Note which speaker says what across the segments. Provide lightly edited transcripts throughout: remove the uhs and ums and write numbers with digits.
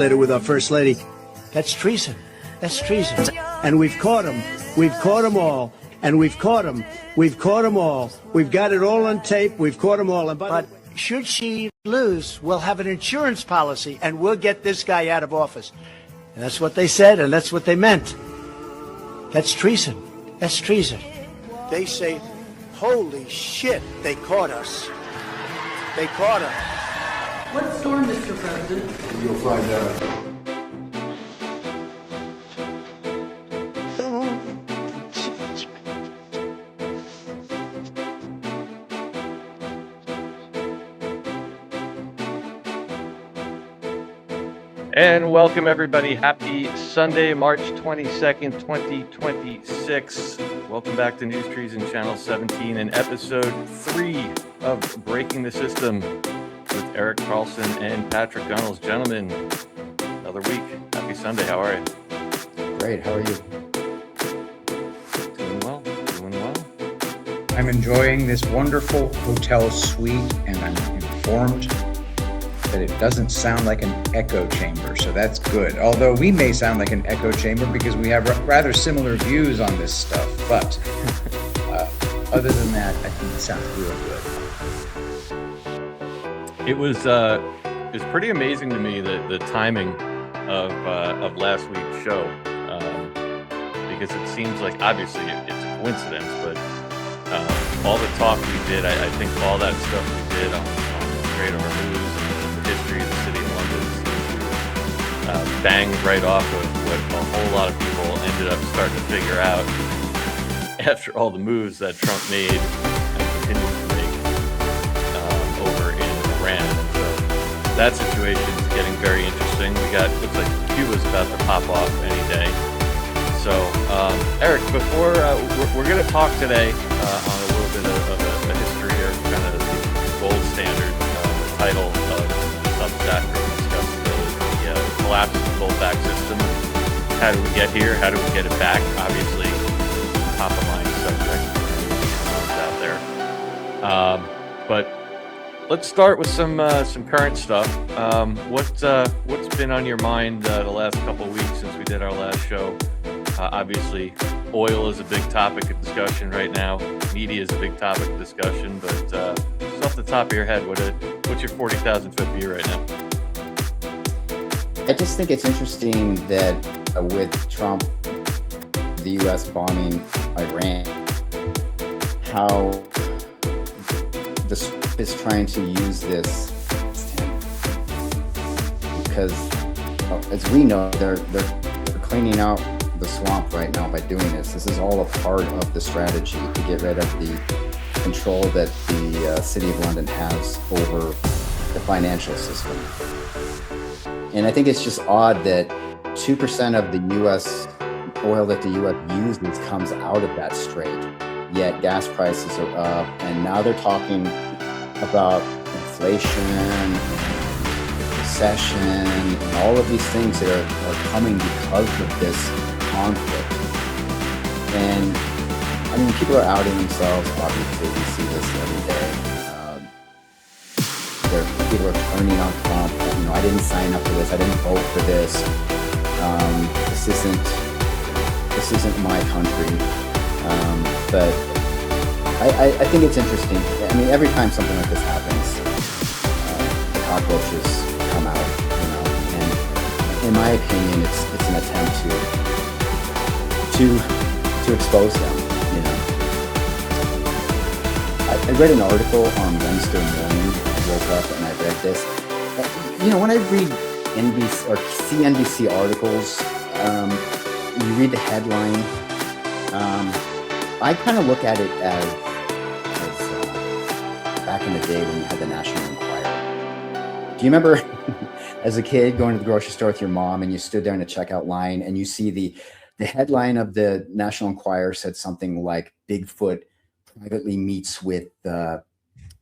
Speaker 1: with our first lady.
Speaker 2: That's treason. That's treason.
Speaker 1: And we've caught them. We've caught them all. And we've caught them. We've caught them all. We've got it all on tape. We've caught them all.
Speaker 2: But should she lose, we'll have an insurance policy and we'll get this guy out of office. And that's what they said, and that's what they meant. That's treason. That's treason. They say, holy shit, they caught us. They caught us.
Speaker 3: What storm, Mr. President?
Speaker 4: You'll find out.
Speaker 5: And welcome everybody. Happy Sunday, March 22nd, 2026. Welcome back to NewsTreason Channel 17 and episode 3 of Breaking the System with Eric Carlson and Patrick Gunnels. Gentlemen, another week. Happy Sunday. How are you?
Speaker 6: Great. How are you?
Speaker 5: Doing well. Doing well.
Speaker 6: I'm enjoying this wonderful hotel suite, and I'm informed that it doesn't sound like an echo chamber, so that's good. Although we may sound like an echo chamber because we have rather similar views on this stuff, but other than that, I think it sounds real good.
Speaker 5: It was pretty amazing to me the timing of last week's show, because it seems like obviously it's a coincidence, but all the talk we did, I think all that stuff we did on Radar News, history of the city of London, banged right off of what a whole lot of people ended up starting to figure out after all the moves that Trump made and continues to make over in Iran. So that situation is getting very interesting. Looks like Cuba's about to pop off any day. So Eric, before we're going to talk today on a little bit of a history or kind of the gold standard title of Substack, where we discuss the collapse of the gold-back system. How do we get here? How do we get it back? Obviously, top of mind subject out there. But let's start with some current stuff. What's been on your mind the last couple of weeks since we did our last show? Obviously, oil is a big topic of discussion right now. Media is a big topic of discussion. But just off the top of your head, what's your 40,000-foot view right now?
Speaker 6: I just think it's interesting that with Trump, the U.S. bombing Iran, how this is trying to use this because, as we know, they're cleaning out the swamp right now by doing this. This is all a part of the strategy to get rid of the control that the City of London has over the financial system. And I think it's just odd that 2% of the U.S. oil that the U.S. uses comes out of that strait, yet gas prices are up, and now they're talking about inflation, and recession, and all of these things that are coming because of this conflict. And I mean, people are outing themselves. Obviously, we see this every day. People are turning on Trump. I didn't sign up for this. I didn't vote for this. This isn't my country. But I think it's interesting. I mean, every time something like this happens, the cockroaches come out. And in my opinion, it's an attempt to expose them. I read an article on Wednesday morning. I woke up and I read this. When I read NBC or CNBC articles, you read the headline. I kind of look at it as back in the day when you had the National Enquirer. Do you remember as a kid going to the grocery store with your mom and you stood there in the checkout line and you see the headline of the National Enquirer said something like Bigfoot privately meets with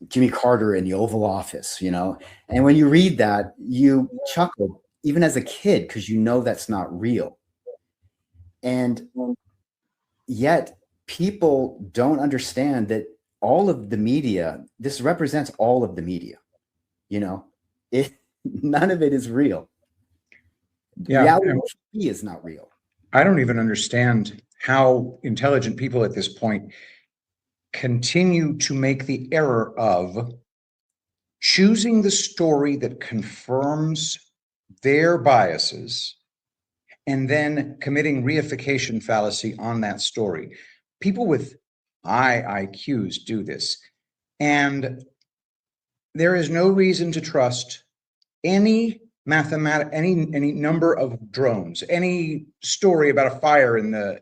Speaker 6: Jimmy Carter in the Oval Office, and when you read that, you chuckle even as a kid because that's not real. And yet people don't understand that all of the media, this represents all of the media, none of it is real.
Speaker 4: Yeah,
Speaker 6: Reality
Speaker 4: and
Speaker 6: TV is not real.
Speaker 4: I don't even understand how intelligent people at this point continue to make the error of choosing the story that confirms their biases and then committing reification fallacy on that story. People with high IQs do this. And there is no reason to trust any any number of drones, any story about a fire in the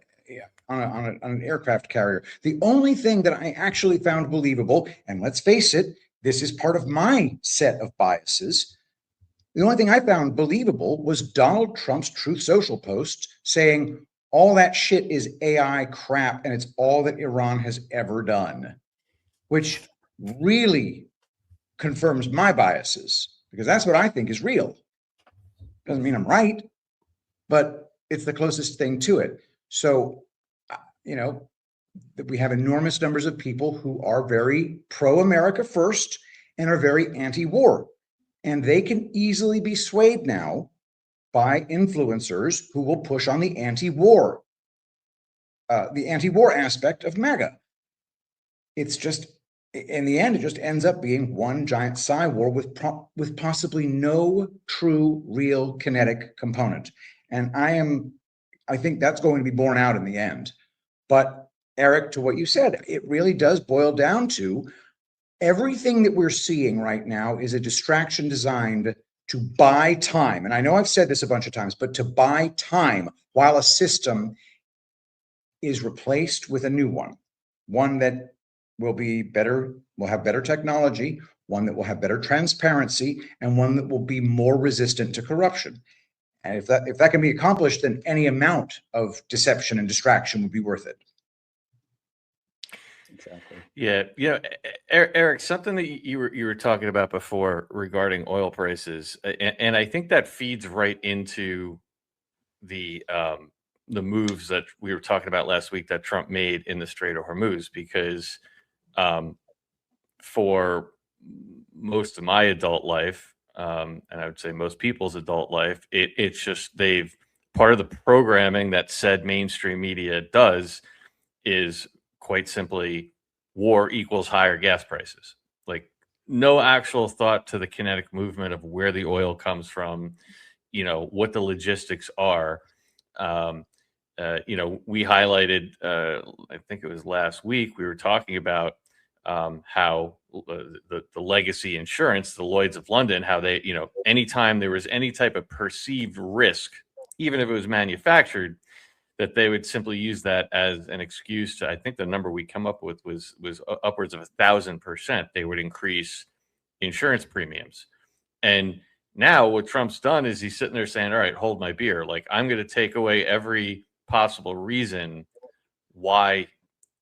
Speaker 4: on an aircraft carrier. The only thing that I actually found believable, and let's face it, this is part of my set of biases. The only thing I found believable was Donald Trump's Truth Social post saying all that shit is AI crap and it's all that Iran has ever done, which really confirms my biases because that's what I think is real. Doesn't mean I'm right, but it's the closest thing to it. So, we have enormous numbers of people who are very pro-America first and are very anti-war. And they can easily be swayed now by influencers who will push on the anti-war aspect of MAGA. It's just, in the end, it just ends up being one giant psy war with possibly no true, real kinetic component. And I think that's going to be borne out in the end. But Eric, to what you said, it really does boil down to everything that we're seeing right now is a distraction designed to buy time. And I know I've said this a bunch of times, but to buy time while a system is replaced with a new one that will be better, will have better technology, one that will have better transparency, and one that will be more resistant to corruption. And if that can be accomplished, then any amount of deception and distraction would be worth it.
Speaker 6: Exactly.
Speaker 5: Yeah, Eric, something that you were talking about before regarding oil prices, and I think that feeds right into the moves that we were talking about last week that Trump made in the Strait of Hormuz, because for most of my adult life, and I would say most people's adult life, it's just part of the programming that said mainstream media does is quite simply war equals higher gas prices. Like, no actual thought to the kinetic movement of where the oil comes from, what the logistics are. We highlighted, I think it was last week, we were talking about how the legacy insurance, the Lloyd's of London, how they, anytime there was any type of perceived risk, even if it was manufactured, that they would simply use that as an excuse to, I think the number we come up with was upwards of 1,000%. They would increase insurance premiums. And now what Trump's done is he's sitting there saying, all right, hold my beer. Like, I'm going to take away every possible reason why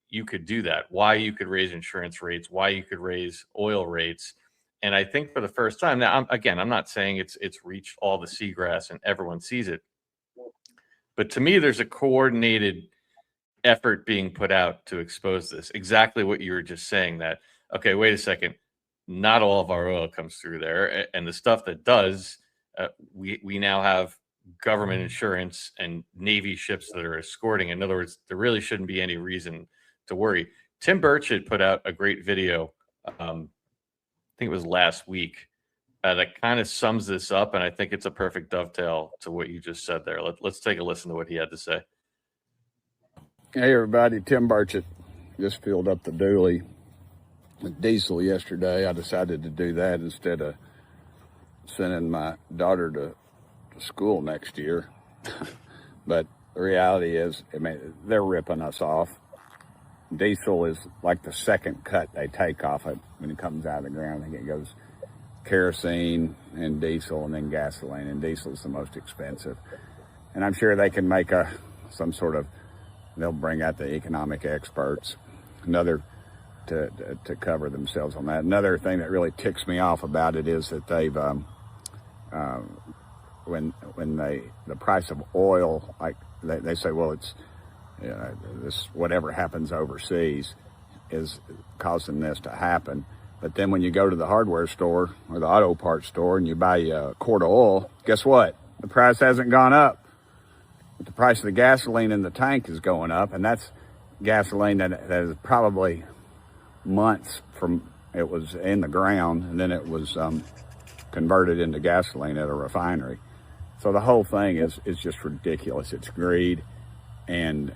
Speaker 5: you could do that, why you could raise insurance rates, why you could raise oil rates. And I think for the first time now, I'm not saying it's reached all the seagrass and everyone sees it, but to me, there's a coordinated effort being put out to expose this. Exactly what you were just saying, that, okay, wait a second, not all of our oil comes through there. And the stuff that does, we now have government insurance and Navy ships that are escorting. In other words, there really shouldn't be any reason to worry. Tim Burchett put out a great video, I think it was last week, that kind of sums this up, and I think it's a perfect dovetail to what you just said there. Let's take a listen to what he had to say.
Speaker 7: Hey everybody, Tim Burchett. Just filled up the dually with diesel yesterday. I decided to do that instead of sending my daughter to school next year. But the reality is, they're ripping us off. Diesel is like the second cut they take off it when it comes out of the ground. I think it goes kerosene and diesel and then gasoline, and diesel is the most expensive. And I'm sure they can make they'll bring out the economic experts, to cover themselves on that. Another thing that really ticks me off about it is that they've, the price of oil, like they say, well, it's, this, whatever happens overseas is causing this to happen. But then when you go to the hardware store or the auto parts store and you buy a quart of oil, guess what? the price hasn't gone up. But the price of the gasoline in the tank is going up, and that's gasoline that is probably months from it was in the ground, and then it was converted into gasoline at a refinery. So the whole thing is just ridiculous. It's greed, and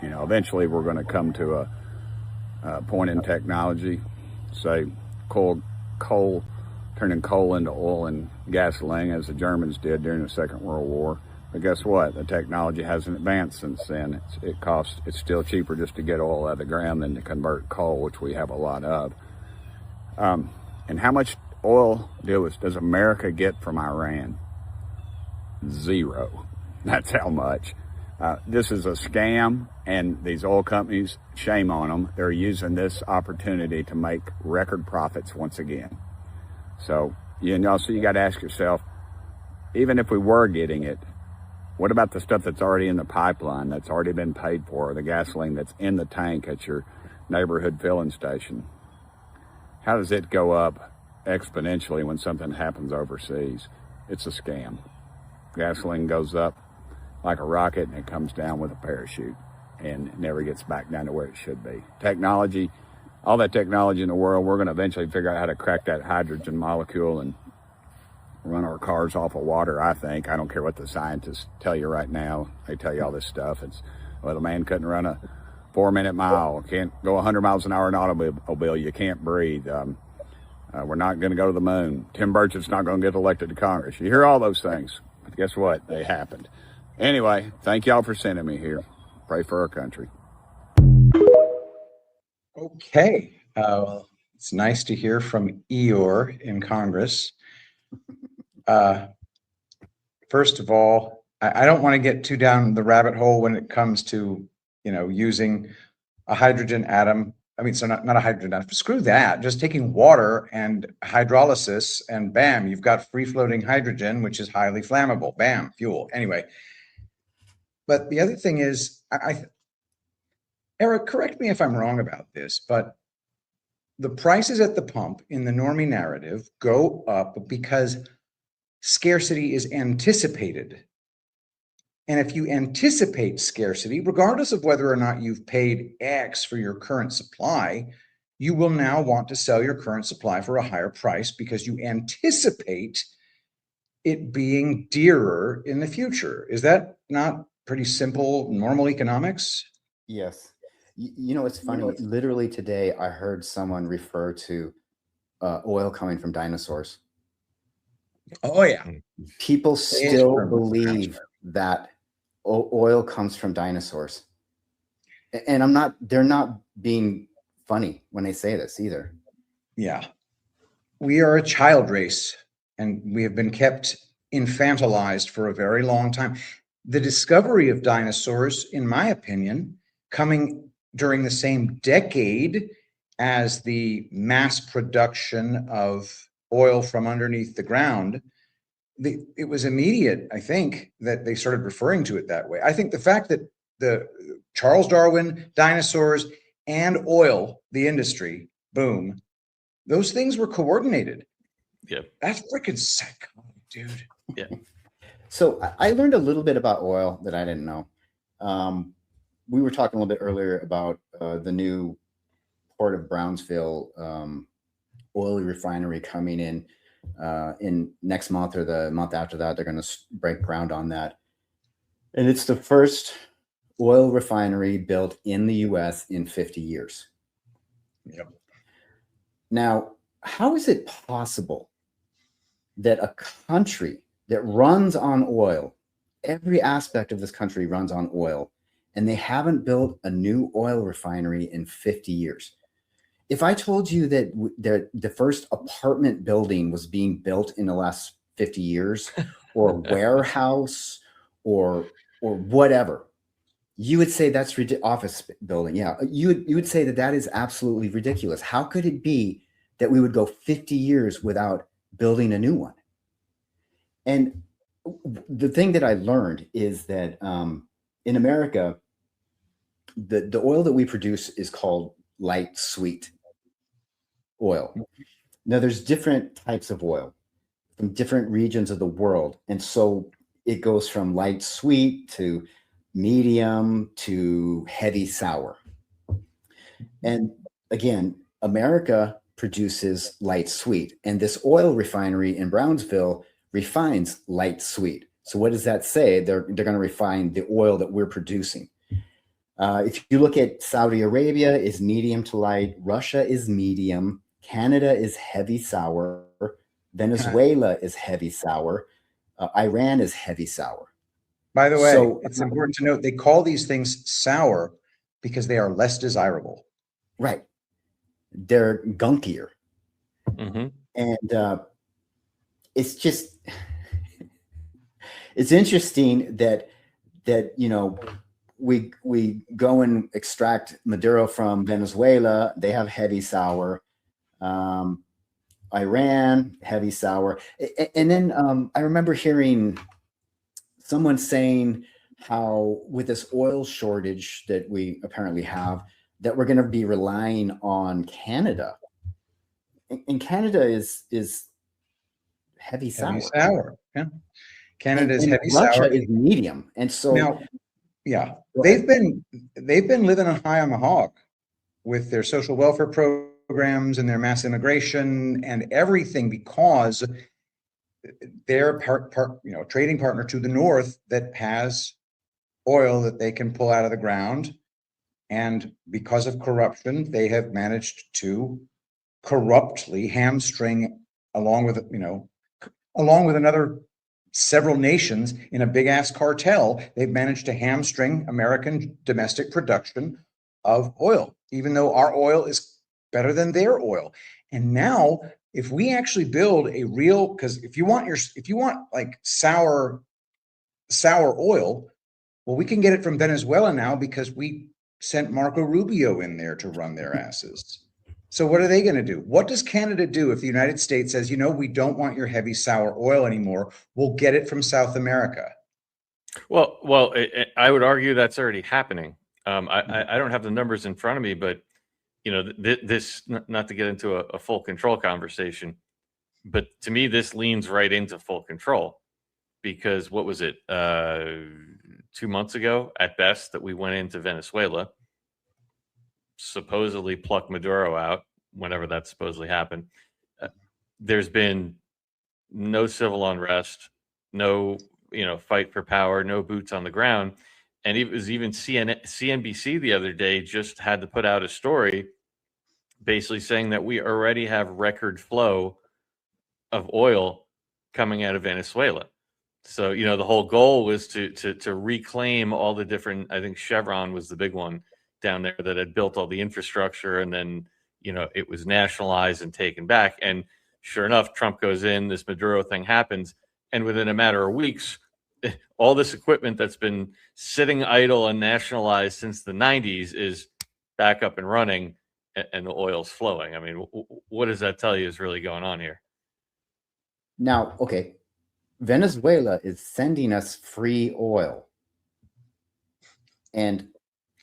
Speaker 7: eventually we're going to come to a point in technology, say coal turning coal into oil and gasoline, as the Germans did during the Second World War. But guess what? The technology hasn't advanced since then. It's still cheaper just to get oil out of the ground than to convert coal, which we have a lot of. And how much oil does America get from Iran? Zero. That's how much. This is a scam, and these oil companies, shame on them. They're using this opportunity to make record profits once again. So you got to ask yourself, even if we were getting it, what about the stuff that's already in the pipeline, that's already been paid for, the gasoline that's in the tank at your neighborhood filling station? How does it go up exponentially when something happens overseas? It's a scam. Gasoline goes up like a rocket, and it comes down with a parachute and never gets back down to where it should be. Technology, all that technology in the world, we're going to eventually figure out how to crack that hydrogen molecule and run our cars off of water, I think. I don't care what the scientists tell you right now. They tell you all this stuff. The man couldn't run a 4-minute mile, can't go 100 miles an hour in an automobile, you can't breathe. We're not going to go to the moon. Tim Burchett's not going to get elected to Congress. You hear all those things, but guess what? They happened. Anyway, thank y'all for sending me here. Pray for our country.
Speaker 4: Okay. It's nice to hear from Eeyore in Congress. First of all, I don't want to get too down the rabbit hole when it comes to, using a hydrogen atom. I mean, so not a hydrogen atom. Screw that. Just taking water and hydrolysis, and bam, you've got free floating hydrogen, which is highly flammable. Bam, fuel. Anyway. But the other thing is, Eric, correct me if I'm wrong about this, but the prices at the pump in the normie narrative go up because scarcity is anticipated. And if you anticipate scarcity, regardless of whether or not you've paid X for your current supply, you will now want to sell your current supply for a higher price because you anticipate it being dearer in the future. Is that not pretty simple, normal economics?
Speaker 6: Yes. It's funny. Literally today, I heard someone refer to oil coming from dinosaurs.
Speaker 4: Oh, yeah.
Speaker 6: People still believe that oil comes from dinosaurs. And they're not being funny when they say this either.
Speaker 4: Yeah. We are a child race, and we have been kept infantilized for a very long time. The discovery of dinosaurs, in my opinion, coming during the same decade as the mass production of oil from underneath the ground, it was immediate, I think, that they started referring to it that way. I think the fact that the Charles Darwin, dinosaurs, and oil, the industry, boom, those things were coordinated.
Speaker 5: Yeah.
Speaker 4: That's freaking psychotic, dude.
Speaker 5: Yeah.
Speaker 6: So I learned a little bit about oil that I didn't know. We were talking a little bit earlier about the new Port of Brownsville oil refinery coming in next month or the month after that. They're going to break ground on that. And it's the first oil refinery built in the U.S. in 50 years.
Speaker 4: Yep.
Speaker 6: Now, how is it possible that a country that runs on oil, every aspect of this country runs on oil, and they haven't built a new oil refinery in 50 years? If I told you that the first apartment building was being built in the last 50 years, or warehouse, or whatever, you would say that's office building. Yeah, you would say that is absolutely ridiculous. How could it be that we would go 50 years without building a new one? And the thing that I learned is that in America, the oil that we produce is called light sweet oil. Now, there's different types of oil. from different regions of the world. And so it goes from light sweet to medium to heavy sour. And again, America produces light sweet, and this oil refinery in Brownsville refines light sweet. So what does that say? They're going to refine the oil that we're producing. If you look at Saudi Arabia is medium to light, Russia is medium, Canada is heavy sour, Venezuela is heavy sour, Iran is heavy sour.
Speaker 4: By the way,
Speaker 6: So,
Speaker 4: it's important to note they call these things sour because they are less desirable.
Speaker 6: right. They're gunkier.
Speaker 5: Mm-hmm.
Speaker 6: And it's just, it's interesting that, you know, we go and extract Maduro from Venezuela. They have heavy sour. Iran, heavy sour. And then I remember hearing someone saying how with this oil shortage that we apparently have, that we're going to be relying on Canada. And Canada is heavy sour.
Speaker 4: Heavy sour. Yeah. Canada is
Speaker 6: And
Speaker 4: heavy
Speaker 6: Russia
Speaker 4: sour.
Speaker 6: is medium. And so
Speaker 4: Now, yeah, they've been living a high on the hog with their social welfare programs and their mass immigration and everything because they're trading partner to the north that has oil that they can pull out of the ground. And because of corruption, they have managed to corruptly hamstring, along with another several nations in a big ass cartel, they've managed to hamstring American domestic production of oil, even though our oil is better than their oil. And now, if we actually build a real, because if you want like sour oil, well, we can get it from Venezuela now because we sent Marco Rubio in there to run their asses. So what are they going to do? What does Canada do if the United States says, we don't want your heavy sour oil anymore? We'll get it from South America.
Speaker 5: Well, I would argue that's already happening. I don't have the numbers in front of me, but this, not to get into a full control conversation, but to me, this leans right into full control because what was it? 2 months ago at best that we went into Venezuela, supposedly pluck Maduro out whenever that supposedly happened. There's been no civil unrest, no fight for power, no boots on the ground. And it was even CNBC the other day just had to put out a story basically saying that we already have record flow of oil coming out of Venezuela. So, the whole goal was to reclaim all the different, I think Chevron was the big one down there that had built all the infrastructure, and then, it was nationalized and taken back. And sure enough, Trump goes in, this Maduro thing happens, and within a matter of weeks, all this equipment that's been sitting idle and nationalized since the 90s is back up and running, and the oil's flowing. I mean, what does that tell you is really going on here?
Speaker 6: now, okay, Venezuela is sending us free oil. And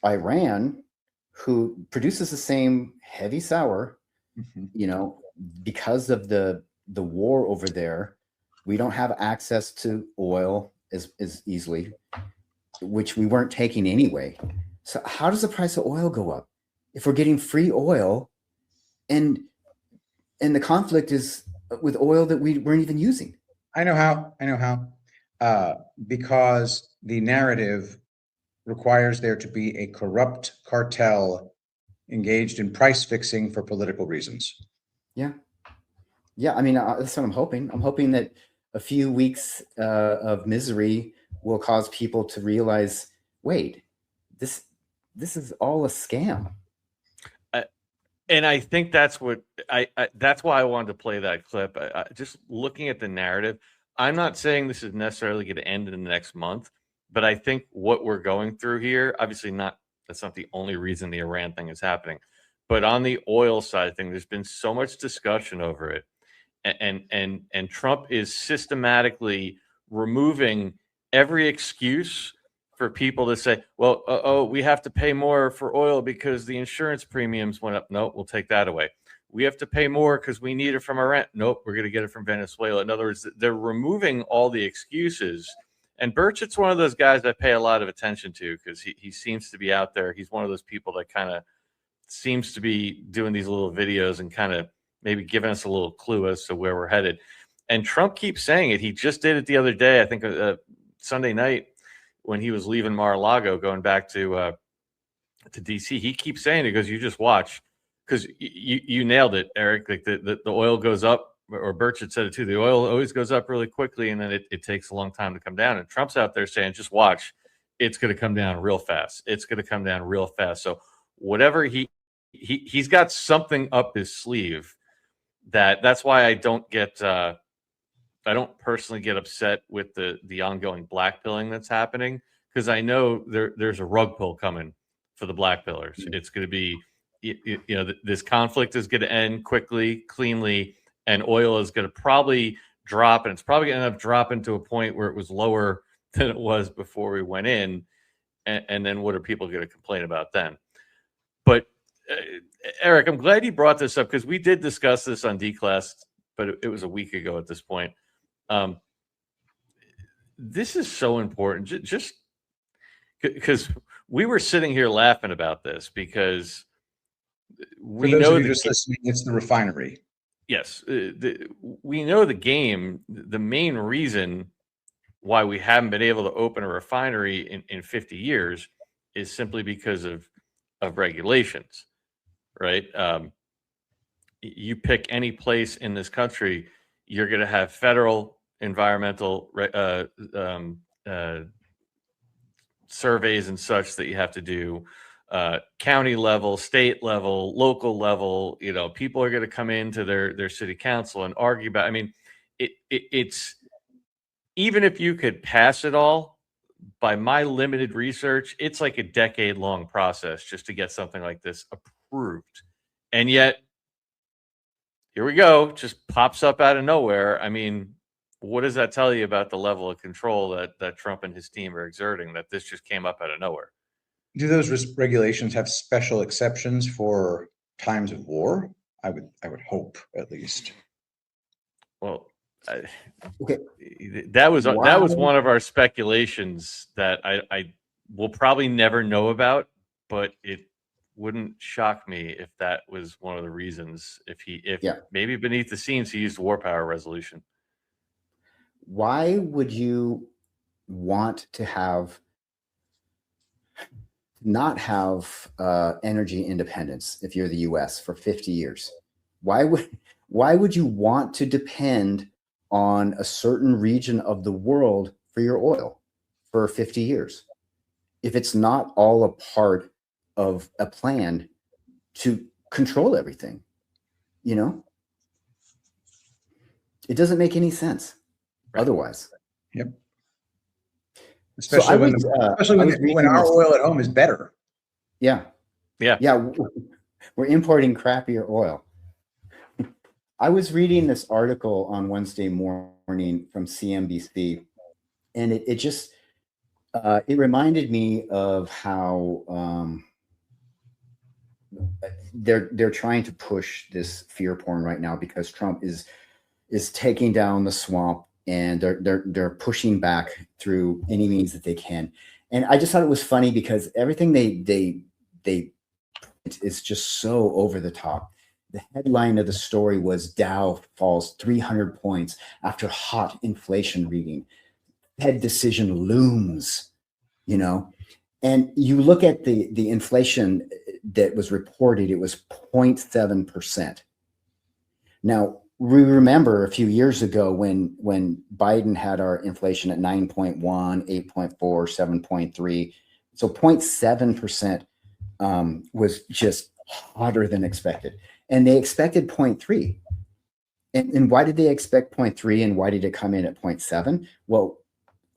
Speaker 6: Iran, who produces the same heavy sour, because of the war over there, we don't have access to oil as easily, which we weren't taking anyway. So how does the price of oil go up if we're getting free oil and the conflict is with oil that we weren't even using?
Speaker 4: I know how. Because the narrative requires there to be a corrupt cartel engaged in price fixing for political reasons.
Speaker 6: Yeah. I mean, that's what I'm hoping. I'm hoping that a few weeks of misery will cause people to realize, wait, this is all a scam.
Speaker 5: And I think that's what that's why I wanted to play that clip. Just looking at the narrative, I'm not saying this is necessarily going to end in the next month, but I think what we're going through here, obviously that's not the only reason the Iran thing is happening, but on the oil side of things, there's been so much discussion over it. And Trump is systematically removing every excuse for people to say, well, we have to pay more for oil because the insurance premiums went up. No, we'll take that away. we have to pay more because we need it from Iran. Nope, we're going to get it from Venezuela. In other words, they're removing all the excuses. And Burchett's one of those guys I pay a lot of attention to because he seems to be out there. He's one of those people that kind of seems to be doing these little videos and kind of maybe giving us a little clue as to where we're headed. And Trump keeps saying it. He just did it the other day, I think Sunday night when he was leaving Mar-a-Lago, going back to D.C. He keeps saying it. He goes, you just watch. Because you nailed it, Eric. Like the oil goes up, or Burchett said it too. The oil always goes up really quickly, and then it takes a long time to come down. And Trump's out there saying, just watch. It's going to come down real fast. It's going to come down real fast. So whatever he's got something up his sleeve that's why I don't personally get upset with the ongoing blackpilling that's happening, because I know there's a rug pull coming for the black pillars. It's going to be, this conflict is going to end quickly, cleanly, and oil is going to probably drop, and it's probably going to end up dropping to a point where it was lower than it was before we went in. And then what are people going to complain about then? But Eric, I'm glad you brought this up because we did discuss this on D-Class, but it was a week ago at this point. This is so important, just because we were sitting here laughing about this because we know
Speaker 4: just listening, it's the refinery.
Speaker 5: Yes, we know the game. The main reason why we haven't been able to open a refinery in 50 years is simply because of regulations, right? You pick any place in this country, you're going to have federal environmental surveys and such that you have to do, county level, state level, local level. People are going to come into their city council and argue about. I mean, it's even if you could pass it all, by my limited research, it's like a decade-long process just to get something like this approved. And yet, here we go, just pops up out of nowhere. I mean, what does that tell you about the level of control that Trump and his team are exerting, that this just came up out of nowhere?
Speaker 4: Do those regulations have special exceptions for times of war? I would hope, at least.
Speaker 5: Well,
Speaker 6: Okay.
Speaker 5: That was one of our speculations that I will probably never know about, but it wouldn't shock me if that was one of the reasons. If maybe beneath the scenes he used war power resolution.
Speaker 6: Why would you want to not have energy independence if you're the U.S. for 50 years? Why would you want to depend on a certain region of the world for your oil for 50 years if it's not all a part of a plan to control everything? It doesn't make any sense otherwise.
Speaker 4: Yep. Especially when our oil at home is better.
Speaker 6: Yeah. We're importing crappier oil. I was reading this article on Wednesday morning from CNBC, and it just it reminded me of how they're trying to push this fear porn right now because Trump is taking down the swamp, and they're pushing back through any means that they can. And I just thought it was funny because everything they is just so over the top. The headline of the story was Dow falls 300 points after hot inflation reading. Fed decision looms, And you look at the inflation that was reported, it was 0.7%. Now, we remember a few years ago when Biden had our inflation at 9.1, 8.4, 7.3. So 0.7% was just hotter than expected. And they expected 0.3. And why did they expect 0.3 and why did it come in at 0.7? Well,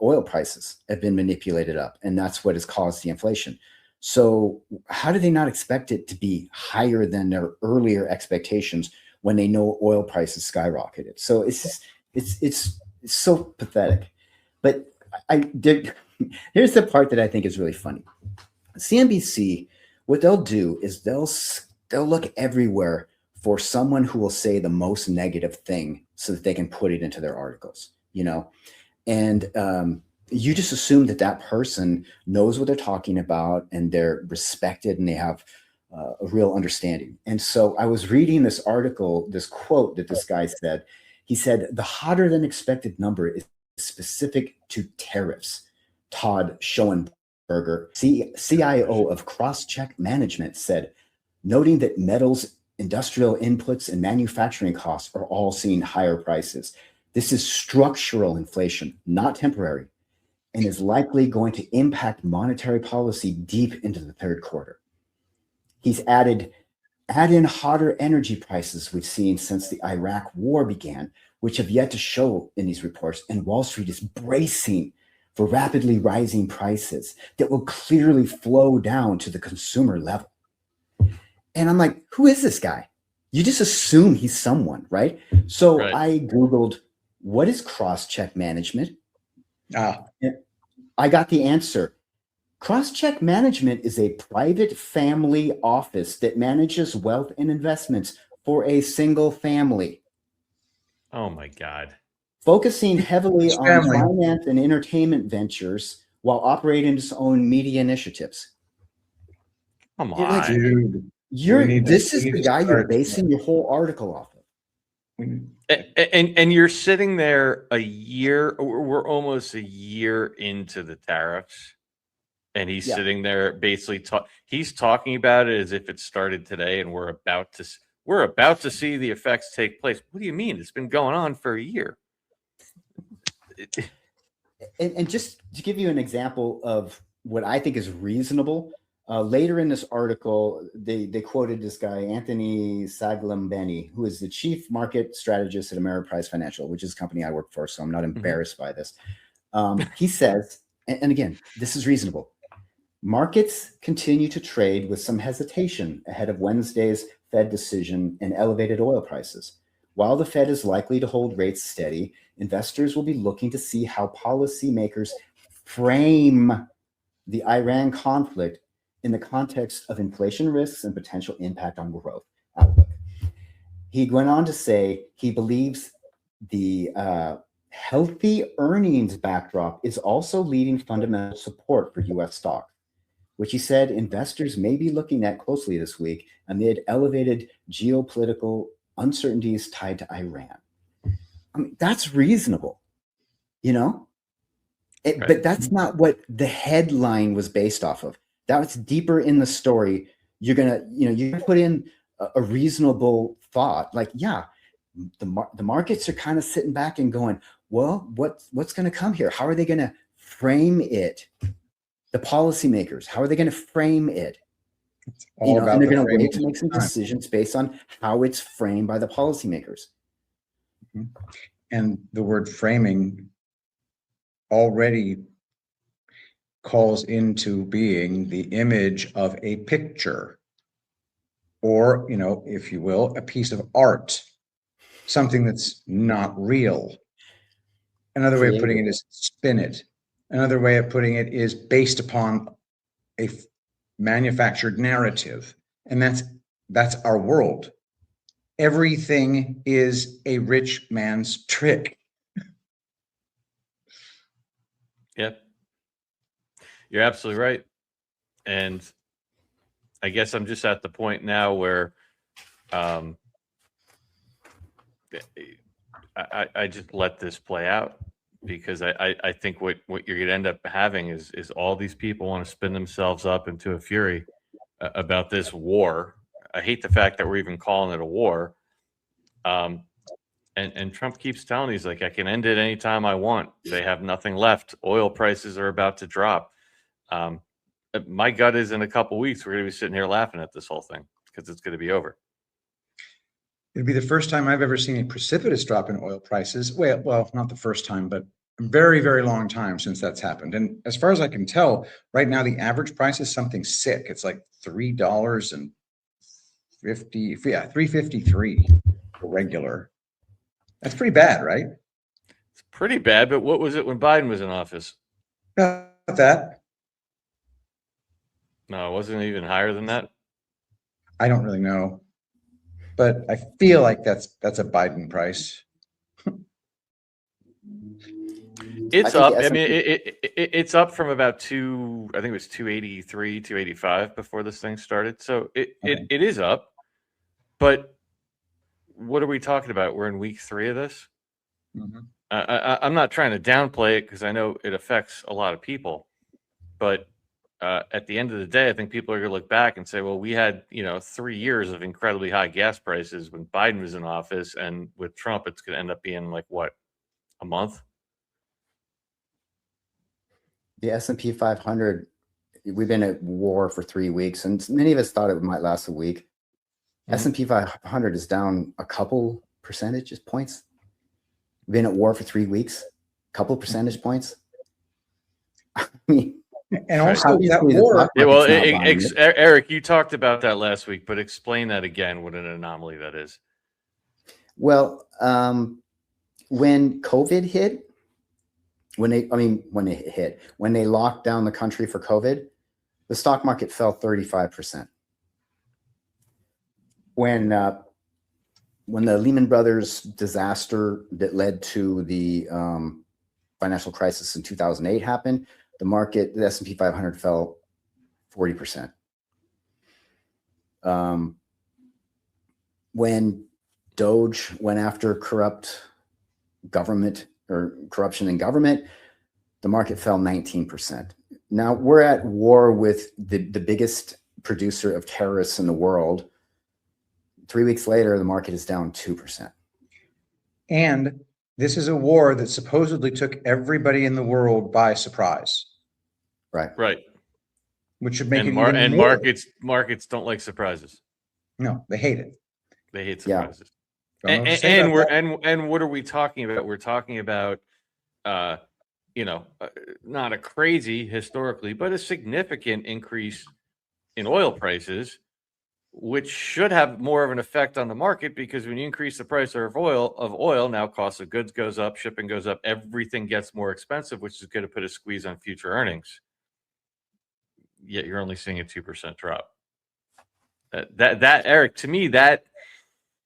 Speaker 6: oil prices have been manipulated up, and that's what has caused the inflation. So how do they not expect it to be higher than their earlier expectations when they know oil prices skyrocketed? So it's so pathetic. But here's the part that I think is really funny. CNBC, what they'll do is they'll look everywhere for someone who will say the most negative thing so that they can put it into their articles, you know? And you just assume that that person knows what they're talking about and they're respected and they have a real understanding. And so I was reading this article, this quote that this guy said. He said, the hotter than expected number is specific to tariffs. Todd Schoenberger, CIO of Crosscheck Management, said, noting that metals, industrial inputs, and manufacturing costs are all seeing higher prices. This is structural inflation, not temporary, and is likely going to impact monetary policy deep into the third quarter. He's added, add in hotter energy prices we've seen since the Iraq war began, which have yet to show in these reports, and Wall Street is bracing for rapidly rising prices that will clearly flow down to the consumer level. And I'm like, who is this guy? You just assume he's someone, right? So
Speaker 5: Right.
Speaker 6: I Googled, what is cross-check management?
Speaker 4: Ah,
Speaker 6: I got the answer. Cross-check management is a private family office that manages wealth and investments for a single family,
Speaker 5: Oh my God.
Speaker 6: focusing heavily
Speaker 4: Which
Speaker 6: on
Speaker 4: family?
Speaker 6: finance and entertainment ventures while operating its own media initiatives.
Speaker 5: Come
Speaker 6: You're like,
Speaker 5: on.
Speaker 4: dude.
Speaker 6: this is
Speaker 4: we need
Speaker 6: the
Speaker 4: to
Speaker 6: guy you're
Speaker 4: start-
Speaker 6: basing your whole article off of.
Speaker 5: And you're sitting there a year, we're almost a year into the tariffs, and he's
Speaker 6: Yeah.
Speaker 5: sitting there basically he's talking about it as if it started today, and we're about to see the effects take place. What do you mean? It's been going on for a year.
Speaker 6: And just to give you an example of what I think is reasonable, later in this article, they quoted this guy, Anthony Saglambeni, who is the chief market strategist at Ameriprise Financial, which is a company I work for, so I'm not embarrassed by this. He says, and again, this is reasonable, markets continue to trade with some hesitation ahead of Wednesday's Fed decision and elevated oil prices. While the Fed is likely to hold rates steady, investors will be looking to see how policymakers frame the Iran conflict in the context of inflation risks and potential impact on growth outlook. He went on to say he believes the healthy earnings backdrop is also leading fundamental support for U.S. stock, which he said investors may be looking at closely this week amid elevated geopolitical uncertainties tied to Iran. I mean, that's reasonable, you know?
Speaker 5: Right.
Speaker 6: But that's not what the headline was based off of. That's deeper in the story. You're gonna, you put in a reasonable thought, like, yeah, the markets are kind of sitting back and going, well, what's going to come here? How are they going to frame it? The policymakers, how are they going to frame it?
Speaker 4: all about
Speaker 6: and they're
Speaker 4: the
Speaker 6: going to
Speaker 4: framing
Speaker 6: wait to make some
Speaker 4: time.
Speaker 6: decisions based on how it's framed by the policymakers.
Speaker 4: And the word framing already calls into being the image of a picture, or, if you will, a piece of art, something that's not real. Another way of putting it is spin it. Another way of putting it is based upon a manufactured narrative. And that's our world. Everything is a rich man's trick.
Speaker 5: Yep. You're absolutely right. And I guess I'm just at the point now where I just let this play out, because I think what you're going to end up having is all these people want to spin themselves up into a fury about this war. I hate the fact that we're even calling it a war. And Trump keeps telling, he's like, I can end it anytime I want. They have nothing left. Oil prices are about to drop. My gut is in a couple weeks, we're going to be sitting here laughing at this whole thing because it's going to be over.
Speaker 4: It'd be the first time I've ever seen a precipitous drop in oil prices. Well, not the first time, but a very, very long time since that's happened. And as far as I can tell, right now, the average price is something sick. It's like $3.53 for regular. That's pretty bad, right?
Speaker 5: It's pretty bad, but what was it when Biden was in office?
Speaker 4: About that.
Speaker 5: No, it wasn't even higher than that.
Speaker 4: I don't really know. but I feel like that's a Biden price.
Speaker 5: It's
Speaker 6: I think
Speaker 5: up.
Speaker 6: the
Speaker 5: I mean,
Speaker 6: S&P
Speaker 5: it's up from about I think it was 283, 285 before this thing started. So it is up. But what are we talking about? We're in week 3 of this.
Speaker 4: Mhm.
Speaker 5: I'm not trying to downplay it because I know it affects a lot of people. But at the end of the day, I think people are going to look back and say, well, we had 3 years of incredibly high gas prices when Biden was in office, and with Trump, it's going to end up being like what, a month?
Speaker 6: the S&P 500, we've been at war for 3 weeks, and many of us thought it might last a week. S&P 500 is down a couple percentage points. We've been at war for 3 weeks, couple percentage points. I mean,
Speaker 4: And also that
Speaker 6: obviously the
Speaker 4: war,
Speaker 6: stock
Speaker 5: Yeah, well,
Speaker 6: market's not buying it.
Speaker 5: Eric, you talked about that last week, but explain that again. What an anomaly that is.
Speaker 6: Well, when COVID hit, when they locked down the country for COVID, the stock market fell 35%. When the Lehman Brothers disaster that led to the financial crisis in 2008 happened, the S&P 500 fell 40%. When Doge went after corrupt government or corruption in government, the market fell 19%. Now we're at war with the biggest producer of terrorists in the world. 3 weeks later, the market is down 2%.
Speaker 4: and this is a war that supposedly took everybody in the world by surprise,
Speaker 5: Right.
Speaker 4: which should make
Speaker 5: And
Speaker 4: it even more.
Speaker 5: markets don't like surprises.
Speaker 4: No, they hate it.
Speaker 5: They hate
Speaker 6: Yeah.
Speaker 5: surprises.
Speaker 4: Don't know what to say
Speaker 5: And
Speaker 4: about that.
Speaker 5: and what are we talking about? We're talking about not a crazy historically, but a significant increase in oil prices, which should have more of an effect on the market, because when you increase the price of oil, now cost of goods goes up, shipping goes up, everything gets more expensive, which is going to put a squeeze on future earnings. Yet you're only seeing a 2% drop. That Eric, to me, that,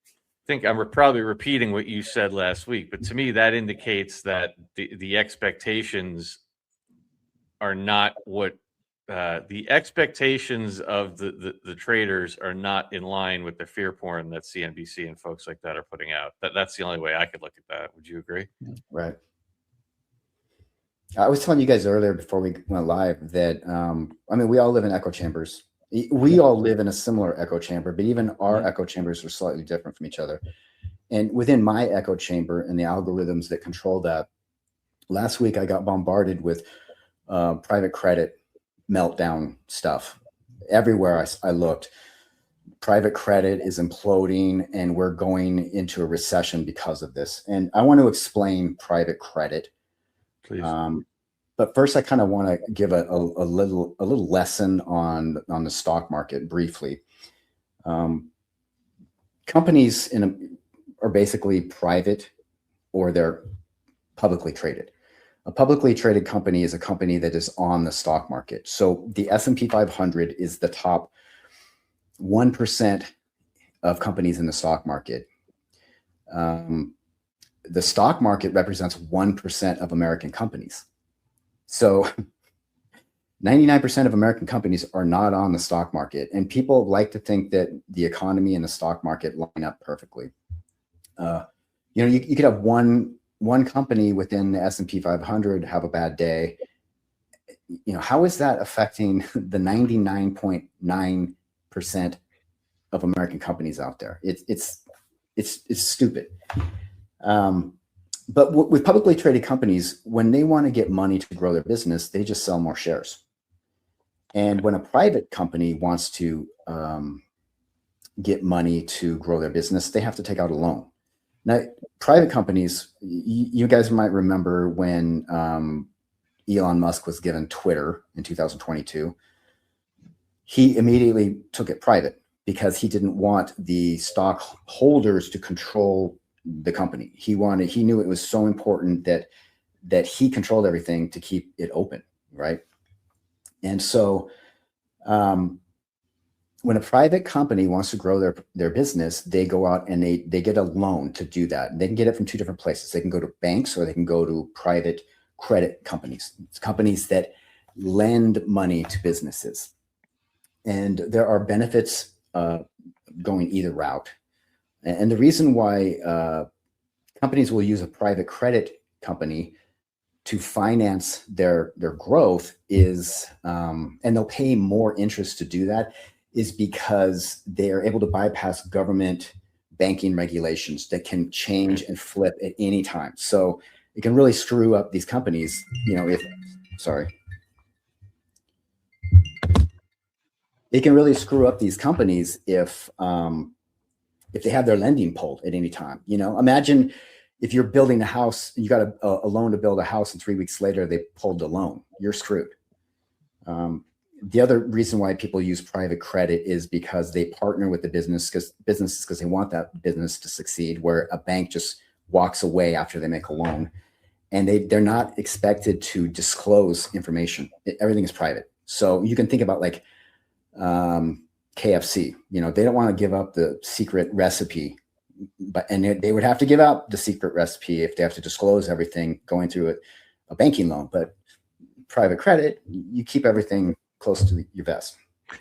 Speaker 5: I think I'm probably repeating what you said last week, but to me, that indicates that the expectations are not what the expectations of the traders are not in line with the fear porn that CNBC and folks like that are putting out. That's the only way I could look at that. Would you agree?
Speaker 6: Right. I was telling you guys earlier before we went live that, we all live in echo chambers. We all live in a similar echo chamber, but even our echo chambers are slightly different from each other. And within my echo chamber and the algorithms that control that, last week I got bombarded with private credit meltdown stuff. Everywhere I looked, private credit is imploding and we're going into a recession because of this. And I want to explain private credit.
Speaker 5: Please.
Speaker 6: But first, I kind of want to give a little lesson on the stock market briefly. Companies are basically private, or they're publicly traded. A publicly traded company is a company that is on the stock market. So the S&P 500 is the top 1% of companies in the stock market. The stock market represents 1% of American companies. So 99% of American companies are not on the stock market. And people like to think that the economy and the stock market line up perfectly. You could have one company within the S&P 500 have a bad day. How is that affecting the 99.9% of American companies out there? It's stupid. But with publicly traded companies, when they want to get money to grow their business, they just sell more shares. And when a private company wants to get money to grow their business, they have to take out a loan. Now, private companies, you guys might remember when Elon Musk was given Twitter in 2022, he immediately took it private because he didn't want the stockholders to control the company. He knew it was so important that he controlled everything to keep it open, right? And so when a private company wants to grow their business, they go out and they get a loan to do that. They can get it from two different places. They can go to banks or they can go to private credit companies. It's companies that lend money to businesses. And there are benefits going either route. And the reason why companies will use a private credit company to finance their growth is, and they'll pay more interest to do that, is because they are able to bypass government banking regulations that can change and flip at any time. So it can really screw up these companies, it can really screw up these companies if they have their lending pulled at any time. Imagine if you're building a house and you got a loan to build a house and 3 weeks later they pulled the loan, you're screwed. The other reason why people use private credit is because they partner with the businesses because they want that business to succeed, where a bank just walks away after they make a loan, and they're not expected to disclose information. Everything is private. So you can think about like KFC. They don't want to give up the secret recipe, and they would have to give out the secret recipe if they have to disclose everything going through a banking loan. But private credit, you keep everything close to your vest.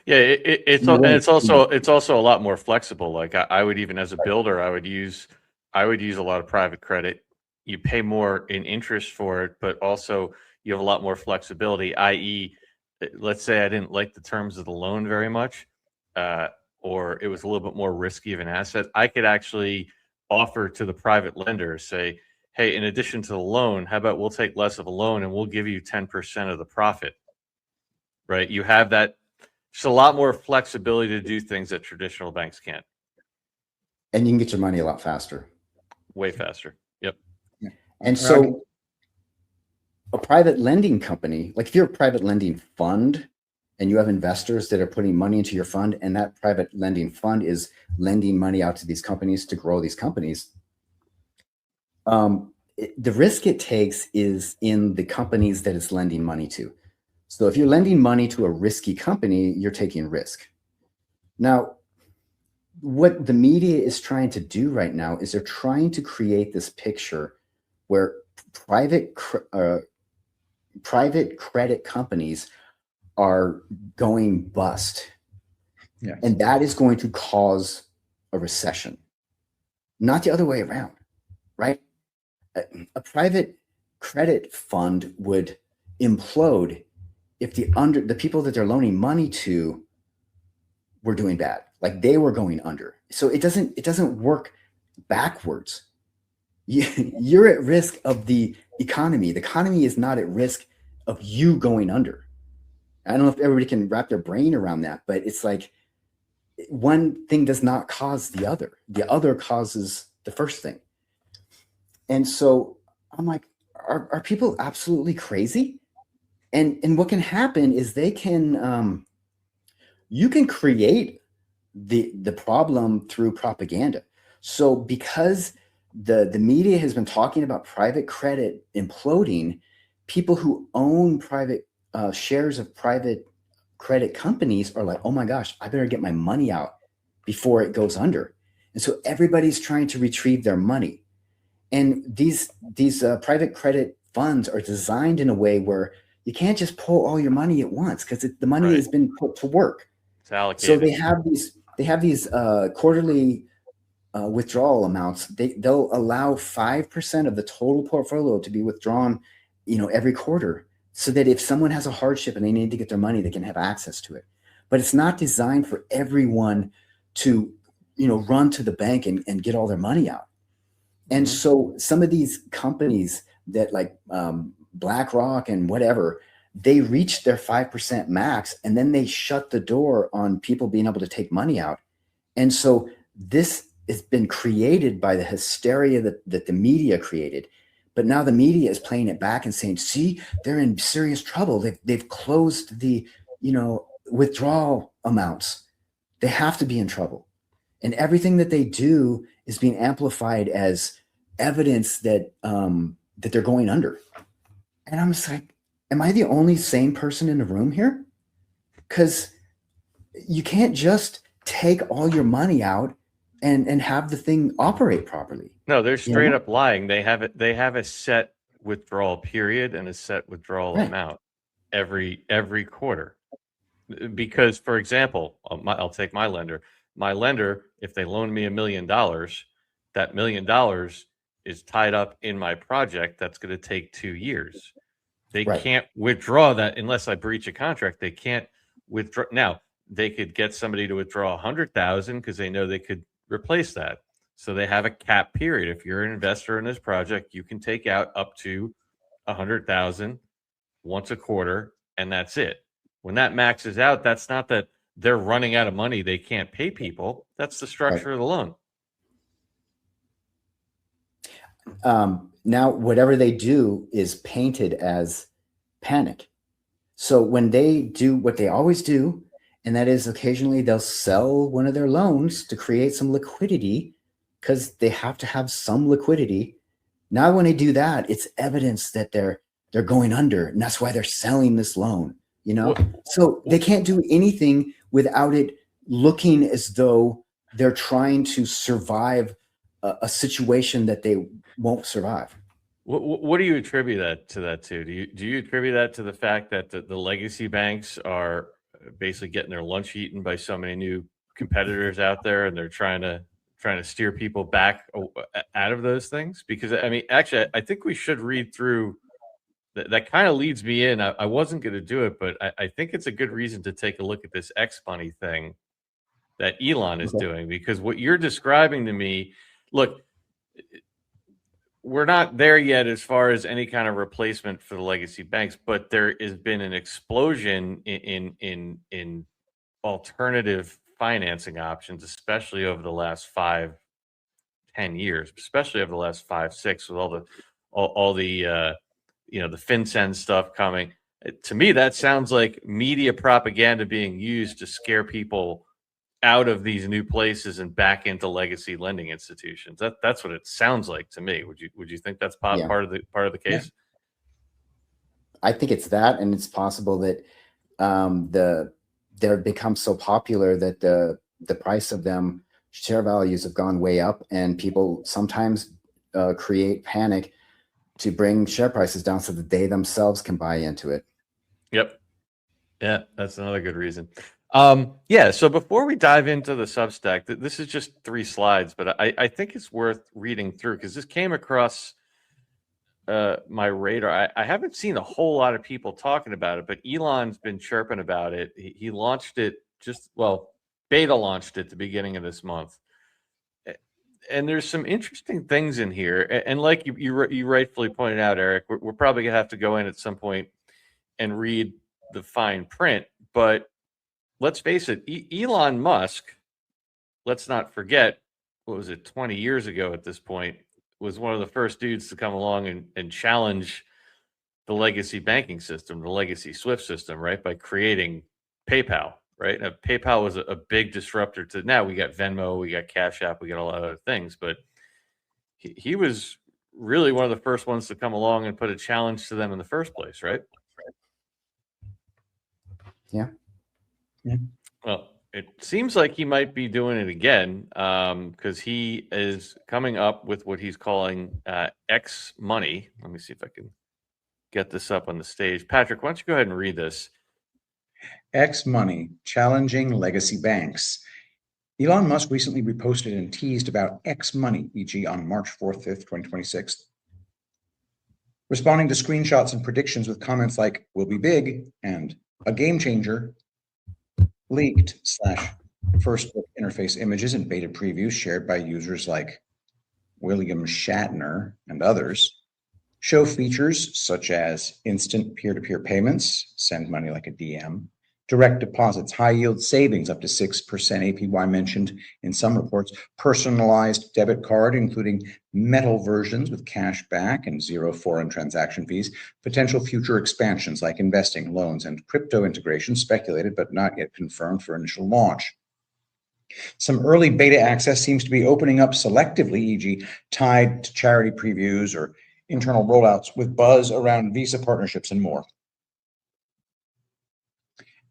Speaker 5: Yeah, it's also a lot more flexible. Like I would, even as a builder, I would use a lot of private credit. You pay more in interest for it, but also you have a lot more flexibility. I.e., let's say I didn't like the terms of the loan very much, or it was a little bit more risky of an asset. I could actually offer to the private lender, say, hey, in addition to the loan, how about we'll take less of a loan and we'll give you 10% of the profit. Right? You have that. Just a lot more flexibility to do things that traditional banks can't.
Speaker 6: And you can get your money a lot faster.
Speaker 5: Way faster. Yep.
Speaker 6: And so a private lending company, like if you're a private lending fund and you have investors that are putting money into your fund, and that private lending fund is lending money out to these companies to grow these companies, the risk it takes is in the companies that it's lending money to. So if you're lending money to a risky company, you're taking risk. Now, what the media is trying to do right now is they're trying to create this picture where private credit companies are going bust.
Speaker 4: Yes.
Speaker 6: And that is going to cause a recession, not the other way around, right? A private credit fund would implode if the people that they're loaning money to were doing bad, like they were going under. So it doesn't work backwards. You're at risk of the economy. The economy is not at risk of you going under. I don't know if everybody can wrap their brain around that, but it's like one thing does not cause the other. The other causes the first thing. And so I'm like, are people absolutely crazy? And what can happen is they can, you can create the problem through propaganda. So because the media has been talking about private credit imploding, people who own private shares of private credit companies are like, oh my gosh, I better get my money out before it goes under. And so everybody's trying to retrieve their money. And these private credit funds are designed in a way where you can't just pull all your money at once because the money has been put to work.
Speaker 5: It's allocated.
Speaker 6: So they have these quarterly withdrawal amounts. They'll allow 5% of the total portfolio to be withdrawn, every quarter, so that if someone has a hardship and they need to get their money, they can have access to it. But it's not designed for everyone to, run to the bank and get all their money out. And so some of these companies that like BlackRock and whatever, they reach their 5% max and then they shut the door on people being able to take money out. And so this has been created by the hysteria that the media created. But now the media is playing it back and saying, see, they're in serious trouble. They've closed the, withdrawal amounts. They have to be in trouble. And everything that they do is being amplified as evidence that that they're going under. And I'm just like, am I the only sane person in the room here? Because you can't just take all your money out and have the thing operate properly.
Speaker 5: No, they're
Speaker 6: You
Speaker 5: straight
Speaker 6: know?
Speaker 5: up lying. They have it. They have a set withdrawal period and a set withdrawal
Speaker 6: Right.
Speaker 5: amount every quarter. Because, for example, I'll take my lender. My lender, if they loan me $1 million, that $1 million is tied up in my project. That's going to take 2 years. They
Speaker 6: Right.
Speaker 5: can't withdraw that unless I breach a contract. They can't withdraw. Now, they could get somebody to withdraw 100,000 because they know they could replace that. So they have a cap period. If you're an investor in this project, you can take out up to 100,000 once a quarter, and that's it. When that maxes out, that's not that they're running out of money, they can't pay people. That's the structure of the loan.
Speaker 6: Now, whatever they do is painted as panic. So when they do what they always do, and that is occasionally they'll sell one of their loans to create some liquidity because they have to have some liquidity. Now, when they do that, it's evidence that they're going under, and that's why they're selling this loan. You know, so they can't do anything without it looking as though they're trying to survive a situation that they won't survive.
Speaker 5: What do you attribute that to? Do you attribute that to the fact that the legacy banks are basically getting their lunch eaten by so many new competitors out there, and they're trying to steer people back out of those things? Because I mean, actually, I think we should read through. That kind of leads me in. I wasn't going to do it, but I think it's a good reason to take a look at this X money thing that Elon is doing, because what you're describing to me, look, we're not there yet as far as any kind of replacement for the legacy banks, but there has been an explosion in alternative financing options, especially over the last 5-10 years, especially over the last 5-6, with all the the FinCEN stuff coming. To me, that sounds like media propaganda being used to scare people out of these new places and back into legacy lending institutions. That's what it sounds like to me. Would you think that's part of the case?
Speaker 6: Yeah. I think it's that, and it's possible that they've become so popular that the price of them, share values, have gone way up, and people sometimes create panic to bring share prices down so that they themselves can buy into it.
Speaker 5: Yep. Yeah, that's another good reason. So before we dive into the Substack, this is just 3 slides, but I think it's worth reading through because this came across my radar. I haven't seen a whole lot of people talking about it, but Elon's been chirping about it. He launched it beta launched it at the beginning of this month. And there's some interesting things in here. And like you rightfully pointed out, Eric, we're probably going to have to go in at some point and read the fine print. But let's face it, Elon Musk, let's not forget, 20 years ago at this point, was one of the first dudes to come along and challenge the legacy banking system, the legacy SWIFT system, right? By creating PayPal. Right. Now, PayPal was a big disruptor to now we got Venmo, we got Cash App, we got a lot of other things. But he was really one of the first ones to come along and put a challenge to them in the first place. Right.
Speaker 6: Yeah.
Speaker 5: Well, it seems like he might be doing it again because he is coming up with what he's calling X money. Let me see if I can get this up on the stage. Patrick, why don't you go ahead and read this?
Speaker 4: X money, challenging legacy banks. Elon Musk recently reposted and teased about X money, e.g. on March 4th, 2026. Responding to screenshots and predictions with comments like, will be big, and a game changer, leaked / first book interface images and beta previews shared by users like William Shatner and others show features such as instant peer-to-peer payments, send money like a DM, direct deposits, high yield savings up to 6% APY mentioned in some reports, personalized debit card, including metal versions with cash back and 0 foreign transaction fees, potential future expansions like investing, loans, and crypto integration speculated but not yet confirmed for initial launch. Some early beta access seems to be opening up selectively, e.g. tied to charity previews or internal rollouts with buzz around Visa partnerships and more.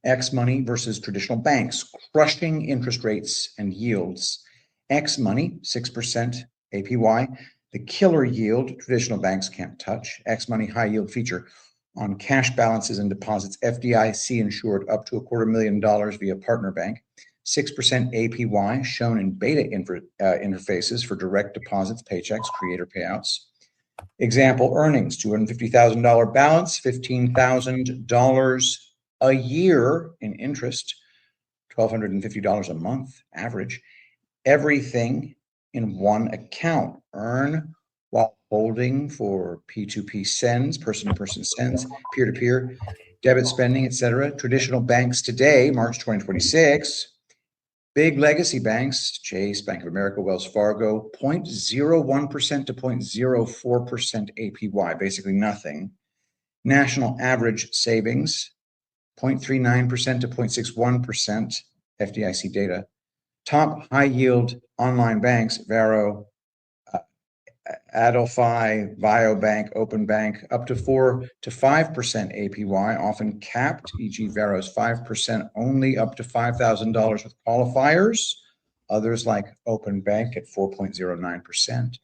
Speaker 4: X money versus traditional banks, crushing interest rates and yields. X money, 6% APY. The killer yield traditional banks can't touch. X money high yield feature on cash balances and deposits, FDIC insured up to $250,000 via partner bank. 6% APY shown in beta interfaces for direct deposits, paychecks, creator payouts. Example earnings, $250,000 balance, $15,000 a year in interest, $1,250 a month average. Everything in one account. Earn while holding for P2P sends, person-to-person sends, peer-to-peer, debit spending, etc. Traditional banks today, March 2026, big legacy banks, Chase, Bank of America, Wells Fargo, 0.01% to 0.04% APY, basically nothing. National average savings, 0.39% to 0.61% FDIC data. Top high yield online banks, Varo, Adelphi, Biobank, Open Bank, up to 4 to 5% APY, often capped, e.g. Varo's 5% only up to $5,000 with qualifiers. Others like Open Bank at 4.09%.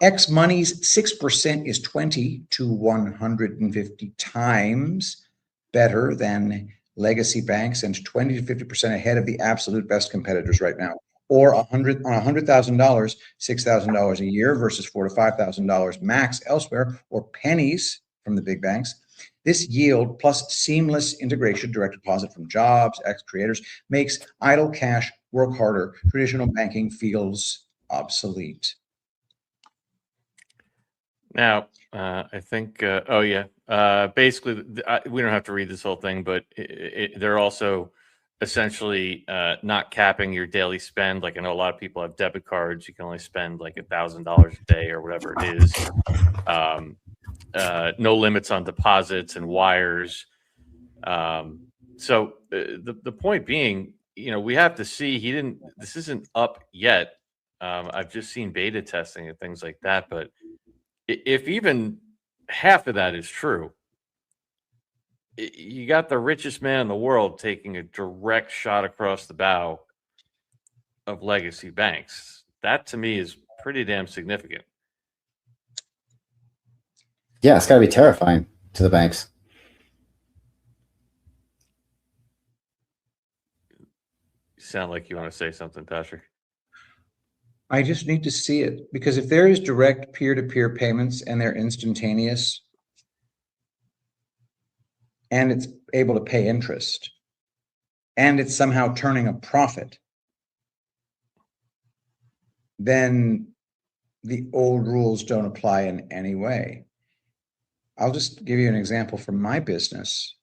Speaker 4: X Money's 6% is 20 to 150 times better than legacy banks and 20 to 50% ahead of the absolute best competitors right now. Or on $100,000, $6,000 a year versus $4,000 to $5,000 max elsewhere, or pennies from the big banks. This yield plus seamless integration, direct deposit from jobs, X creators, makes idle cash work harder. Traditional banking feels obsolete.
Speaker 5: Now, I think, basically, we don't have to read this whole thing, but they're also essentially not capping your daily spend. Like, I know a lot of people have debit cards. You can only spend like $1,000 a day or whatever it is. No limits on deposits and wires. So the point being, we have to see this isn't up yet. I've just seen beta testing and things like that, but if even half of that is true, you got the richest man in the world taking a direct shot across the bow of legacy banks. That to me is pretty damn significant.
Speaker 6: Yeah, it's got to be terrifying to the banks.
Speaker 5: You sound like you want to say something, Patrick.
Speaker 4: I just need to see it, because if there is direct peer-to-peer payments and they're instantaneous and it's able to pay interest and it's somehow turning a profit, then the old rules don't apply in any way. I'll just give you an example from my business.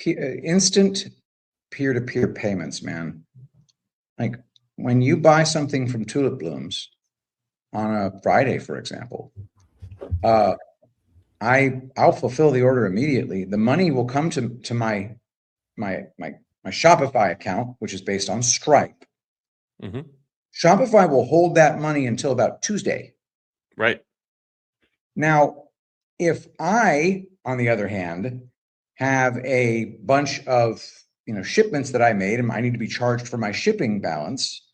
Speaker 4: Instant peer-to-peer payments, man. Like, when you buy something from Tulip Blooms on a Friday, for example, I'll fulfill the order immediately. The money will come to my Shopify account, which is based on Stripe.
Speaker 5: Mm-hmm.
Speaker 4: Shopify will hold that money until about Tuesday.
Speaker 5: Right.
Speaker 4: Now, if I, on the other hand, have a bunch of shipments that I made and I need to be charged for my shipping balance,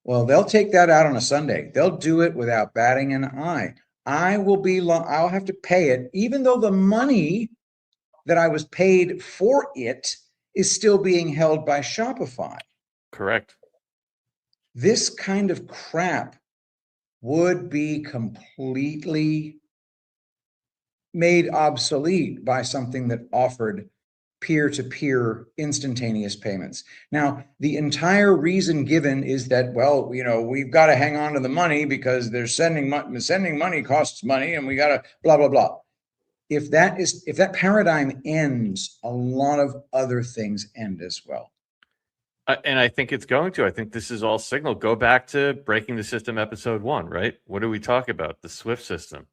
Speaker 4: well, they'll take that out on a Sunday. They'll do it without batting an eye. I'll have to pay it, even though the money that I was paid for it is still being held by Shopify.
Speaker 5: Correct.
Speaker 4: This kind of crap would be completely made obsolete by something that offered peer-to-peer instantaneous payments. Now, the entire reason given is that, well, we've got to hang on to the money because they're sending money costs money, and we got to blah, blah, blah. If that paradigm ends, a lot of other things end as well.
Speaker 5: And I think it's going to. I think this is all signal. Go back to Breaking the System episode 1, right? What do we talk about? The SWIFT system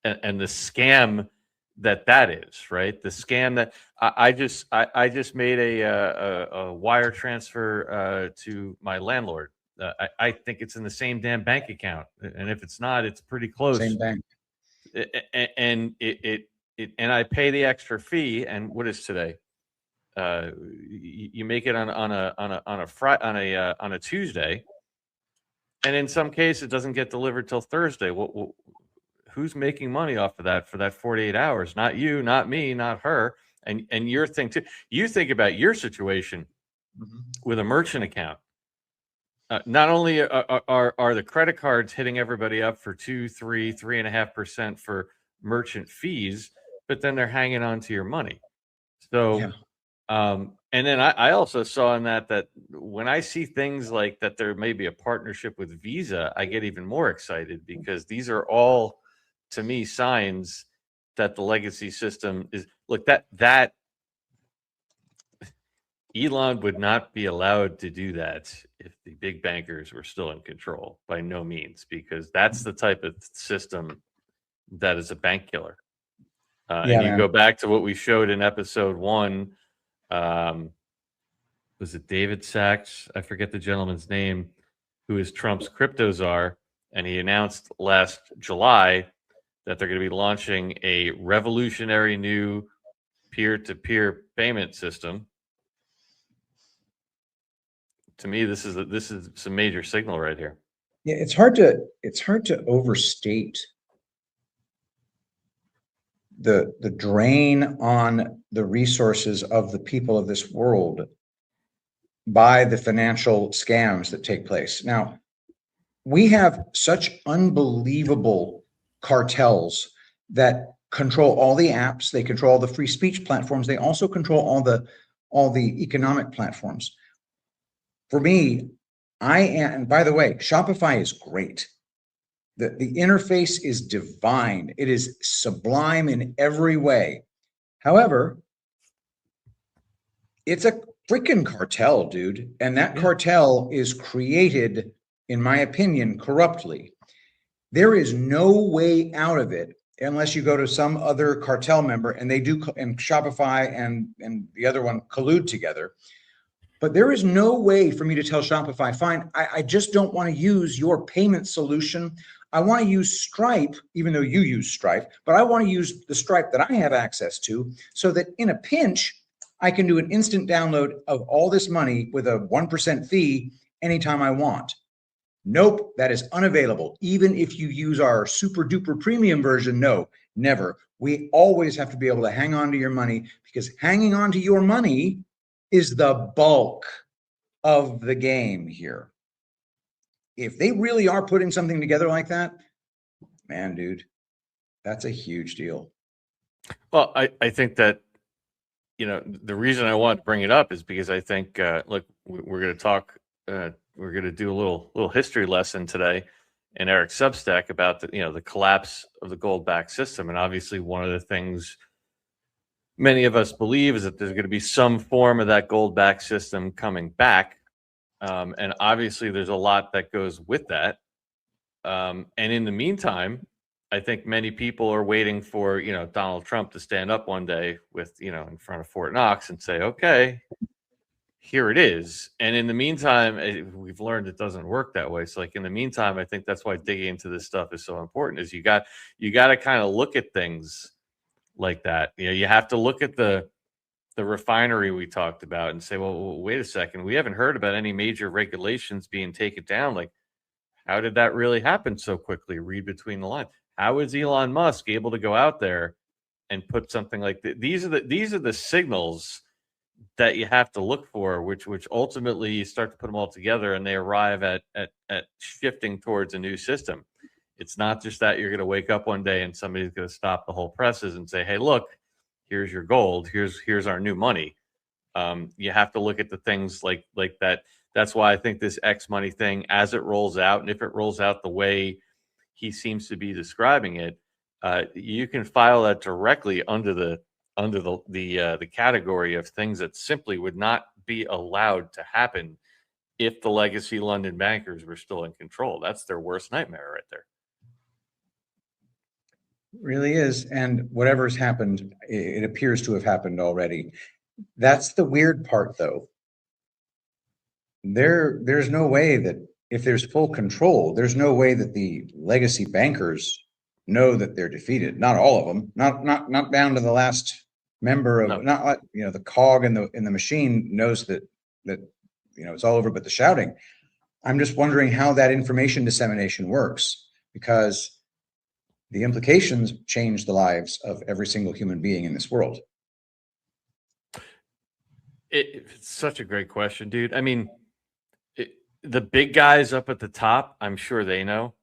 Speaker 5: and the scam that is, right? The scam that I just made a wire transfer to my landlord. I think it's in the same damn bank account, and if it's not, it's pretty close.
Speaker 4: Same bank.
Speaker 5: And I pay the extra fee. And what is today? you make it on a Tuesday, and in some cases it doesn't get delivered till Thursday. Who's making money off of that for that 48 hours? Not you, not me, not her. And your thing too. You think about your situation with a merchant account. Not only are the credit cards hitting everybody up for 2, 3, 3.5% for merchant fees, but then they're hanging on to your money. So, and then I also saw in that when I see things like that, there may be a partnership with Visa, I get even more excited, because these are all, to me, signs that the legacy system is, look, that Elon would not be allowed to do that if the big bankers were still in control, by no means, because that's the type of system that is a bank killer. And you go back to what we showed in episode 1. Was it David Sachs? I forget the gentleman's name, who is Trump's crypto czar. And he announced last July that they're going to be launching a revolutionary new peer-to-peer payment system. To me, this is some major signal right here.
Speaker 4: Yeah, it's hard to overstate the drain on the resources of the people of this world by the financial scams that take place. Now, we have such unbelievable cartels that control all the apps, they control all the free speech platforms, they also control all the economic platforms. For me, and by the way, Shopify is great. The interface is divine. It is sublime in every way. However, it's a freaking cartel, dude. And that cartel is created, in my opinion, corruptly. There is no way out of it unless you go to some other cartel member, and they do, and Shopify and the other one collude together. But there is no way for me to tell Shopify, fine, I just don't want to use your payment solution. I want to use Stripe, even though you use Stripe, but I want to use the Stripe that I have access to, so that in a pinch, I can do an instant download of all this money with a 1% fee anytime I want. Nope, that is unavailable. Even if you use our super duper premium version, no, never. We always have to be able to hang on to your money, because hanging on to your money is the bulk of the game here. If they really are putting something together like that, man, dude, that's a huge deal.
Speaker 5: Well, I think that, the reason I want to bring it up is because I think, look, we're going to talk, we're going to do a little history lesson today in Eric's Substack about the collapse of the gold-backed system. And obviously one of the things many of us believe is that there's going to be some form of that gold-backed system coming back. And obviously there's a lot that goes with that. And in the meantime, I think many people are waiting for, Donald Trump to stand up one day with, in front of Fort Knox and say, okay, here it is. And in the meantime, we've learned it doesn't work that way. So like in the meantime, I think that's why digging into this stuff is so important, is you got to kind of look at things like that. You have to look at the refinery we talked about and say, well, wait a second, we haven't heard about any major regulations being taken down. Like, how did that really happen so quickly? Read between the lines. How is Elon Musk able to go out there and put something like that? These are the signals that you have to look for, which ultimately you start to put them all together and they arrive at shifting towards a new system. It's not just that you're going to wake up one day and somebody's going to stop the whole presses and say, hey, look, here's your gold. Here's our new money. You have to look at the things like that. That's why I think this X money thing, as it rolls out, and if it rolls out the way he seems to be describing it, you can file that directly under the category of things that simply would not be allowed to happen if the legacy London bankers were still in control. That's their worst nightmare right there.
Speaker 4: Really is. And whatever's happened, it appears to have happened already. That's the weird part, though. There's no way that if there's full control, there's no way that the legacy bankers know that they're defeated. Not all of them, not down to the last member of
Speaker 5: No.
Speaker 4: not like, the cog in the machine knows that it's all over but the shouting. I'm just wondering how that information dissemination works, because the implications change the lives of every single human being in this world.
Speaker 5: It's such a great question, dude. I mean, the big guys up at the top, I'm sure they know.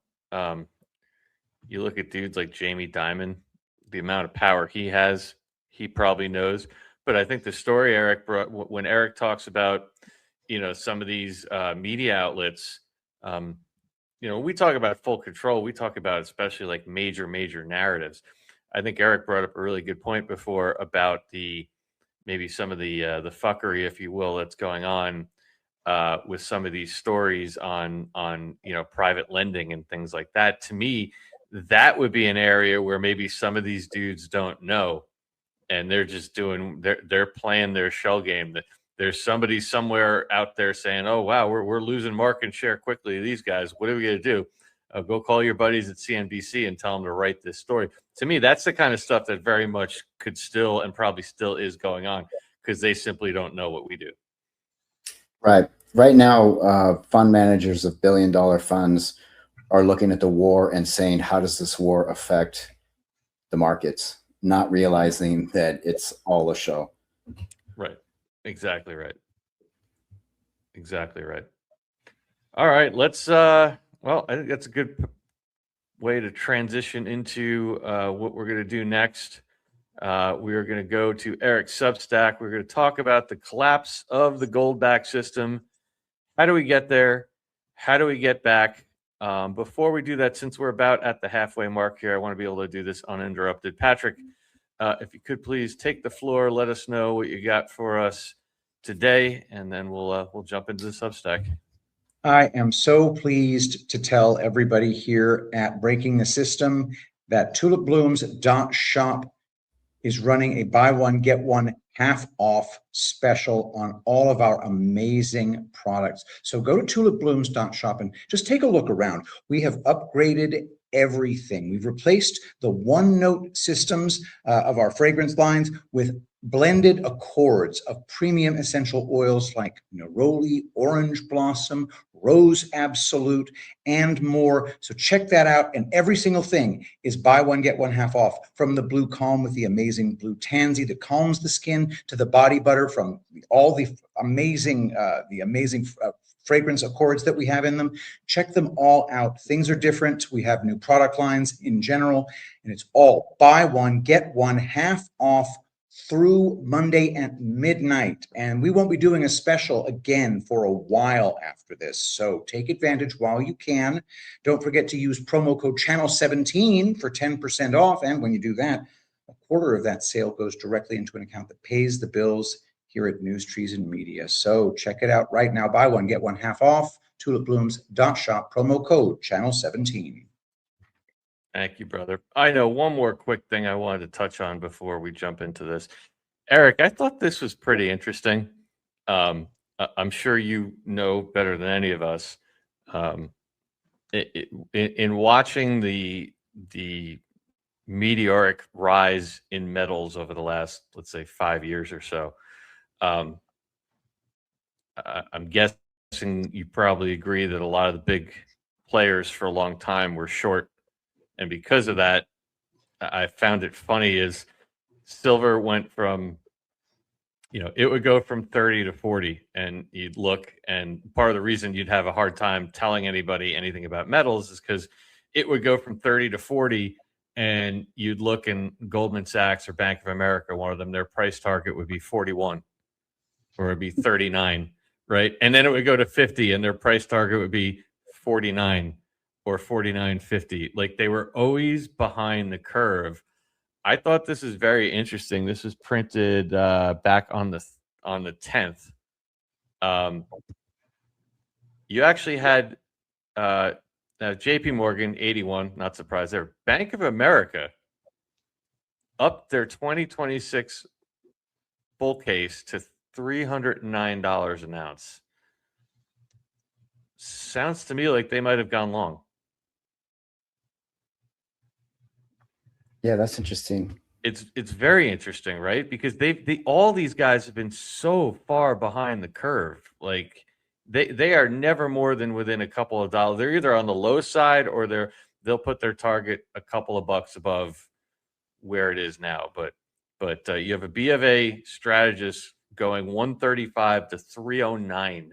Speaker 5: You look at dudes like Jamie Dimon, the amount of power he has, he probably knows. But I think the story Eric brought, when Eric talks about, some of these media outlets, we talk about full control. We talk about especially like major narratives. I think Eric brought up a really good point before about maybe some of the fuckery, if you will, that's going on with some of these stories on private lending and things like that. To me, that would be an area where maybe some of these dudes don't know, and they're just they're playing their shell game. There's somebody somewhere out there saying, "Oh wow, we're losing market share quickly to these guys. What are we gonna do? Go call your buddies at CNBC and tell them to write this story." To me, that's the kind of stuff that very much could still and probably still is going on, because they simply don't know what we do.
Speaker 6: Right. Right now, fund managers of billion-dollar funds are looking at the war and saying, how does this war affect the markets? Not realizing that it's all a show.
Speaker 5: Right. Exactly right. Exactly right. All right. Let's, well, I think that's a good way to transition into what we're going to do next. We are going to go to Eric's Substack. We're going to talk about the collapse of the gold-backed system. How do we get there? How do we get back? Before we do that, since we're about at the halfway mark here, I want to be able to do this uninterrupted. Patrick, if you could please take the floor, let us know what you got for us today, and then we'll jump into the Substack.
Speaker 4: I am so pleased to tell everybody here at Breaking the System that tulipblooms.shop is running a buy one, get one half off special on all of our amazing products. So go to tulipblooms.shop and just take a look around. We have upgraded everything. We've replaced the one note systems of our fragrance lines with blended accords of premium essential oils like neroli, orange blossom, rose absolute, and more. So check that out. And every single thing is buy one, get one half off, from the blue calm with the amazing blue tansy that calms the skin, to the body butter from all the amazing fragrance accords that we have in them. Check them all out. Things are different. We have new product lines in general, and it's all buy one, get one half off through Monday at midnight. And we won't be doing a special again for a while after this. So take advantage while you can. Don't forget to use promo code channel17 for 10% off. And when you do that, a quarter of that sale goes directly into an account that pays the bills here at NewsTreason Media. So check it out right now. Buy one, get one half off. tulipblooms.shop, promo code channel17.
Speaker 5: Thank you, brother. I know one more quick thing I wanted to touch on before we jump into this. Eric, I thought this was pretty interesting. I'm sure you know better than any of us. In watching the meteoric rise in metals over the last, let's say, 5 years or so, I'm guessing you probably agree that a lot of the big players for a long time were short. And because of that, I found it funny is silver went from, it would go from 30 to 40, and you'd look, and part of the reason you'd have a hard time telling anybody anything about metals is because it would go from 30 to 40, and you'd look in Goldman Sachs or Bank of America, one of them, their price target would be 41 or it'd be 39, right? And then it would go to 50 and their price target would be 49 or 49.50. Like, they were always behind the curve. I thought this is very interesting. This was printed back on the 10th. You actually had JP Morgan 81, not surprised there. Bank of America up their 2026 bull case to $309 an ounce. Sounds to me like they might have gone long.
Speaker 6: Yeah, that's interesting.
Speaker 5: it's very interesting, right? Because all these guys have been so far behind the curve. Like they are never more than within a couple of dollars. They're either on the low side or they'll put their target a couple of bucks above where it is now. But you have a B of A strategist going 135 to 309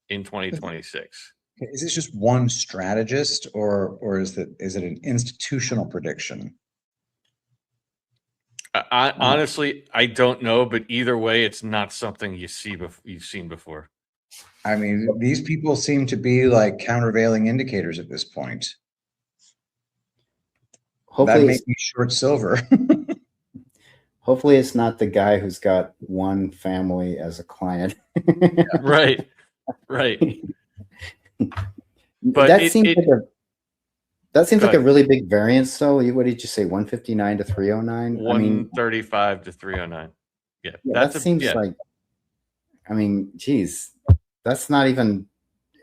Speaker 5: in 2026.
Speaker 4: Is this just one strategist, or is it an institutional prediction?
Speaker 5: Honestly, I don't know, but either way, it's not something you've seen before.
Speaker 4: I mean, these people seem to be like countervailing indicators at this point.
Speaker 6: Hopefully,
Speaker 4: that makes me short silver.
Speaker 6: hopefully it's not the guy who's got one family as a client.
Speaker 5: Right. But
Speaker 6: that seems like a really big variance, though. What did you say? 159 to 309.
Speaker 5: 135 to 309. Yeah,
Speaker 6: that seems like. I mean, geez, that's not even.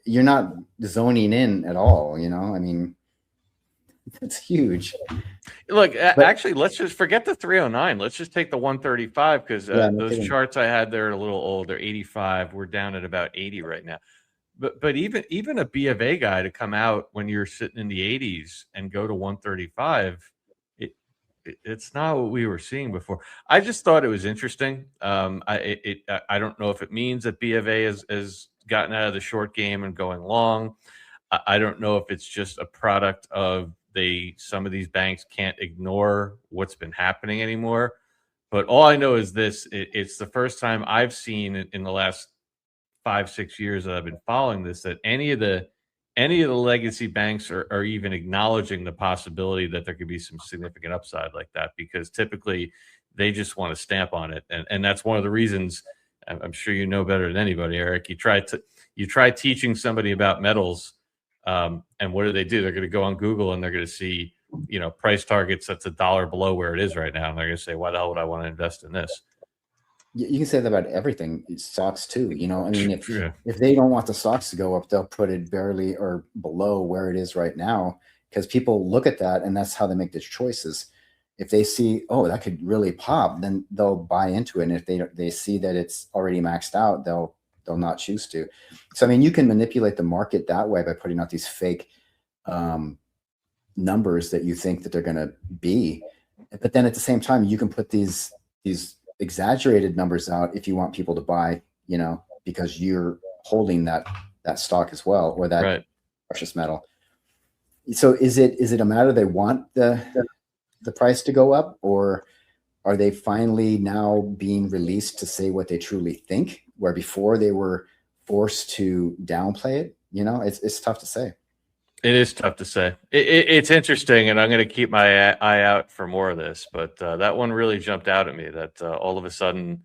Speaker 6: You're not zoning in at all. I mean, that's huge.
Speaker 5: Look, actually, let's just forget the 309. Let's just take the 135 because those charts I had there are a little old. They're 85. We're down at about 80 right now. But even a B of A guy to come out when you're sitting in the 80s and go to 135, it's not what we were seeing before. I just thought it was interesting. I don't know if it means that B of A has gotten out of the short game and going long. I don't know if it's just a product of some of these banks can't ignore what's been happening anymore. But all I know is this: it's the first time I've seen in the last 5-6 years that I've been following this, that any of the legacy banks are even acknowledging the possibility that there could be some significant upside like that, because typically they just want to stamp on it. And that's one of the reasons, I'm sure you know better than anybody, Eric, you try teaching somebody about metals, and what do? They're going to go on Google and they're going to see, price targets that's $1 below where it is right now. And they're going to say, why the hell would I want to invest in this?
Speaker 6: You can say that about everything. Stocks too. I mean, if they don't want the stocks to go up, they'll put it barely or below where it is right now, because people look at that and that's how they make their choices. If they see, oh, that could really pop, then they'll buy into it. And if they see that it's already maxed out, they'll not choose to. So I mean, you can manipulate the market that way by putting out these fake numbers that you think that they're going to be, but then at the same time, you can put these exaggerated numbers out if you want people to buy, because you're holding that stock as well, or that precious metal. So is it a matter they want the price to go up, or are they finally now being released to say what they truly think, where before they were forced to downplay it? It's tough to say.
Speaker 5: It is tough to say. It's interesting, and I'm going to keep my eye out for more of this. But that one really jumped out at me, that all of a sudden,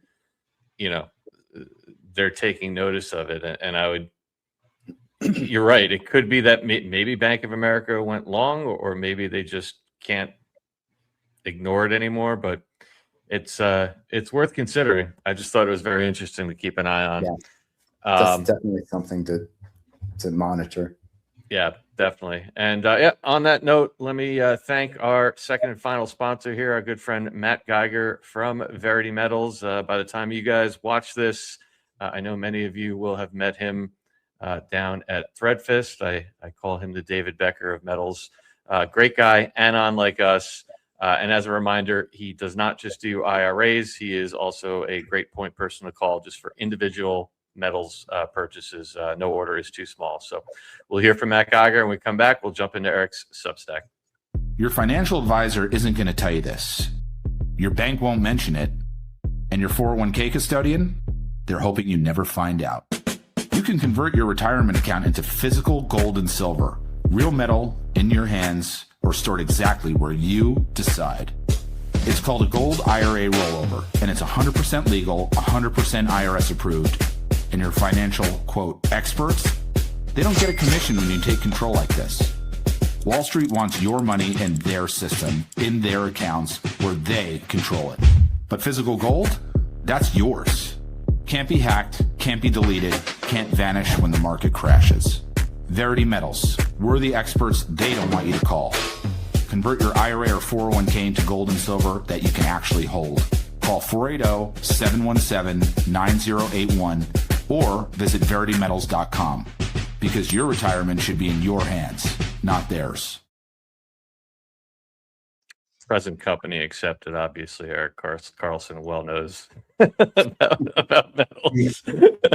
Speaker 5: they're taking notice of it. And I would, you're right. It could be that maybe Bank of America went long, or maybe they just can't ignore it anymore. But it's worth considering. I just thought it was very interesting to keep an eye on.
Speaker 6: Yeah, that's definitely something to monitor.
Speaker 5: Yeah, definitely. And on that note, let me thank our second and final sponsor here, our good friend Matt Geiger from Verity Metals. By the time you guys watch this, I know many of you will have met him down at Threadfist. I call him the David Becker of metals. Great guy, anon like us. And as a reminder, he does not just do IRAs. He is also a great point person to call just for individual metals purchases. No order is too small. So we'll hear from Matt Geiger. When we come back, we'll jump into Eric's Substack.
Speaker 8: Your financial advisor isn't going to tell you this. Your bank won't mention it. And your 401k custodian, they're hoping you never find out. You can convert your retirement account into physical gold and silver, real metal in your hands, or stored exactly where you decide. It's called a gold IRA rollover, and it's 100% legal, 100% IRS approved. And your financial, quote, experts, they don't get a commission when you take control like this. Wall Street wants your money in their system, in their accounts, where they control it. But physical gold, that's yours. Can't be hacked, can't be deleted, can't vanish when the market crashes. Verity Metals, we're the experts they don't want you to call. Convert your IRA or 401k into gold and silver that you can actually hold. Call 480-717-9081 or visit veritymetals.com, because your retirement should be in your hands, not theirs.
Speaker 5: Present company accepted. Obviously, Eric Carlson well knows about metals.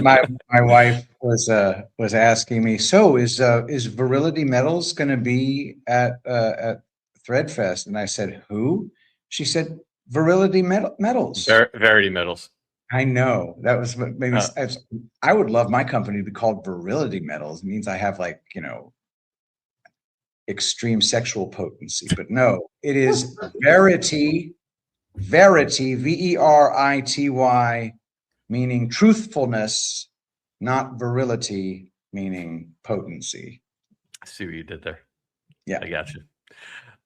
Speaker 4: My wife was asking me, so is Virility Metals going to be at Threadfest? And I said, who? She said, Virility Metals.
Speaker 5: Verity Metals.
Speaker 4: I know, that was what made me. I would love my company to be called Virility Metals. It means I have, like, extreme sexual potency, but no, it is Verity, Verity, meaning truthfulness, not virility, meaning potency.
Speaker 5: I see what you did there.
Speaker 4: Yeah,
Speaker 5: I got you.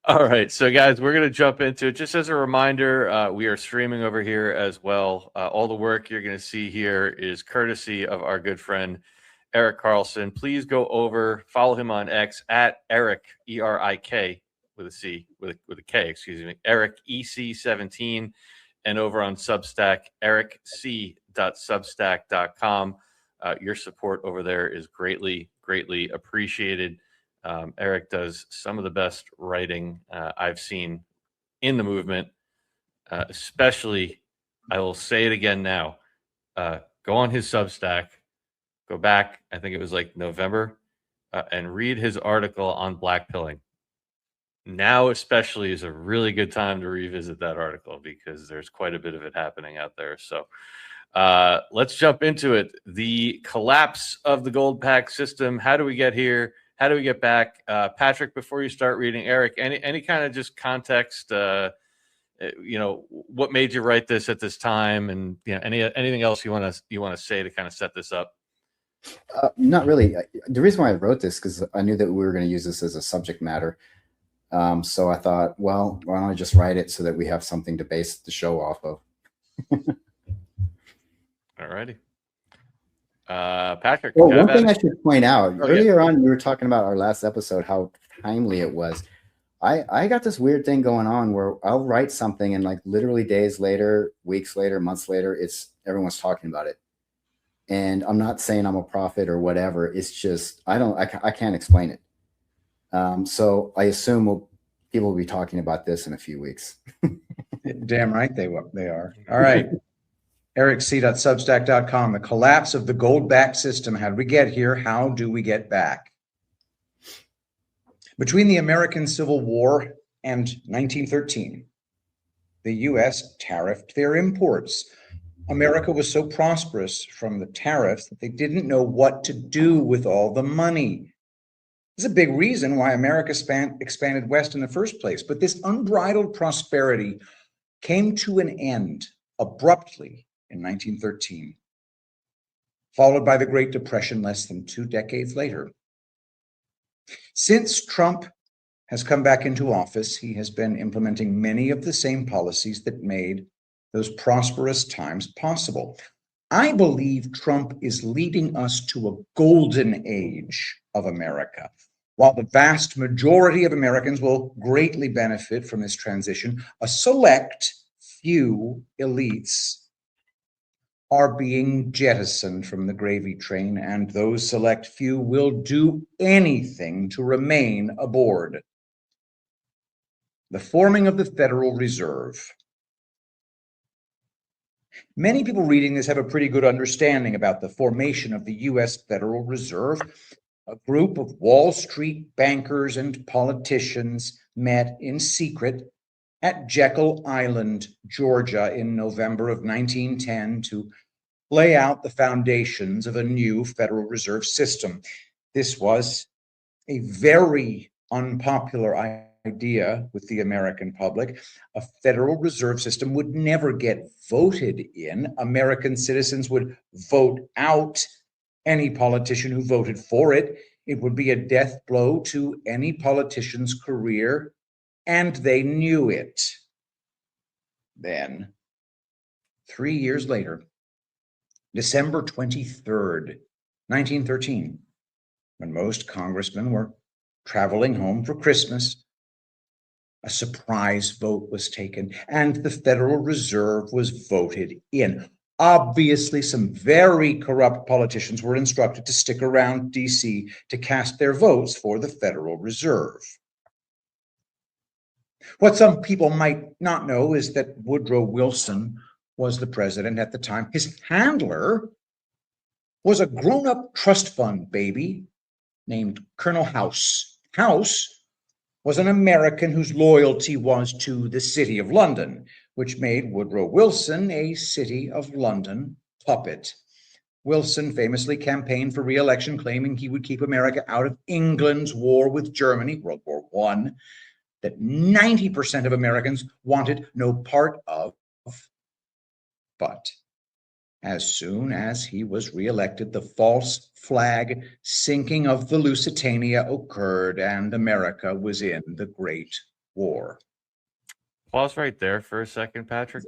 Speaker 5: All right, so guys, we're going to jump into it. Just as a reminder, we are streaming over here as well. All the work you're going to see here is courtesy of our good friend Eric Carlson. Please go over, follow him on X at Eric, ERIK with a C, with a K, excuse me, Eric EC17, and over on Substack, ericc.substack.com. Your support over there is greatly appreciated. Eric does some of the best writing I've seen in the movement, especially, I will say it again now, go on his Substack, go back, I think it was like November, and read his article on blackpilling. Now especially is a really good time to revisit that article, because there's quite a bit of it happening out there. So let's jump into it. The collapse of the gold pack system. How do we get here? How do we get back? Patrick, before you start reading, Eric, any kind of just context, what made you write this at this time, and anything else you want to say to kind of set this up?
Speaker 6: Not really. The reason why I wrote this, because I knew that we were going to use this as a subject matter. So I thought, well, why don't I just write it so that we have something to base the show off of?
Speaker 5: All righty. Patrick.
Speaker 6: Well, one thing I should point out, earlier on, we were talking about our last episode, how timely it was. I got this weird thing going on where I'll write something and, like, literally days later, weeks later, months later, everyone's talking about it. And I'm not saying I'm a prophet or whatever. It's just, I can't explain it. So I assume people will be talking about this in a few weeks.
Speaker 4: Damn right they are. All right. EricC.substack.com. The collapse of the gold-backed system. How did we get here? How do we get back? Between the American Civil War and 1913, the U.S. tariffed their imports. America was so prosperous from the tariffs that they didn't know what to do with all the money. This is a big reason why America expanded west in the first place. But this unbridled prosperity came to an end abruptly in 1913, followed by the Great Depression less than 2 decades later. Since Trump has come back into office, he has been implementing many of the same policies that made those prosperous times possible. I believe Trump is leading us to a golden age of America. While the vast majority of Americans will greatly benefit from this transition, a select few elites are being jettisoned from the gravy train, and those select few will do anything to remain aboard. The forming of the Federal Reserve. Many people reading this have a pretty good understanding about the formation of the U.S. Federal Reserve. A group of Wall Street bankers and politicians met in secret at Jekyll Island, Georgia, in November of 1910 to lay out the foundations of a new Federal Reserve System. This was a very unpopular idea with the American public. A Federal Reserve System would never get voted in. American citizens would vote out any politician who voted for it. It would be a death blow to any politician's career, and they knew it. Then, 3 years later, December 23rd, 1913, when most congressmen were traveling home for Christmas, A surprise vote was taken, and the Federal Reserve was voted in. Obviously, some very corrupt politicians were instructed to stick around DC to cast their votes for the Federal Reserve. What some people might not know is that Woodrow Wilson was the president at the time. His handler was a grown-up trust fund baby named Colonel House. House was an American whose loyalty was to the City of London, which made Woodrow Wilson a City of London puppet. Wilson famously campaigned for re-election, claiming he would keep America out of England's war with Germany, World War I, that 90% of Americans wanted no part of. But as soon as he was reelected, the false flag sinking of the Lusitania occurred, and America was in the Great War.
Speaker 5: Pause right there for a second, Patrick.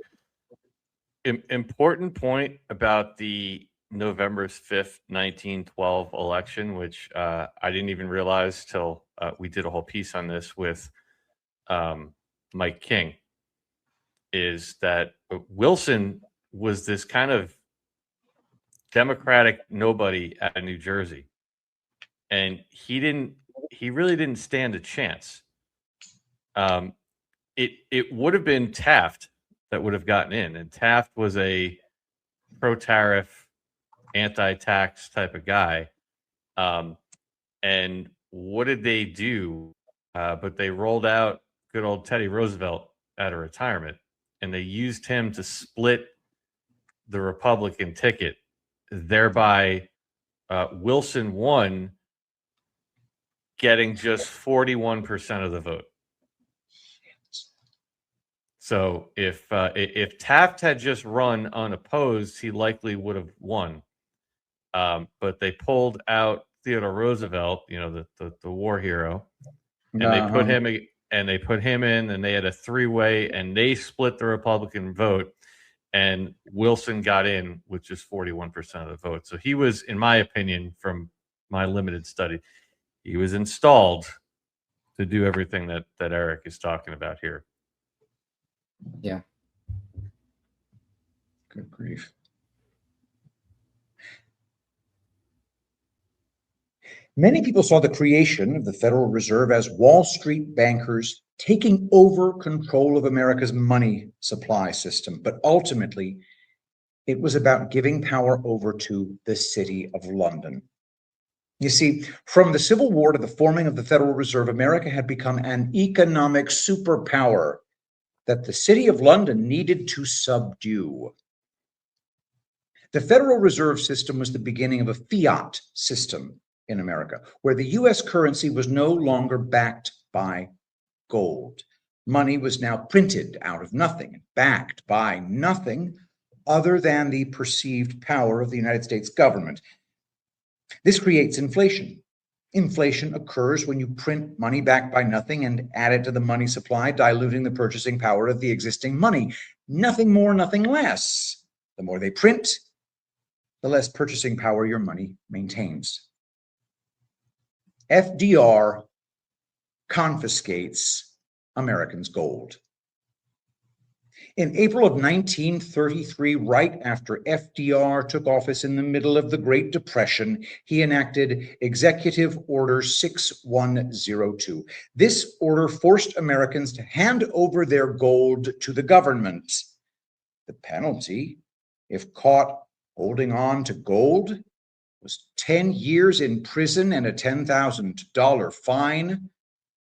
Speaker 5: Important point about the November 5th, 1912 election, which I didn't even realize till we did a whole piece on this with Mike King, is that Wilson was this kind of Democratic nobody out of New Jersey, and he really didn't stand a chance. It would have been Taft that would have gotten in, and Taft was a pro-tariff, anti-tax type of guy. And what did they do? But they rolled out good old Teddy Roosevelt out of retirement, and they used him to split the Republican ticket. Thereby, Wilson won, getting just 41% of the vote. So if Taft had just run unopposed, he likely would have won. But they pulled out Theodore Roosevelt, the war hero, and they put him in, and they had a three-way, and they split the Republican vote. And Wilson got in with just 41% of the vote. So he was, in my opinion, from my limited study, he was installed to do everything that Eric is talking about here.
Speaker 6: Yeah.
Speaker 4: Good grief. Many people saw the creation of the Federal Reserve as Wall Street bankers taking over control of America's money supply system, but ultimately it was about giving power over to the City of London. You see, from the Civil War to the forming of the Federal Reserve, America had become an economic superpower that the City of London needed to subdue. The Federal Reserve System was the beginning of a fiat system in America, where the US currency was no longer backed by gold. Money was now printed out of nothing, backed by nothing other than the perceived power of the United States government. This creates inflation. Inflation occurs when you print money backed by nothing and add it to the money supply, diluting the purchasing power of the existing money. Nothing more, nothing less. The more they print, the less purchasing power your money maintains. FDR confiscates Americans' gold. In April of 1933, right after FDR took office in the middle of the Great Depression, he enacted Executive Order 6102. This order forced Americans to hand over their gold to the government. The penalty, if caught holding on to gold, was 10 years in prison and a $10,000 fine,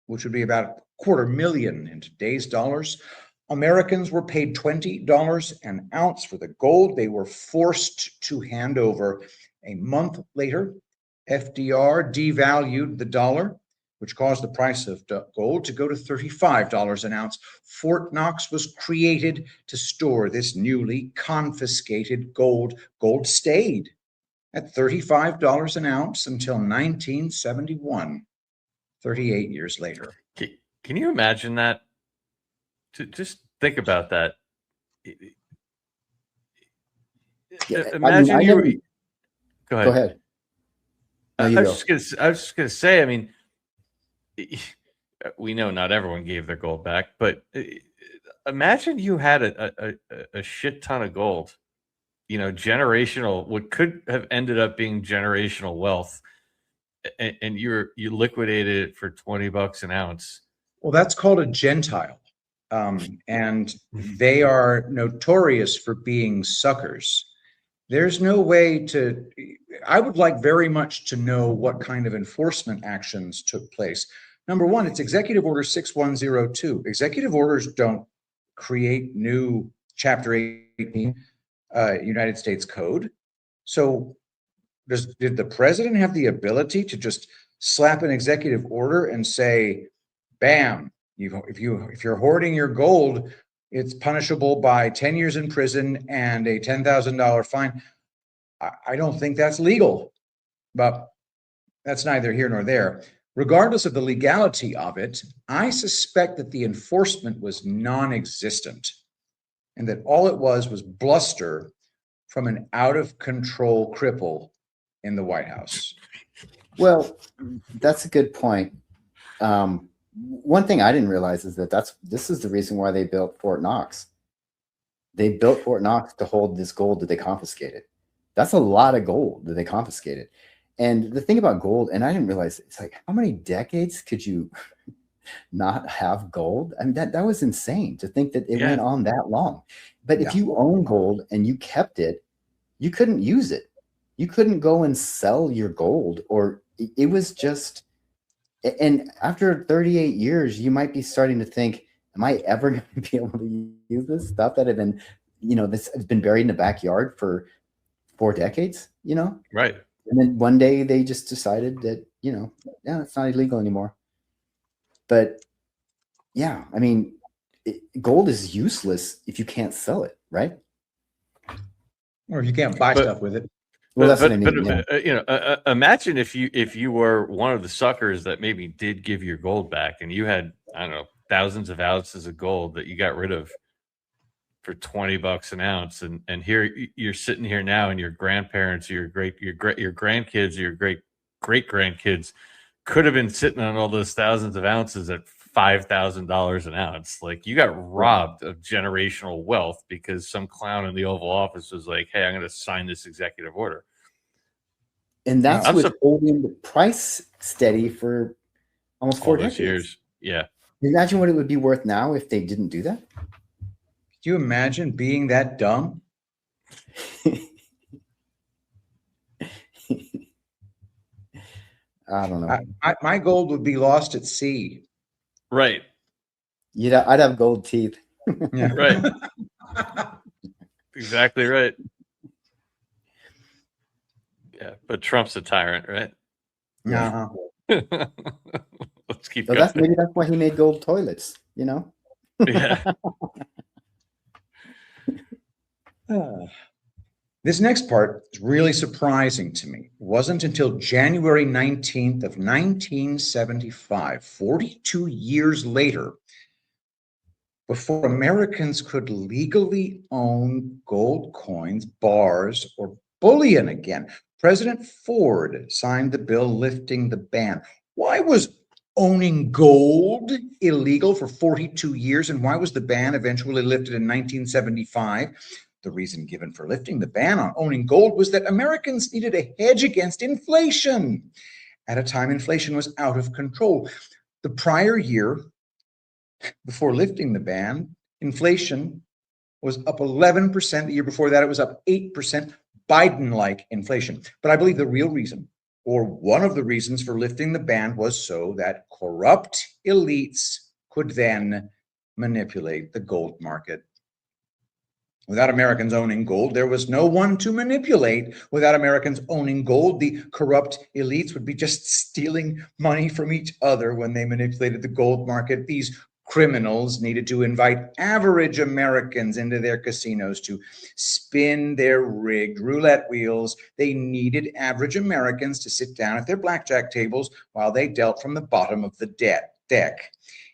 Speaker 4: which would be about $250,000 in today's dollars. Americans were paid $20 an ounce for the gold they were forced to hand over. A month later, FDR devalued the dollar, which caused the price of gold to go to $35 an ounce. Fort Knox was created to store this newly confiscated gold. Gold stayed at $35 an ounce until 1971, 38 years later.
Speaker 5: Can you imagine that? Just think about that.
Speaker 6: Yeah,
Speaker 5: Imagine Go ahead.
Speaker 6: Go ahead. No,
Speaker 5: I was just gonna say. I mean, we know not everyone gave their gold back, but imagine you had a shit ton of gold, generational, what could have ended up being generational wealth, and you liquidated it for $20 an ounce.
Speaker 4: Well, that's called a Gentile. And they are notorious for being suckers. There's no way I would like very much to know what kind of enforcement actions took place. Number one, it's Executive Order 6102. Executive orders don't create new Chapter 18 United States Code. So did the president have the ability to just slap an executive order and say, bam, if you're hoarding your gold, it's punishable by 10 years in prison and a $10,000 fine? I don't think that's legal, but that's neither here nor there. Regardless of the legality of it, I suspect that the enforcement was non-existent and that all it was bluster from an out-of-control cripple in the White House.
Speaker 6: Well, that's a good point. One thing I didn't realize is that this is the reason why they built Fort Knox. They built Fort Knox to hold this gold that they confiscated. That's a lot of gold that they confiscated. And the thing about gold, and I didn't realize, it's like, how many decades could you not have gold? I mean, that was insane to think that it went on that long. But if you own gold and you kept it, you couldn't use it. You couldn't go and sell your gold, or it was just, and after 38 years, you might be starting to think, am I ever going to be able to use this stuff that had been, this has been buried in the backyard for 4 decades, Right. And then one day they just decided that, it's not illegal anymore. But yeah, I mean, gold is useless if you can't sell it, right?
Speaker 4: Or if you can't buy stuff with it.
Speaker 6: Well, that's what I mean.
Speaker 5: Imagine if you were one of the suckers that maybe did give your gold back, and you had, I don't know, thousands of ounces of gold that you got rid of for $20 an ounce, and here you're sitting here now, and your grandparents, your grandkids, your great grandkids could have been sitting on all those thousands of ounces at $5,000 an ounce. Like, you got robbed of generational wealth because some clown in the Oval Office was like, "Hey, I'm going to sign this executive order."
Speaker 6: And that's what's holding the price steady for almost 4 decades.
Speaker 5: Years. Yeah.
Speaker 6: Imagine what it would be worth now if they didn't do that.
Speaker 4: Could you imagine being that dumb?
Speaker 6: I don't know.
Speaker 4: My gold would be lost at sea.
Speaker 5: Right.
Speaker 6: I'd have gold teeth.
Speaker 5: Yeah. Right. Exactly right. Yeah, but Trump's a tyrant, right?
Speaker 4: Yeah.
Speaker 5: Let's keep
Speaker 6: So
Speaker 5: going.
Speaker 6: maybe that's why he made gold toilets,
Speaker 5: Yeah.
Speaker 4: This next part is really surprising to me. It wasn't until January 19th of 1975, 42 years later, before Americans could legally own gold coins, bars, or bullion again. President Ford signed the bill lifting the ban. Why was owning gold illegal for 42 years, and why was the ban eventually lifted in 1975? The reason given for lifting the ban on owning gold was that Americans needed a hedge against inflation. At a time, inflation was out of control. The prior year, before lifting the ban, inflation was up 11%. The year before that, it was up 8%, Biden-like inflation. But I believe the real reason, or one of the reasons for lifting the ban, was so that corrupt elites could then manipulate the gold market. Without Americans owning gold, there was no one to manipulate. Without Americans owning gold, the corrupt elites would be just stealing money from each other when they manipulated the gold market. These criminals needed to invite average Americans into their casinos to spin their rigged roulette wheels. They needed average Americans to sit down at their blackjack tables while they dealt from the bottom of the deck.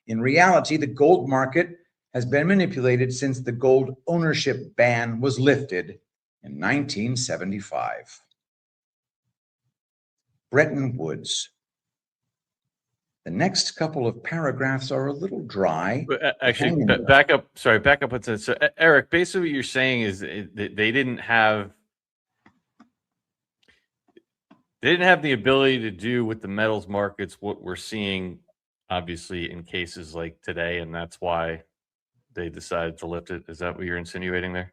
Speaker 4: In reality, the gold market has been manipulated since the gold ownership ban was lifted in 1975. Bretton Woods. The next couple of paragraphs are a little dry.
Speaker 5: Actually,
Speaker 4: Hang in there.
Speaker 5: back up. Sorry, back up. What's that? So, Eric, basically what you're saying is they didn't have the ability to do with the metals markets what we're seeing, obviously, in cases like today, and that's why they decided to lift it. Is that what you're insinuating there?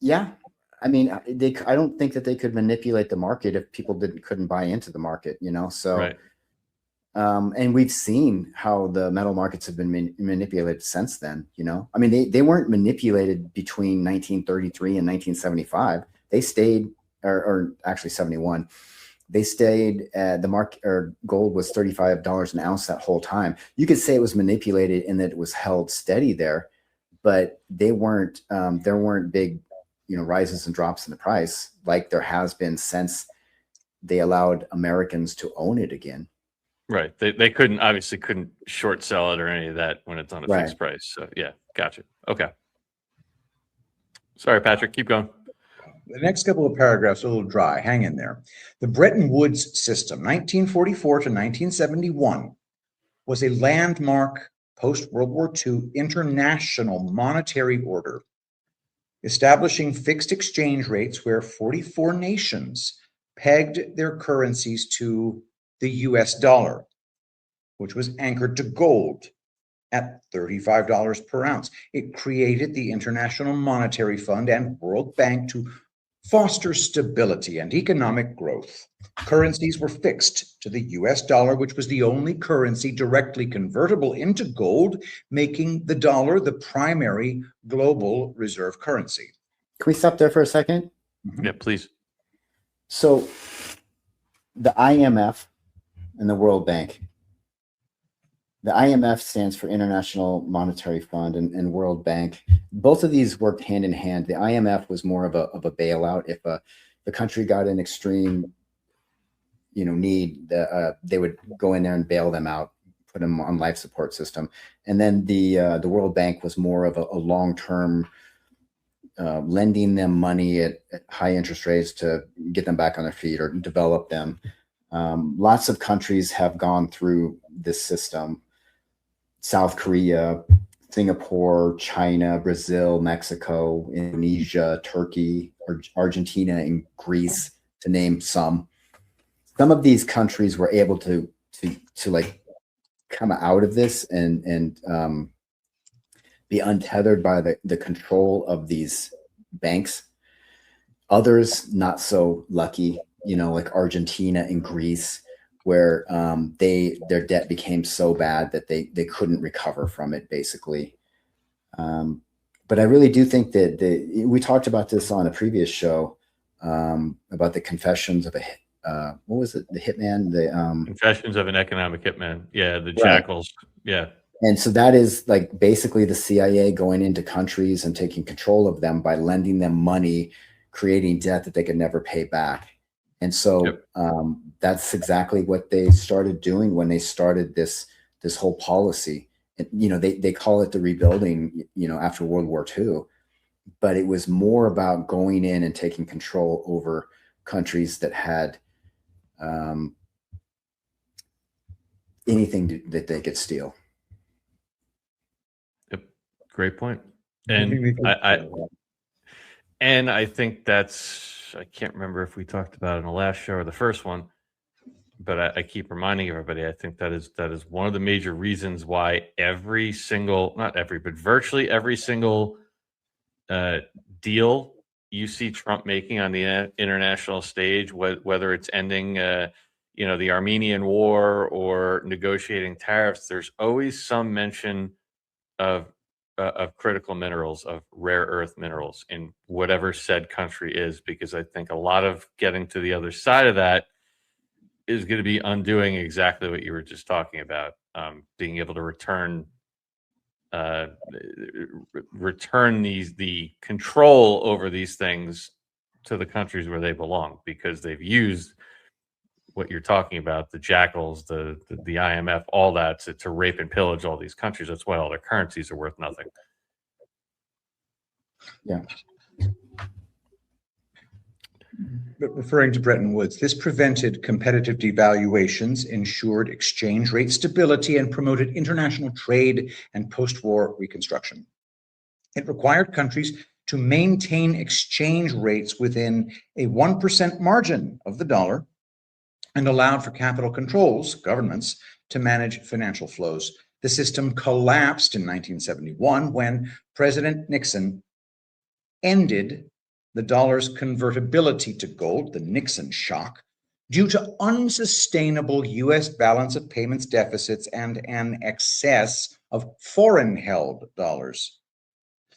Speaker 6: Yeah. I mean, I don't think that they could manipulate the market if people couldn't buy into the market, you know? So,
Speaker 5: Right.
Speaker 6: And we've seen how the metal markets have been manipulated since then, you know? I mean, they weren't manipulated between 1933 and 1975. They stayed, or actually 71. They stayed at the market, or gold was $35 an ounce that whole time. You could say it was manipulated and that it was held steady there, but there weren't big, you know, rises and drops in the price like there has been since they allowed Americans to own it again.
Speaker 5: Right. They obviously couldn't short sell it or any of that when it's on a fixed price. So yeah, gotcha. Okay. Sorry, Patrick, keep going.
Speaker 4: The next couple of paragraphs are a little dry. Hang in there. The Bretton Woods system, 1944 to 1971, was a landmark post-World War II international monetary order, establishing fixed exchange rates where 44 nations pegged their currencies to the US dollar, which was anchored to gold at $35 per ounce. It created the International Monetary Fund and World Bank to foster stability and economic growth. Currencies were fixed to the US dollar, which was the only currency directly convertible into gold, making the dollar the primary global reserve currency.
Speaker 6: Can we stop there for a second?
Speaker 5: Yeah, please.
Speaker 6: So the IMF and the World Bank. The IMF stands for International Monetary Fund, and World Bank. Both of these worked hand in hand. The IMF was more of a bailout. If the country got an extreme, you know, need, they would go in there and bail them out, put them on life support system. And then the World Bank was more of a long-term, lending them money at high interest rates to get them back on their feet or develop them. Lots of countries have gone through this system. South Korea, Singapore, China, Brazil, Mexico, Indonesia, Turkey, Argentina, and Greece, to name some. Some of these countries were able to like come out of this and be untethered by the control of these banks. Others not so lucky, you know, like Argentina and Greece, where their debt became so bad that they couldn't recover from it, basically. But I really do think that we talked about this on a previous show, about the confessions of what was it? The hitman,
Speaker 5: Confessions of an Economic Hitman. Yeah, the jackals. Yeah.
Speaker 6: And so that is like basically the CIA going into countries and taking control of them by lending them money, creating debt that they could never pay back. And so that's exactly what they started doing when they started this whole policy. And, you know, they call it the rebuilding, you know, after World War II, but it was more about going in and taking control over countries that had anything that they could steal.
Speaker 5: Yep, great point. And I think that's, I can't remember if we talked about it in the last show or the first one, but I keep reminding everybody, I think that is one of the major reasons why every single, not every, but virtually every single deal you see Trump making on the international stage, whether it's ending, you know, the Armenian war or negotiating tariffs, there's always some mention of critical minerals, of rare earth minerals in whatever said country is, because I think a lot of getting to the other side of that is going to be undoing exactly what you were just talking about, being able to return the control over these things to the countries where they belong, because they've used what you're talking about, the jackals, the IMF, all that to rape and pillage all these countries. That's why all their currencies are worth nothing.
Speaker 6: Yeah.
Speaker 4: referring to Bretton Woods, this prevented competitive devaluations, ensured exchange rate stability, and promoted international trade and post-war reconstruction. It required countries to maintain exchange rates within a 1% margin of the dollar and allowed for capital controls, governments, to manage financial flows. The system collapsed in 1971 when President Nixon ended the dollar's convertibility to gold, the Nixon shock, due to unsustainable U.S. balance of payments deficits and an excess of foreign-held dollars.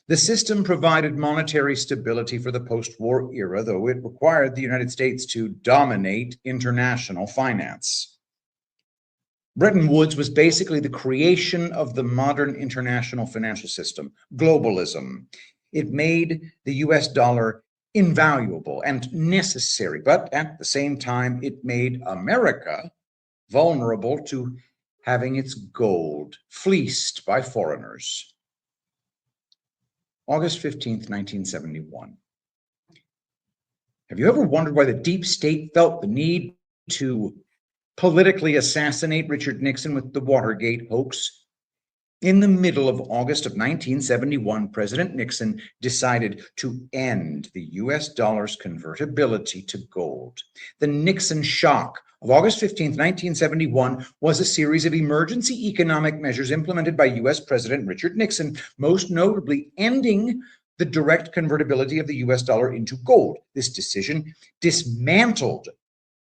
Speaker 4: The system provided monetary stability for the post-war era, though it required the United States to dominate international finance. Bretton Woods was basically the creation of the modern international financial system, globalism. It made the US dollar invaluable and necessary, but at the same time, it made America vulnerable to having its gold fleeced by foreigners. August 15th, 1971. Have you ever wondered why the deep state felt the need to politically assassinate Richard Nixon with the Watergate hoax? In the middle of August of 1971, President Nixon decided to end the US dollar's convertibility to gold. The Nixon shock of August 15, 1971 was a series of emergency economic measures implemented by US President Richard Nixon, most notably ending the direct convertibility of the US dollar into gold. This decision dismantled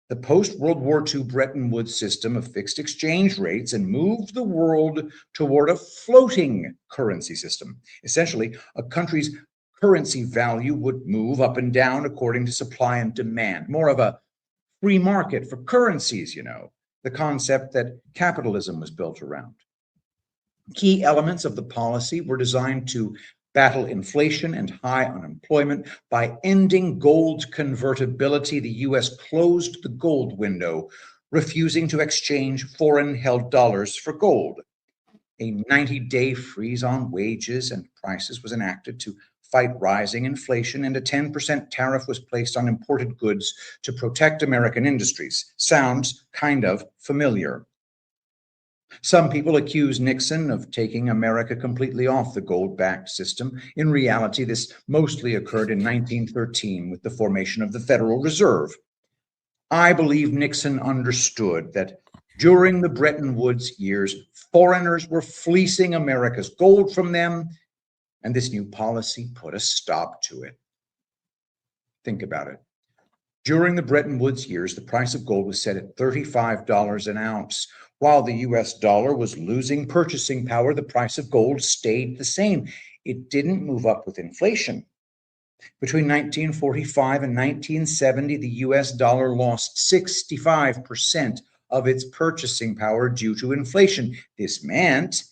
Speaker 4: the post-World War II Bretton Woods system of fixed exchange rates and moved the world toward a floating currency system. Essentially, a country's currency value would move up and down according to supply and demand, more of a free market for currencies, the concept that capitalism was built around. Key elements of the policy were designed to battle inflation and high unemployment. By ending gold convertibility, the U.S. closed the gold window, refusing to exchange foreign-held dollars for gold. A 90-day freeze on wages and prices was enacted to fight rising inflation, and a 10% tariff was placed on imported goods to protect American industries. Sounds kind of familiar. Some people accuse Nixon of taking America completely off the gold-backed system. In reality, this mostly occurred in 1913 with the formation of the Federal Reserve. I believe Nixon understood that during the Bretton Woods years, foreigners were fleecing America's gold from them, and this new policy put a stop to it. Think about it. During the Bretton Woods years, the price of gold was set at $35 an ounce. While the US dollar was losing purchasing power, the price of gold stayed the same. It didn't move up with inflation. Between 1945 and 1970, the US dollar lost 65% of its purchasing power due to inflation. This meant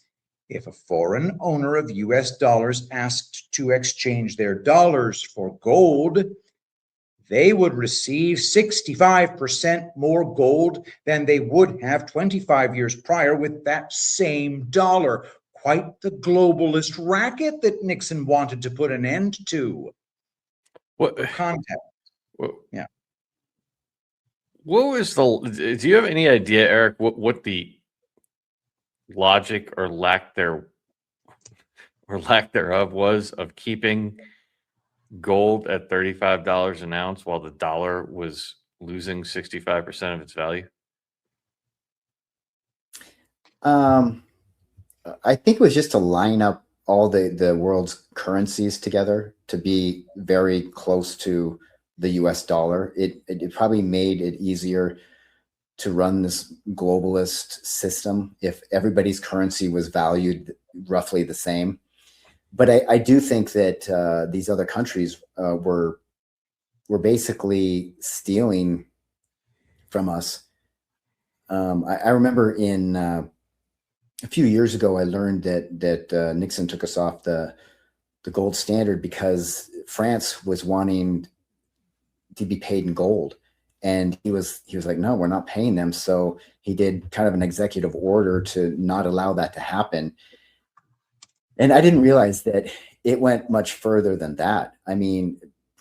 Speaker 4: if a foreign owner of US dollars asked to exchange their dollars for gold, they would receive 65% more gold than they would have 25 years prior with that same dollar. Quite the globalist racket that Nixon wanted to put an end to.
Speaker 5: What
Speaker 4: context? Yeah.
Speaker 5: What was do you have any idea, Eric, what the logic or lack thereof was of keeping gold at $35 an ounce while the dollar was losing 65% of its value?
Speaker 6: I think it was just to line up all the world's currencies together to be very close to the US dollar. It probably made it easier to run this globalist system if everybody's currency was valued roughly the same. But I do think that these other countries were basically stealing from us. I remember in a few years ago, I learned that Nixon took us off the gold standard because France was wanting to be paid in gold, and he was like, no, we're not paying them. So he did kind of an executive order to not allow that to happen. And I didn't realize that it went much further than that. I mean,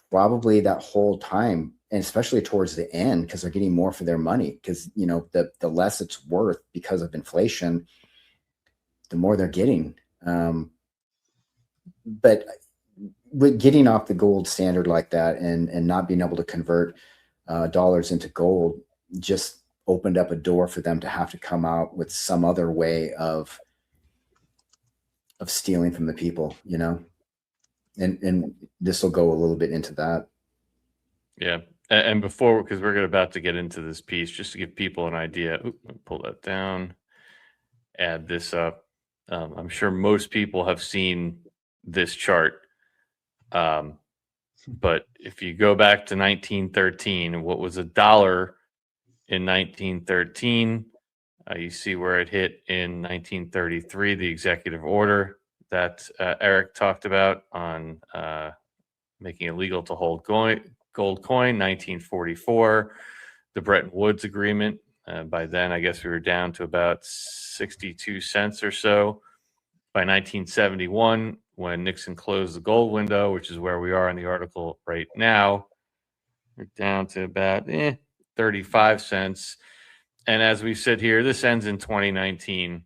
Speaker 6: probably that whole time, and especially towards the end, because they're getting more for their money. Because the less it's worth because of inflation, the more they're getting. But with getting off the gold standard like that and not being able to convert dollars into gold just opened up a door for them to have to come out with some other way of stealing from the people, and this will go a little bit into that.
Speaker 5: Yeah. And before, because we're about to get into this piece, just to give people an idea, pull that down, add this up. I'm sure most people have seen this chart. But if you go back to 1913, what was $1 in 1913? You see where it hit in 1933, the executive order that Eric talked about on making it legal to hold gold coin, 1944, the Bretton Woods Agreement. By then, I guess we were down to about 62 cents or so. By 1971, when Nixon closed the gold window, which is where we are in the article right now, we're down to about 35 cents. And as we sit here, this ends in 2019.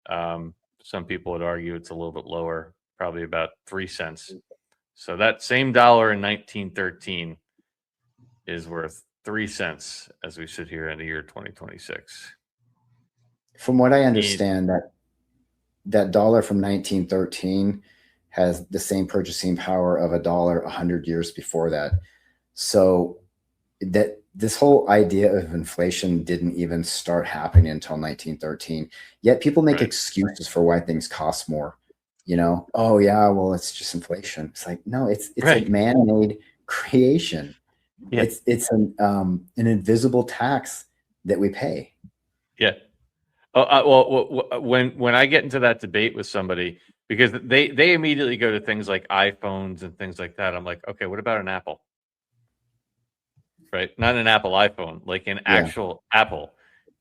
Speaker 5: Some people would argue it's a little bit lower, probably about 3 cents. So that same dollar in 1913 is worth 3 cents as we sit here in the year 2026.
Speaker 6: From what I understand, that dollar from 1913 has the same purchasing power of $1 100 years before that. So that this whole idea of inflation didn't even start happening until 1913. Yet people make excuses for why things cost more. Oh yeah, well, it's just inflation. It's like, no, it's a man-made creation.
Speaker 5: Yeah.
Speaker 6: It's an invisible tax that we pay.
Speaker 5: Yeah. Well, when I get into that debate with somebody, because they immediately go to things like iPhones and things like that, I'm like, okay, what about an Apple? Right? Not an Apple iPhone, like an actual apple.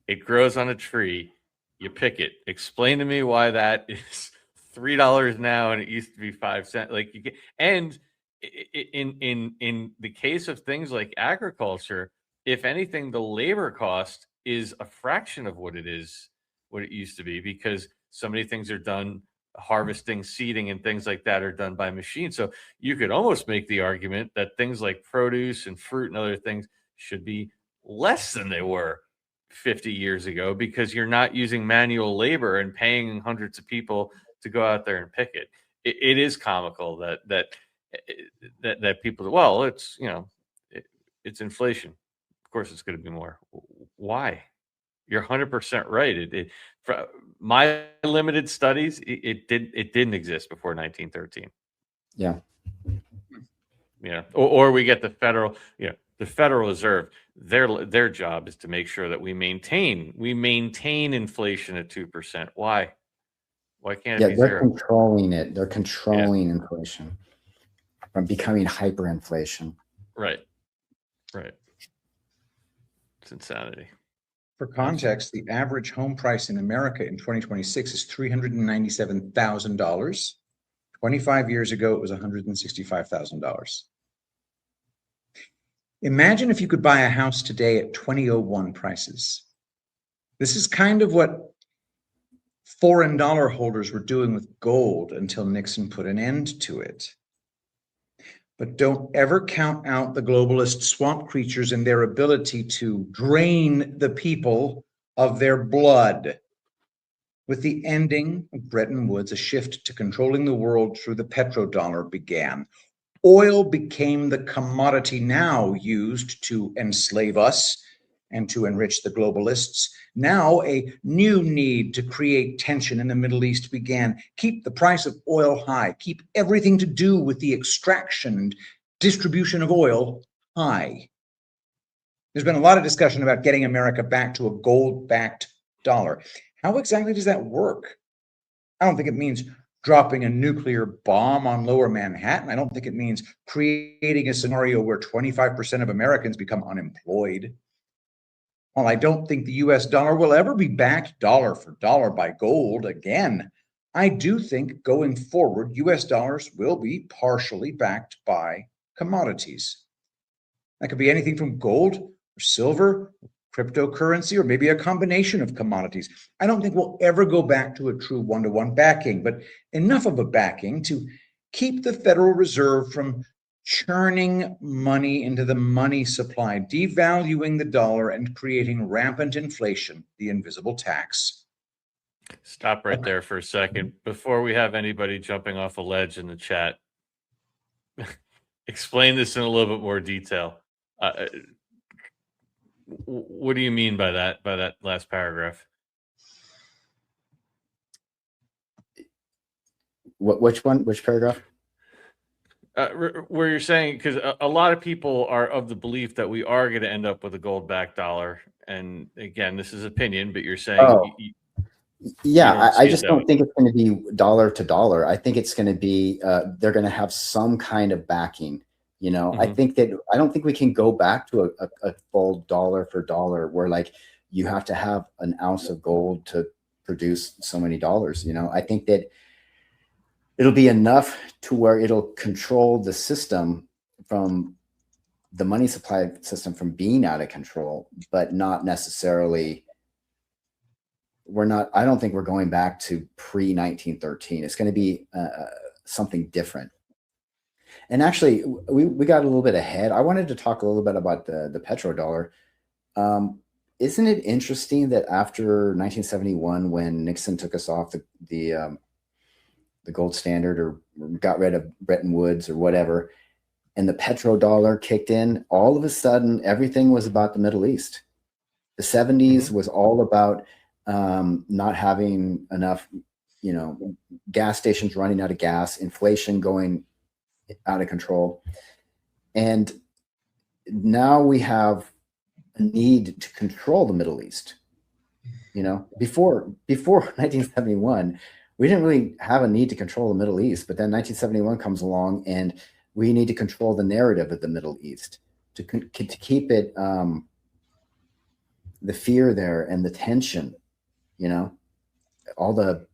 Speaker 5: It grows on a tree. You pick it. Explain to me why that is $3 now and it used to be 5 cents. Like you get, and in the case of things like agriculture, if anything, the labor cost is a fraction of what it used to be, because so many things are done, harvesting, seeding, and things like that are done by machine. So you could almost make the argument that things like produce and fruit and other things should be less than they were 50 years ago, because you're not using manual labor and paying hundreds of people to go out there and pick it. It is comical that people, well, it's, it's inflation. Of course it's going to be more. Why? You're 100% right. For my limited studies, it didn't exist before 1913.
Speaker 6: Yeah.
Speaker 5: Or we get the Federal Reserve. Their job is to make sure that we maintain inflation at 2%. Why? Why can't it be
Speaker 6: they're
Speaker 5: zero?
Speaker 6: controlling it. They're controlling inflation from becoming hyperinflation.
Speaker 5: Right. It's insanity.
Speaker 4: For context, the average home price in America in 2026 is $397,000. 25 years ago, it was $165,000. Imagine if you could buy a house today at 2001 prices. This is kind of what foreign dollar holders were doing with gold until Nixon put an end to it. But don't ever count out the globalist swamp creatures and their ability to drain the people of their blood. With the ending of Bretton Woods, a shift to controlling the world through the petrodollar began. Oil became the commodity now used to enslave us and to enrich the globalists. Now a new need to create tension in the Middle East began. Keep the price of oil high. Keep everything to do with the extraction and distribution of oil high. There's been a lot of discussion about getting America back to a gold-backed dollar. How exactly does that work? I don't think it means dropping a nuclear bomb on lower Manhattan. I don't think it means creating a scenario where 25% of Americans become unemployed. While I don't think the US dollar will ever be backed dollar for dollar by gold again, I do think going forward, US dollars will be partially backed by commodities. That could be anything from gold or silver, cryptocurrency, or maybe a combination of commodities. I don't think we'll ever go back to a true one-to-one backing, but enough of a backing to keep the Federal Reserve from churning money into the money supply, devaluing the dollar, and creating rampant inflation, the invisible tax.
Speaker 5: Stop right there for a second. Before we have anybody jumping off a ledge in the chat, explain this in a little bit more detail. What do you mean by that last paragraph?
Speaker 6: Which one? Which paragraph?
Speaker 5: Where you're saying, because a lot of people are of the belief that we are going to end up with a gold-backed dollar. And again, this is opinion, but you're saying...
Speaker 6: Oh. Yeah, I just don't
Speaker 5: way.
Speaker 6: think it's going to be dollar to dollar. I think it's going to be, they're going to have some kind of backing. You know, I don't think we can go back to a full dollar for dollar where like you have to have an ounce of gold to produce so many dollars. You know, I think that it'll be enough to where it'll control the system from the money supply system from being out of control, but not necessarily. I don't think we're going back to pre-1913. It's going to be something different. And actually, we got a little bit ahead. I wanted to talk a little bit about the petrodollar. Isn't it interesting that after 1971, when Nixon took us off the gold standard or got rid of Bretton Woods or whatever, and the petrodollar kicked in, all of a sudden, everything was about the Middle East. The 70s was all about not having enough, you know, gas stations running out of gas, inflation going out of control. And now we have a need to control the Middle East. You know, before 1971, we didn't really have a need to control the Middle East, but then 1971 comes along and we need to control the narrative of the Middle East to keep it, the fear there and the tension. You know, all the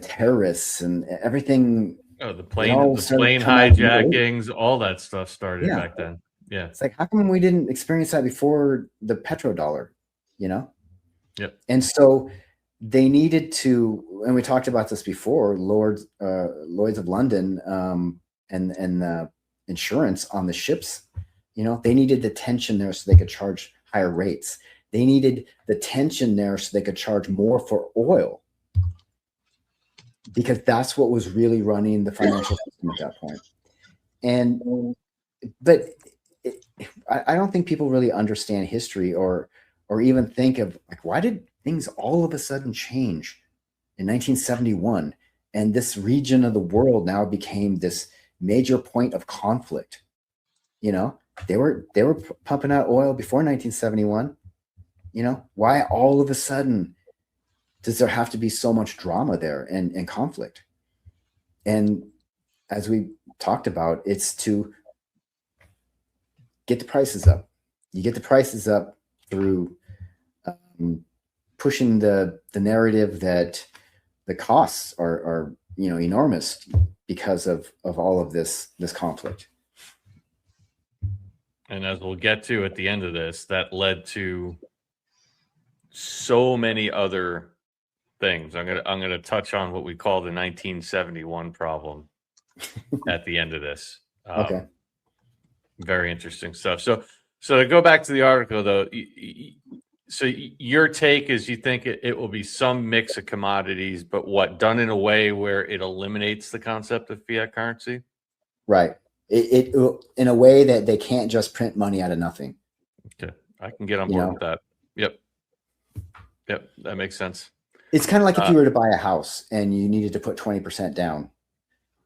Speaker 6: terrorists and everything.
Speaker 5: Oh, the plane hijackings, all that stuff started back then. Yeah.
Speaker 6: It's like, how come we didn't experience that before the petrodollar, you know?
Speaker 5: Yep.
Speaker 6: And so they needed to, and we talked about this before, Lloyd's of London and the insurance on the ships, you know, they needed the tension there so they could charge higher rates. They needed the tension there so they could charge more for oil, because that's what was really running the financial system at that point. But I don't think people really understand history or even think of like, why did things all of a sudden change in 1971? And this region of the world now became this major point of conflict. You know, they were pumping out oil before 1971. You know, why all of a sudden does there have to be so much drama there and conflict? And as we talked about, it's to get the prices up. You get the prices up through pushing the narrative that the costs are you know, enormous because of all of this conflict.
Speaker 5: And as we'll get to at the end of this, that led to so many other things. I'm gonna touch on what we call the 1971 problem at the end of this.
Speaker 6: Okay.
Speaker 5: Very interesting stuff. So to go back to the article, though, so your take is you think it will be some mix of commodities, but what, done in a way where it eliminates the concept of fiat currency?
Speaker 6: Right. It in a way that they can't just print money out of nothing.
Speaker 5: Okay, I can get on board with that. Yep, that makes sense.
Speaker 6: It's kind of like if you were to buy a house and you needed to put 20% down,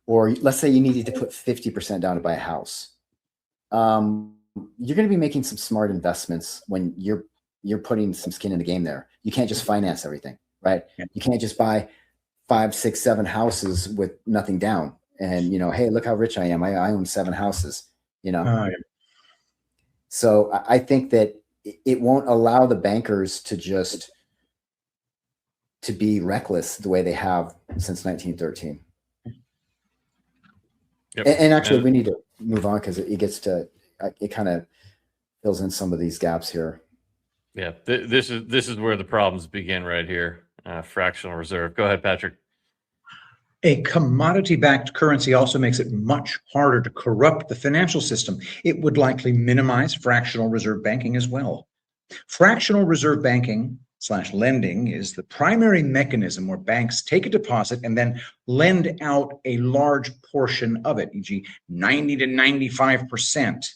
Speaker 6: or let's say you needed to put 50% down to buy a house. You're going to be making some smart investments when you're putting some skin in the game there. You can't just finance everything, right? You can't just buy 5, 6, 7 houses with nothing down. And, you know, hey, look how rich I am. I own 7 houses, you know? So I think that it won't allow the bankers to be reckless the way they have since 1913.
Speaker 5: Yep.
Speaker 6: And actually, we need to move on because it kind of fills in some of these gaps here.
Speaker 5: Yeah, this is where the problems begin right here. Fractional reserve. Go ahead, Patrick.
Speaker 4: A commodity-backed currency also makes it much harder to corrupt the financial system. It would likely minimize fractional reserve banking as well. Fractional reserve banking / lending is the primary mechanism where banks take a deposit and then lend out a large portion of it, e.g. 90 to 95%,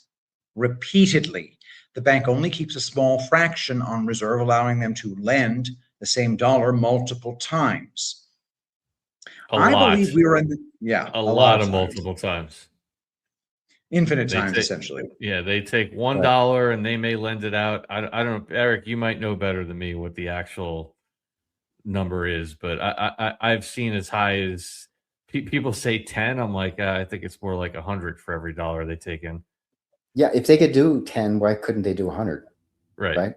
Speaker 4: repeatedly. The bank only keeps a small fraction on reserve, allowing them to lend the same dollar multiple times. I believe we are in the,
Speaker 5: a lot of multiple times.
Speaker 4: Infinite times, essentially.
Speaker 5: Yeah, they take $1 and they may lend it out. I don't know, Eric, you might know better than me what the actual number is, but I've seen as high as people say 10. I'm like, I think it's more like 100 for every dollar they take in.
Speaker 6: Yeah, if they could do 10, why couldn't they do 100?
Speaker 5: Right.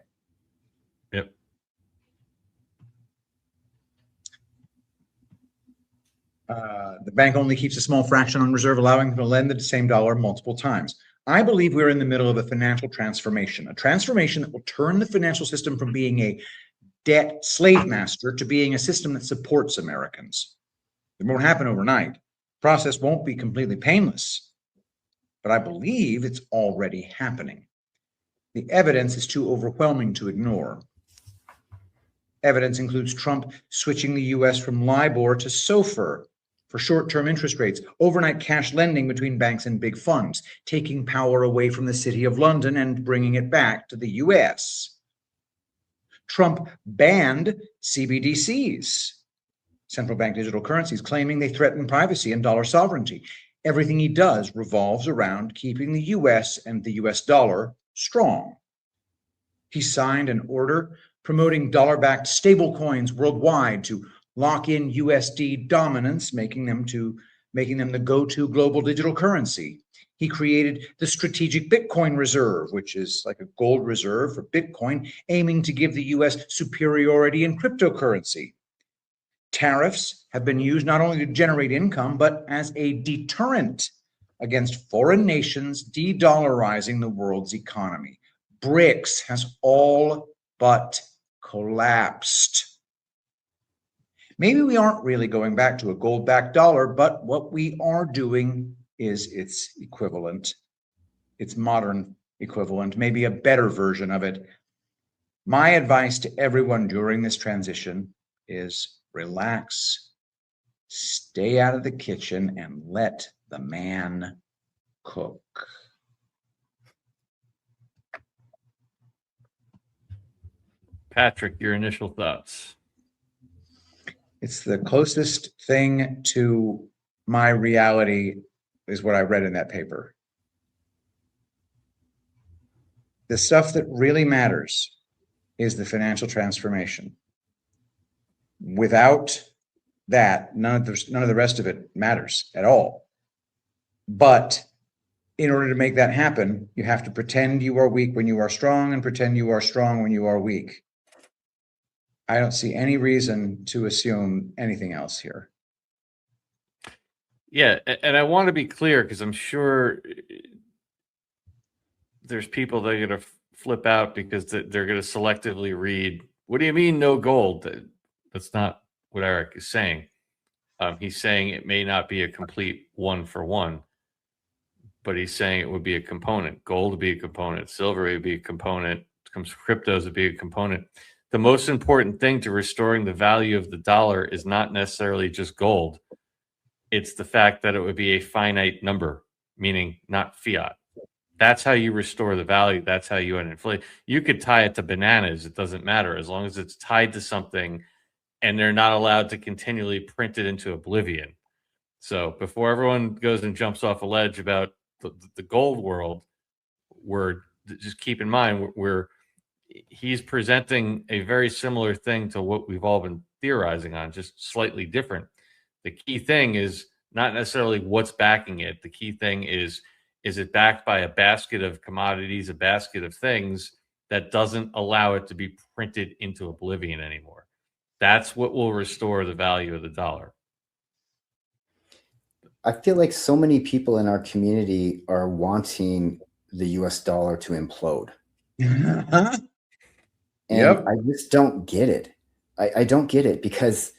Speaker 5: Yep.
Speaker 4: The bank only keeps a small fraction on reserve, allowing them to lend the same dollar multiple times. I believe we're in the middle of a financial transformation, a transformation that will turn the financial system from being a debt slave master to being a system that supports Americans. It won't happen overnight. The process won't be completely painless, but I believe it's already happening. The evidence is too overwhelming to ignore. Evidence includes Trump switching the U.S. from LIBOR to SOFR for short-term interest rates, overnight cash lending between banks and big funds, taking power away from the City of London and bringing it back to the U.S. Trump banned CBDCs, central bank digital currencies, claiming they threaten privacy and dollar sovereignty. Everything he does revolves around keeping the U.S. and the U.S. dollar strong. He signed an order promoting dollar-backed stablecoins worldwide to lock in USD dominance, making them the go-to global digital currency. He created the Strategic Bitcoin Reserve, which is like a gold reserve for Bitcoin, aiming to give the US superiority in cryptocurrency. Tariffs have been used not only to generate income, but as a deterrent against foreign nations de-dollarizing the world's economy. BRICS has all but collapsed. Maybe we aren't really going back to a gold-backed dollar, but what we are doing is its equivalent, its modern equivalent, maybe a better version of it. My advice to everyone during this transition is relax, stay out of the kitchen, and let the man cook.
Speaker 5: Patrick, your initial thoughts?
Speaker 4: It's the closest thing to my reality is what I read in that paper. The stuff that really matters is the financial transformation. Without that, none of the rest of it matters at all. But in order to make that happen, you have to pretend you are weak when you are strong and pretend you are strong when you are weak. I don't see any reason to assume anything else here.
Speaker 5: Yeah, and I want to be clear because I'm sure there's people that are going to flip out because they're going to selectively read, what do you mean no gold? That's not what Eric is saying. He's saying it may not be a complete one-for-one, but he's saying it would be a component. Gold would be a component. Silver would be a component. Cryptos would be a component. The most important thing to restoring the value of the dollar is not necessarily just gold. It's the fact that it would be a finite number, meaning not fiat. That's how you restore the value. That's how you inflate. You could tie it to bananas. It doesn't matter as long as it's tied to something and they're not allowed to continually print it into oblivion. So before everyone goes and jumps off a ledge about the gold world, just keep in mind, he's presenting a very similar thing to what we've all been theorizing on, just slightly different. The key thing is not necessarily what's backing it. The key thing is it backed by a basket of commodities, a basket of things that doesn't allow it to be printed into oblivion anymore? That's what will restore the value of the dollar.
Speaker 6: I feel like so many people in our community are wanting the US dollar to implode. And
Speaker 4: Yep.
Speaker 6: I just don't get it. I don't get it because,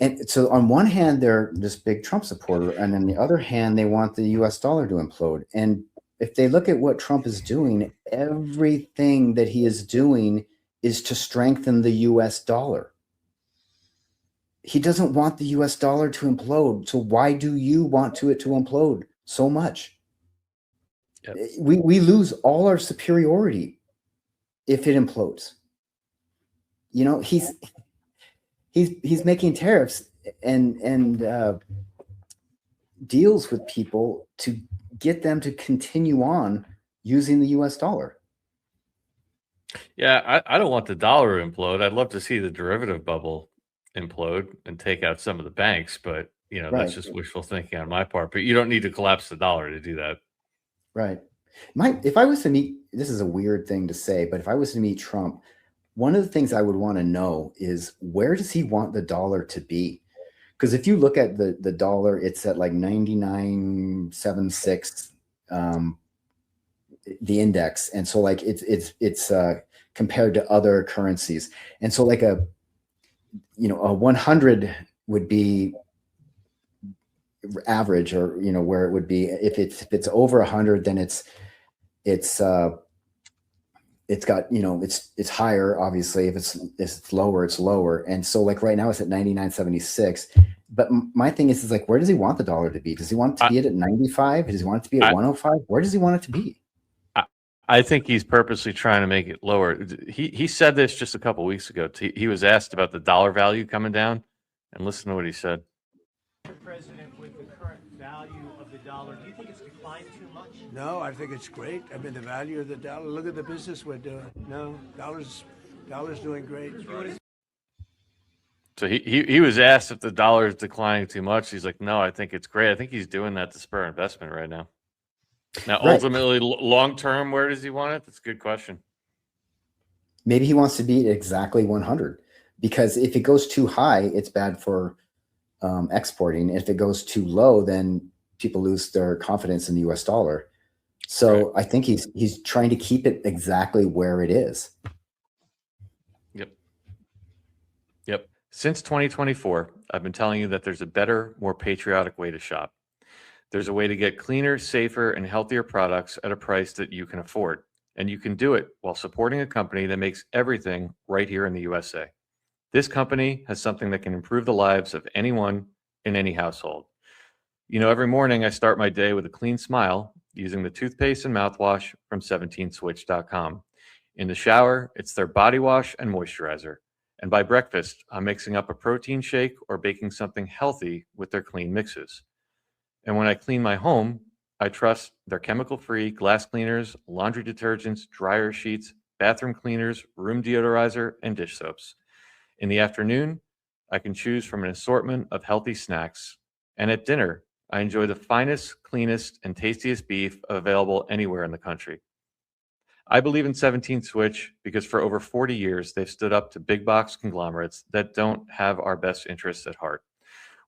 Speaker 6: and so on one hand, they're this big Trump supporter, and on the other hand, they want the US dollar to implode. And if they look at what Trump is doing, everything that he is doing is to strengthen the US dollar. He doesn't want the US dollar to implode. So why do you want it to implode so much?
Speaker 5: Yep.
Speaker 6: We lose all our superiority if it implodes. You know, he's making tariffs and deals with people to get them to continue on using the US dollar.
Speaker 5: Yeah, I don't want the dollar to implode. I'd love to see the derivative bubble implode and take out some of the banks, but that's
Speaker 6: Right.
Speaker 5: just wishful thinking on my part. But you don't need to collapse the dollar to do that.
Speaker 6: Right. If I was to meet, this is a weird thing to say, but if I was to meet Trump, one of the things I would want to know is where does he want the dollar to be? Because if you look at the dollar, it's at like 99.76, the index, and so like it's compared to other currencies, and so like a 100 would be average, or where it would be if it's over 100, then it's got it's higher, obviously. If it's lower, it's lower. And so like right now it's at 99.76, but my thing is like, where does he want the dollar to be? Does he want it to be at 95? Does he want it to be at 105? Where does he want it to be?
Speaker 5: I think he's purposely trying to make it lower. He said this just a couple weeks ago. He was asked about the dollar value coming down, and listen to what he said.
Speaker 2: President, with the current value of the dollar, do you think it's declined too much?
Speaker 1: No, I think it's great. I mean, the value of the dollar. Look at the business we're doing. No, dollar's doing great.
Speaker 5: So he was asked if the dollar is declining too much. He's like, no, I think it's great. I think he's doing that to spur investment right now. Now,
Speaker 6: Right.
Speaker 5: ultimately, long term, where does he want it? That's a good question.
Speaker 6: Maybe he wants to be exactly 100, because if it goes too high, it's bad for exporting. If it goes too low, then people lose their confidence in the US dollar. So right. I think he's trying to keep it exactly where it is.
Speaker 5: Yep. Since 2024, I've been telling you that there's a better, more patriotic way to shop. There's a way to get cleaner, safer, and healthier products at a price that you can afford. And you can do it while supporting a company that makes everything right here in the USA. This company has something that can improve the lives of anyone in any household. Every morning I start my day with a clean smile using the toothpaste and mouthwash from 17switch.com. In the shower, it's their body wash and moisturizer. And by breakfast, I'm mixing up a protein shake or baking something healthy with their clean mixes. And when I clean my home, I trust their chemical-free glass cleaners, laundry detergents, dryer sheets, bathroom cleaners, room deodorizer, and dish soaps. In the afternoon, I can choose from an assortment of healthy snacks. And at dinner, I enjoy the finest, cleanest, and tastiest beef available anywhere in the country. I believe in 17 Switch because for over 40 years, they've stood up to big box conglomerates that don't have our best interests at heart.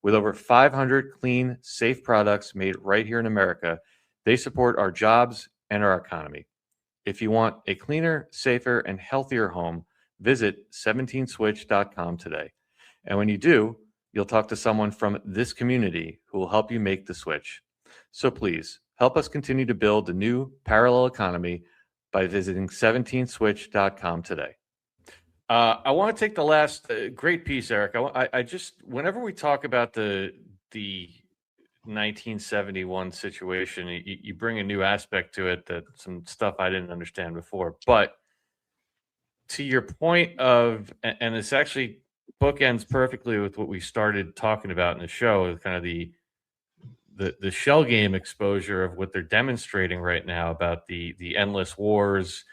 Speaker 5: With over 500 clean, safe products made right here in America, they support our jobs and our economy. If you want a cleaner, safer, and healthier home, visit 17switch.com today. And when you do, you'll talk to someone from this community who will help you make the switch. So please, help us continue to build a new parallel economy by visiting 17switch.com today. I want to take the last great piece, Eric. I just, whenever we talk about the 1971 situation, you bring a new aspect to it, that some stuff I didn't understand before. But to your point of, and this actually bookends perfectly with what we started talking about in the show, kind of the shell game exposure of what they're demonstrating right now about the endless wars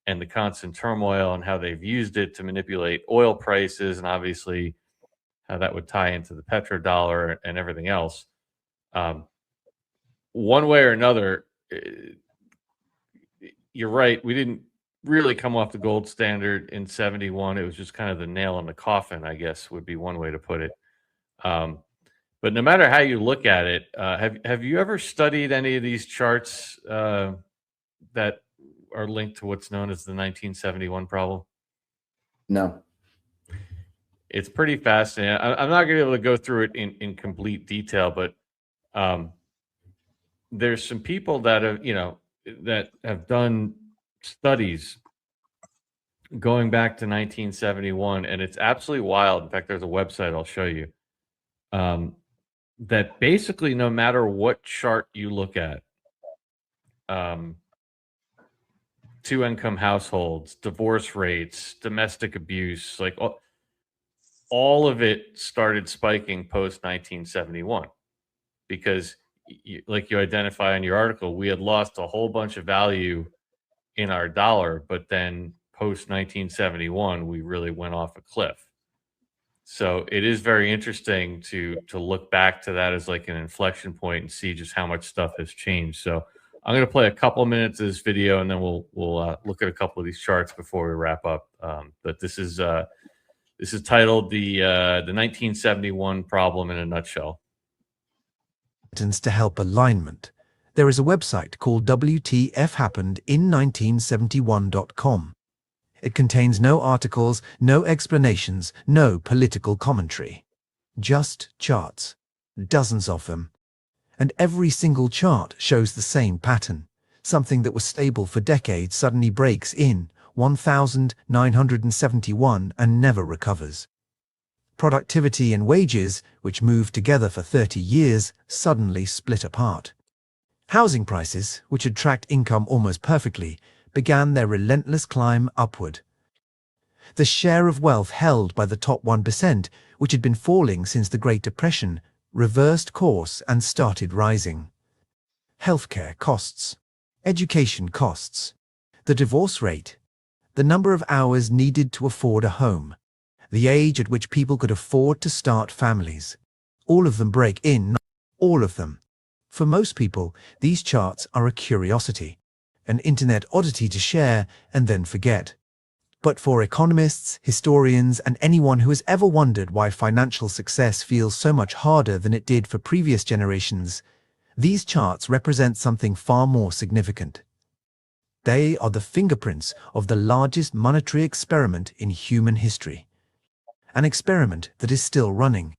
Speaker 5: and the constant turmoil and how they've used it to manipulate oil prices, and obviously how that would tie into the petrodollar and everything else. One way or another, you're right. We didn't really come off the gold standard in 71. It was just kind of the nail in the coffin, I guess, would be one way to put it. But no matter how you look at it, have you ever studied any of these charts that are linked to what's known as the 1971 problem?
Speaker 6: No.
Speaker 5: It's pretty fascinating. I'm not going to be able to go through it in complete detail, but there's some people that have, that have done studies going back to 1971, and it's absolutely wild. In fact, there's a website I'll show you that basically no matter what chart you look at, two-income households, divorce rates, domestic abuse, like all of it started spiking post 1971 because, like you identify in your article, we had lost a whole bunch of value in our dollar, but then post 1971, we really went off a cliff. So it is very interesting to look back to that as like an inflection point and see just how much stuff has changed. So I'm going to play a couple of minutes of this video, and then we'll look at a couple of these charts before we wrap up. But this is titled the 1971 problem in a nutshell.
Speaker 9: To help alignment. There is a website called WTFHappenedIn1971.com. It contains no articles, no explanations, no political commentary. Just charts. Dozens of them. And every single chart shows the same pattern. Something that was stable for decades suddenly breaks in 1971 and never recovers. Productivity and wages, which moved together for 30 years, suddenly split apart. Housing prices, which had tracked income almost perfectly, began their relentless climb upward. The share of wealth held by the top 1%, which had been falling since the Great Depression, reversed course and started rising. Healthcare costs, education costs, the divorce rate, the number of hours needed to afford a home, the age at which people could afford to start families. All of them break in, all of them. For most people, these charts are a curiosity, an internet oddity to share and then forget. But for economists, historians, and anyone who has ever wondered why financial success feels so much harder than it did for previous generations, these charts represent something far more significant. They are the fingerprints of the largest monetary experiment in human history. An experiment that is still running.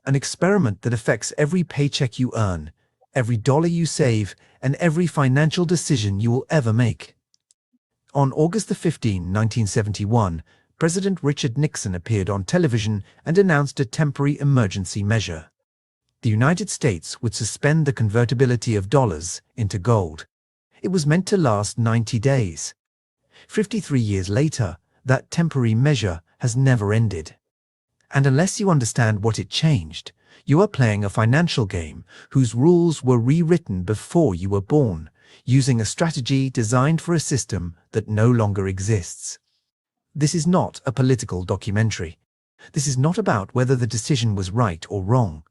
Speaker 9: An experiment that affects every paycheck you earn, every dollar you save, and every financial decision you will ever make. On August 15, 1971, President Richard Nixon appeared on television and announced a temporary emergency measure. The United States would suspend the convertibility of dollars into gold. It was meant to last 90 days. 53 years later, that temporary measure has never ended. And unless you understand what it changed, you are playing a financial game whose rules were rewritten before you were born, using a strategy designed for a system that no longer exists. This is not a political documentary. This is not about whether the decision was right or wrong.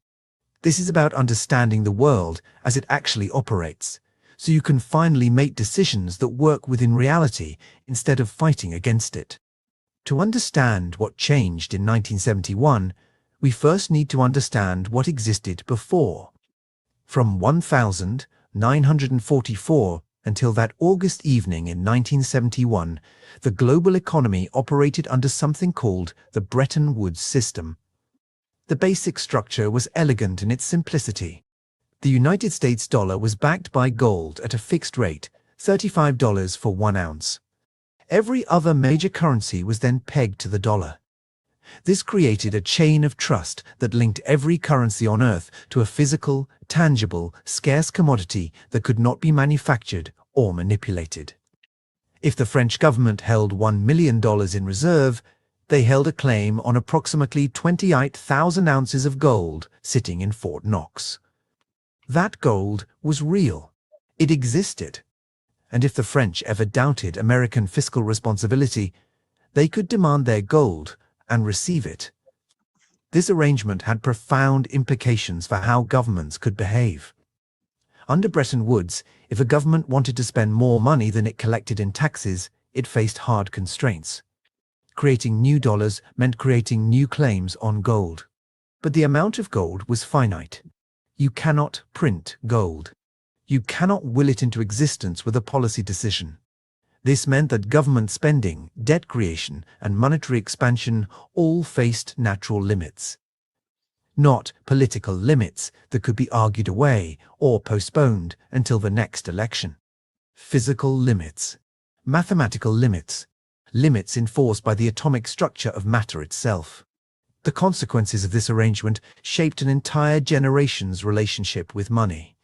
Speaker 9: This is about understanding the world as it actually operates, so you can finally make decisions that work within reality instead of fighting against it. To understand what changed in 1971, we first need to understand what existed before. From 1944 until that August evening in 1971, the global economy operated under something called the Bretton Woods system. The basic structure was elegant in its simplicity. The United States dollar was backed by gold at a fixed rate, $35 for 1 ounce. Every other major currency was then pegged to the dollar. This created a chain of trust that linked every currency on Earth to a physical, tangible, scarce commodity that could not be manufactured or manipulated. If the French government held $1 million in reserve, they held a claim on approximately 28,000 ounces of gold sitting in Fort Knox. That gold was real. It existed. And if the French ever doubted American fiscal responsibility, they could demand their gold and receive it. This arrangement had profound implications for how governments could behave. Under Bretton Woods, if a government wanted to spend more money than it collected in taxes, it faced hard constraints. Creating new dollars meant creating new claims on gold. But the amount of gold was finite. You cannot print gold. You cannot will it into existence with a policy decision. This meant that government spending, debt creation, and monetary expansion all faced natural limits. Not political limits that could be argued away or postponed until the next election. Physical limits. Mathematical limits. Limits enforced by the atomic structure of matter itself. The consequences of this arrangement shaped an entire generation's relationship with money.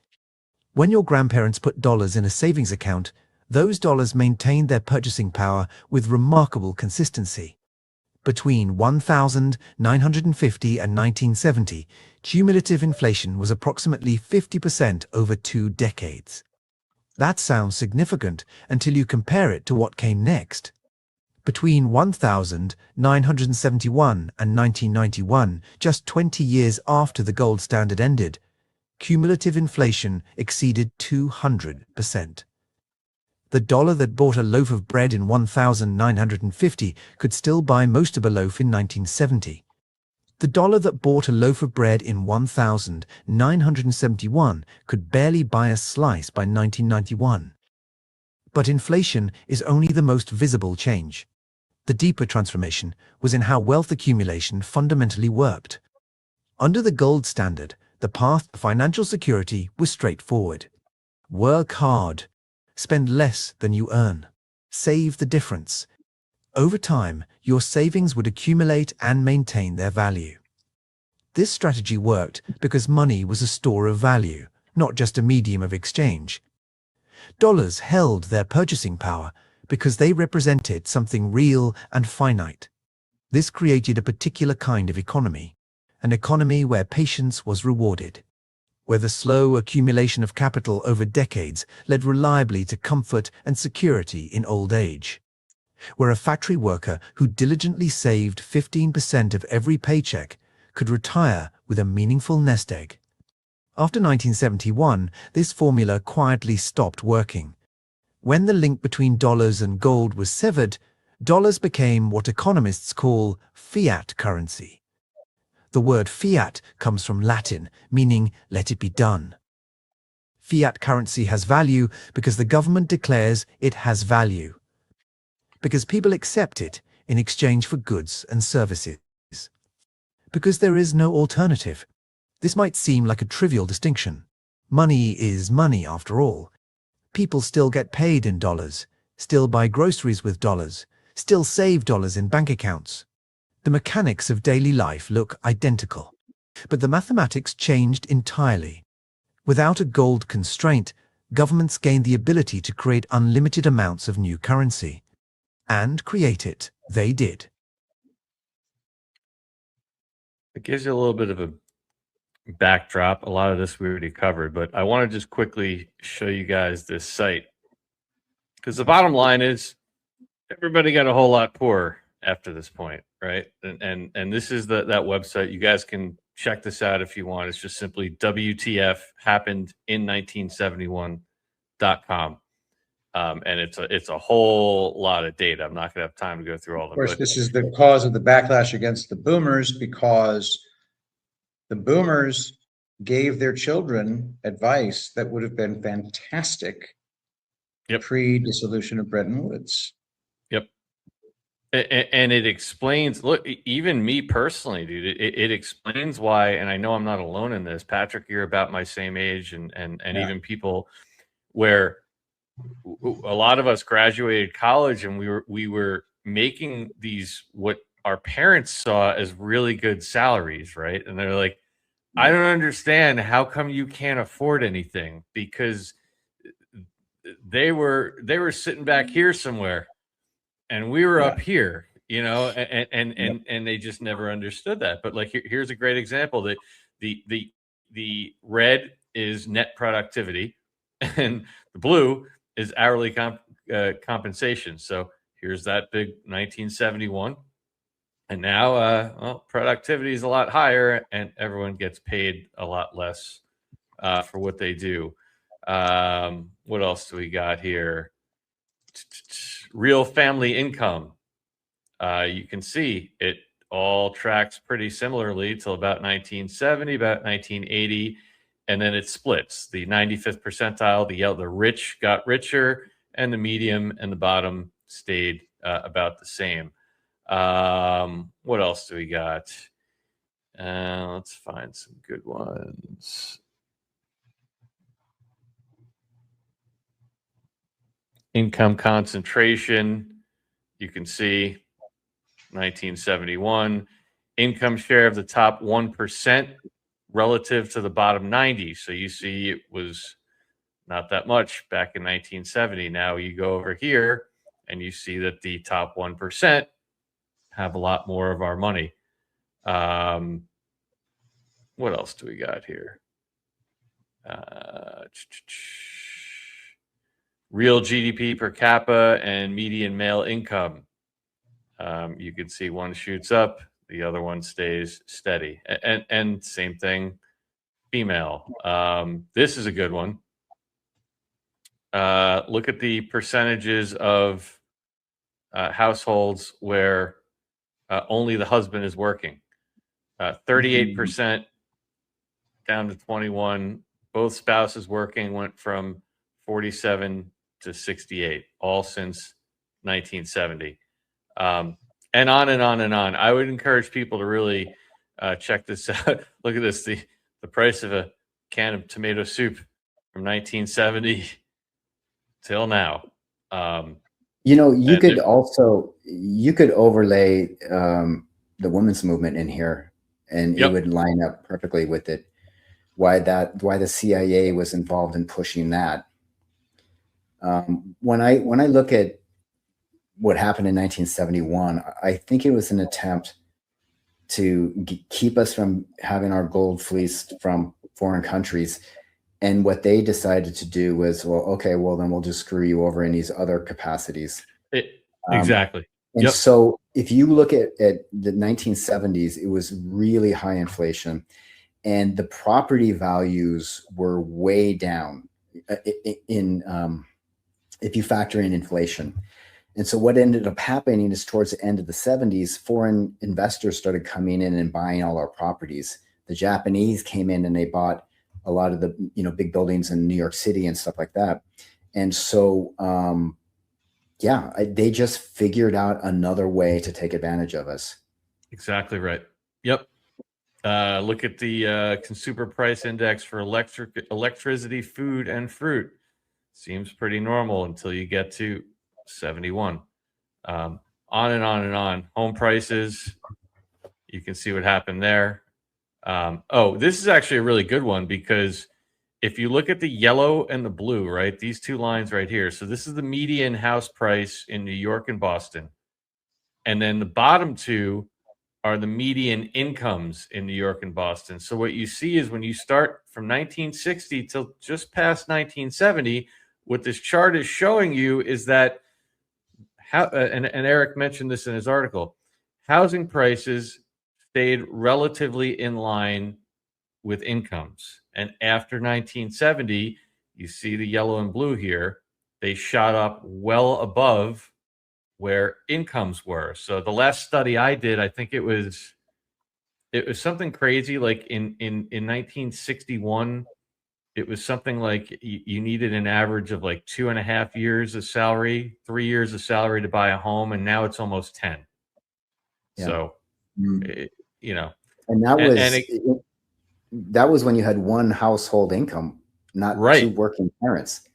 Speaker 9: When your grandparents put dollars in a savings account, those dollars maintained their purchasing power with remarkable consistency. Between 1950 and 1970, cumulative inflation was approximately 50% over 2 decades. That sounds significant until you compare it to what came next. Between 1971 and 1991, just 20 years after the gold standard ended, cumulative inflation exceeded 200%. The dollar that bought a loaf of bread in 1950 could still buy most of a loaf in 1970. The dollar that bought a loaf of bread in 1971 could barely buy a slice by 1991. But inflation is only the most visible change. The deeper transformation was in how wealth accumulation fundamentally worked. Under the gold standard, the path to financial security was straightforward. Work hard. Spend less than you earn. Save the difference. Over time, your savings would accumulate and maintain their value. This strategy worked because money was a store of value, not just a medium of exchange. Dollars held their purchasing power because they represented something real and finite. This created a particular kind of economy, an economy where patience was rewarded, where the slow accumulation of capital over decades led reliably to comfort and security in old age, where a factory worker who diligently saved 15% of every paycheck could retire with a meaningful nest egg. After 1971, this formula quietly stopped working. When the link between dollars and gold was severed, dollars became what economists call fiat currency. The word fiat comes from Latin, meaning let it be done. Fiat currency has value because the government declares it has value, because people accept it in exchange for goods and services, because there is no alternative. This might seem like a trivial distinction. Money is money after all. People still get paid in dollars, still buy groceries with dollars, still save dollars in bank accounts. The mechanics of daily life look identical, but the mathematics changed entirely. Without a gold constraint, governments gained the ability to create unlimited amounts of new currency. And create it, they did.
Speaker 5: It gives you a little bit of a backdrop. A lot of this we already covered, but I want to just quickly show you guys this site, because the bottom line is everybody got a whole lot poorer after this point, right? And this is that website. You guys can check this out if you want. It's just simply WTFhappenedin1971.com. And it's a whole lot of data. I'm not going to have time to go through all of them.
Speaker 4: Of course, this is the cause of the backlash against the boomers, because the boomers gave their children advice that would have been fantastic pre-dissolution of Bretton Woods.
Speaker 5: Yep. And it explains, look, even me personally, dude, it explains why, and I know I'm not alone in this. Patrick, you're about my same age, and even people where a lot of us graduated college and we were making these what our parents saw as really good salaries, right? And they're like, I don't understand, how come you can't afford anything? Because they were sitting back here somewhere and we were up here, you know, and they just never understood that. But like here's a great example. That the red is net productivity and the blue is hourly compensation. So here's that big 1971. And now, well, productivity is a lot higher and everyone gets paid a lot less for what they do. What else do we got here? Real family income. You can see it all tracks pretty similarly till about 1970, about 1980, and then it splits. The 95th percentile, the rich got richer, and the medium and the bottom stayed about the same. What else do we got? Let's find some good ones. Income concentration, you can see 1971. Income share of the top 1% relative to the bottom 90. So you see it was not that much back in 1970. Now you go over here and you see that the top 1% have a lot more of our money. What else do we got here? Real GDP per capita and median male income. You can see one shoots up, the other one stays steady. And same thing, female. This is a good one. Look at the percentages of households where only the husband is working. 38% down to 21. Both spouses working went from 47 to 68, all since 1970. And on and on and on. I would encourage people to really check this out. Look at this, the price of a can of tomato soup from 1970 till now.
Speaker 6: You could overlay the women's movement in here, and it would line up perfectly with it. Why the CIA was involved in pushing that. When I look at what happened in 1971, I think it was an attempt to keep us from having our gold fleeced from foreign countries. And what they decided to do was, then we'll just screw you over in these other capacities.
Speaker 5: Exactly.
Speaker 6: And so if you look at the 1970s, it was really high inflation, and the property values were way down if you factor in inflation. And so what ended up happening is towards the end of the 70s, foreign investors started coming in and buying all our properties. The Japanese came in and they bought a lot of the big buildings in New York City and stuff like that. And so they just figured out another way to take advantage of us.
Speaker 5: Exactly right. Yep. Look at the consumer price index for electricity, food, and fruit. Seems pretty normal until you get to 71. On and on and on. Home prices, you can see what happened there. This is actually a really good one, because if you look at the yellow and the blue, right, these two lines right here. So this is the median house price in New York and Boston. And then the bottom two are the median incomes in New York and Boston. So what you see is when you start from 1960 till just past 1970, what this chart is showing you is that and Eric mentioned this in his article, housing prices stayed relatively in line with incomes. And after 1970, you see the yellow and blue here, they shot up well above where incomes were. So the last study I did, I think it was something crazy. Like in 1961, it was something like you needed an average of like 2.5 years of salary, 3 years of salary to buy a home. And now it's almost 10. Yeah. So,
Speaker 6: and that was when you had one household income, not two working parents.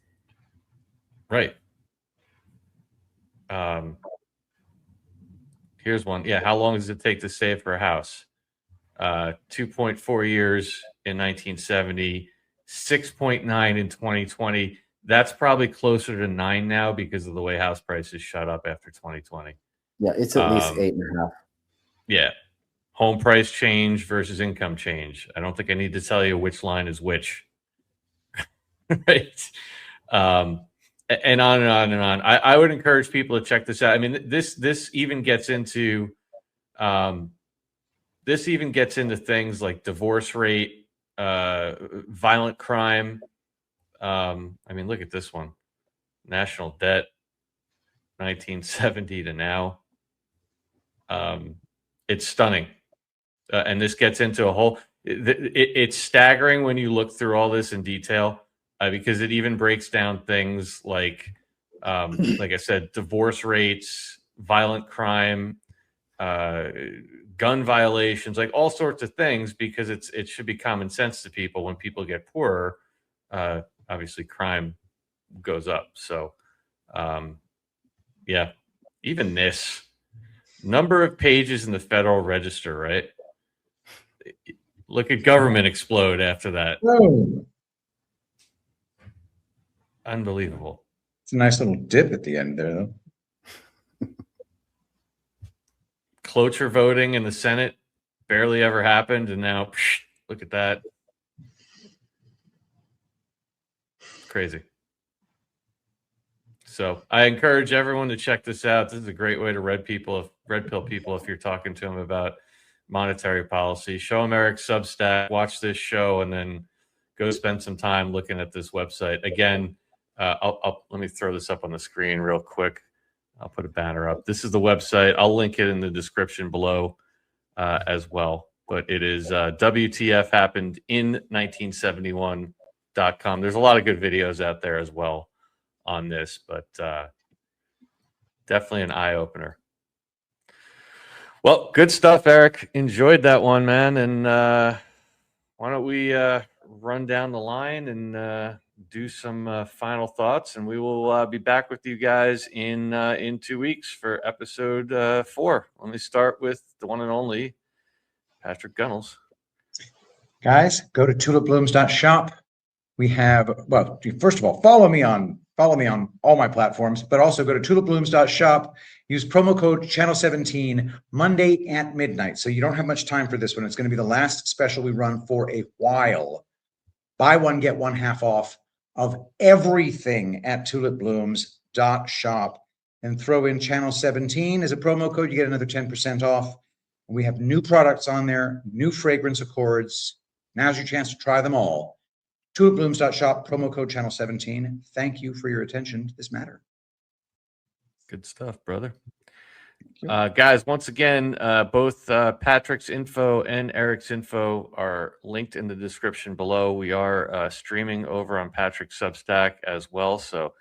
Speaker 5: Right. Here's one. Yeah. How long does it take to save for a house? 2.4 years in 1970, 6.9 in 2020. That's probably closer to 9 now because of the way house prices shot up after 2020.
Speaker 6: Yeah, it's at least 8.5.
Speaker 5: Yeah. Home price change versus income change. I don't think I need to tell you which line is which. Right. And on and on and on. I would encourage people to check this out. I mean, this even gets into things like divorce rate, violent crime. I mean, look at this one. National debt, 1970 to now. It's stunning. And this gets into a whole, it's staggering when you look through all this in detail, because it even breaks down things like I said, divorce rates, violent crime, gun violations, like all sorts of things, because it should be common sense to people. When people get poorer, obviously crime goes up. So, yeah, even this number of pages in the Federal Register, right? Look at government explode after that.
Speaker 4: Oh,
Speaker 5: Unbelievable.
Speaker 4: it's a nice little dip at the end there, though.
Speaker 5: Cloture voting in the Senate barely ever happened, and now look at that. It's crazy. So I encourage everyone to check this out. This is a great way to red pill people if you're talking to them about monetary policy. Show them Eric's Substack, watch this show, and then go spend some time looking at this website. Again, let me throw this up on the screen real quick. I'll put a banner up. This is the website. I'll link it in the description below as well. But it is WTF happened in 1971.com. There's a lot of good videos out there as well on this, but definitely an eye-opener. Well, good stuff, Eric. Enjoyed that one, man. And why don't we run down the line and do some final thoughts, and we will be back with you guys in 2 weeks for episode 4. Let me start with the one and only Patrick Gunnels.
Speaker 4: Guys, go to tulipblooms.shop. We have, well, first of all, follow me on all my platforms, but also go to tulipblooms.shop. Use promo code channel17 Monday at midnight. So you don't have much time for this one. It's going to be the last special we run for a while. Buy one, get one half off of everything at tulipblooms.shop, and throw in channel 17 as a promo code. You get another 10% off. We have new products on there, new fragrance accords. Now's your chance to try them all. tulipblooms.shop, promo code channel 17. Thank you for your attention to this matter.
Speaker 5: Good stuff, brother. Guys, once again, both Patrick's info and Eric's info are linked in the description below. We are streaming over on Patrick's Substack as well. So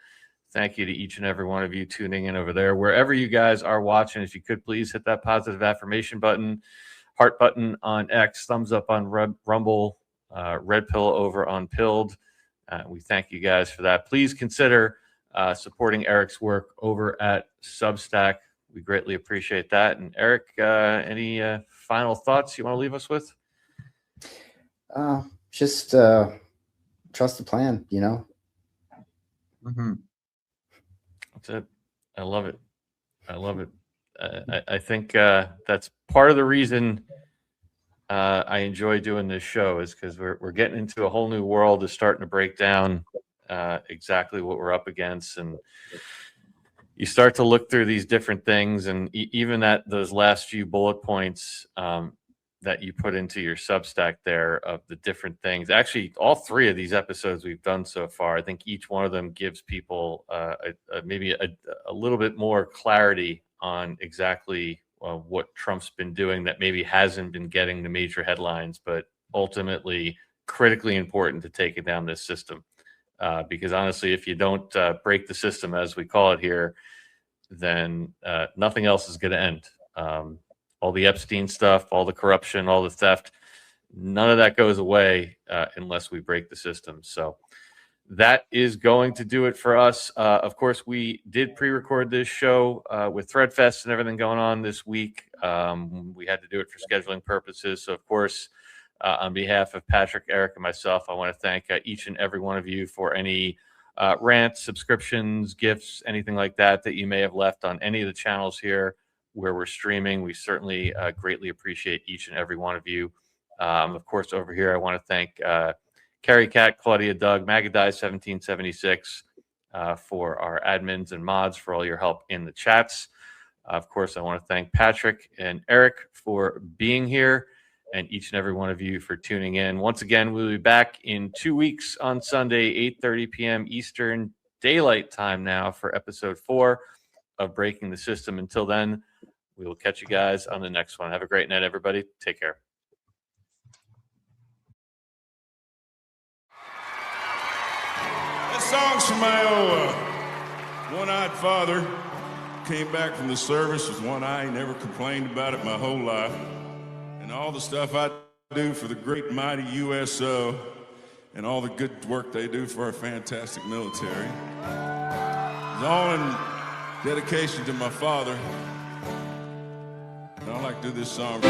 Speaker 5: thank you to each and every one of you tuning in over there. Wherever you guys are watching, if you could please hit that positive affirmation button, heart button on X, thumbs up on Rumble, red pill over on Pilled. We thank you guys for that. Please consider supporting Eric's work over at Substack. We greatly appreciate that. And Eric, any final thoughts you want to leave us with?
Speaker 6: Just trust the plan, you know?
Speaker 4: Mm-hmm.
Speaker 5: That's it. I love it. I love it. I think that's part of the reason I enjoy doing this show, is because we're getting into a whole new world, is starting to break down exactly what we're up against. And you start to look through these different things, and even at those last few bullet points that you put into your Substack there of the different things. Actually, all 3 of these episodes we've done so far, I think each one of them gives people maybe a little bit more clarity on exactly what Trump's been doing that maybe hasn't been getting the major headlines, but ultimately critically important to taking down this system. Because honestly, if you don't break the system, as we call it here, then nothing else is going to end. All the Epstein stuff, all the corruption, all the theft, none of that goes away unless we break the system. So that is going to do it for us. Of course, we did pre-record this show with Threadfest and everything going on this week. We had to do it for scheduling purposes. So, of course, on behalf of Patrick, Eric, and myself, I want to thank each and every one of you for any rants, subscriptions, gifts, anything like that you may have left on any of the channels here where we're streaming. We certainly greatly appreciate each and every one of you. Of course, over here, I want to thank Carrie Cat, Claudia, Doug, Magadai 1776 for our admins and mods for all your help in the chats. Of course, I want to thank Patrick and Eric for being here, and each and every one of you for tuning in. Once again, we'll be back in 2 weeks on Sunday, 8:30 p.m. Eastern Daylight Time now for episode 4 of Breaking the System. Until then, We will catch you guys on the next one. Have a great night, everybody. Take care.
Speaker 10: That song's from my old one-eyed father. Came back from the service with one eye. He never complained about it my whole life. And all the stuff I do for the great and mighty USO and all the good work they do for our fantastic military. It's all in dedication to my father. And I'd like to do this song.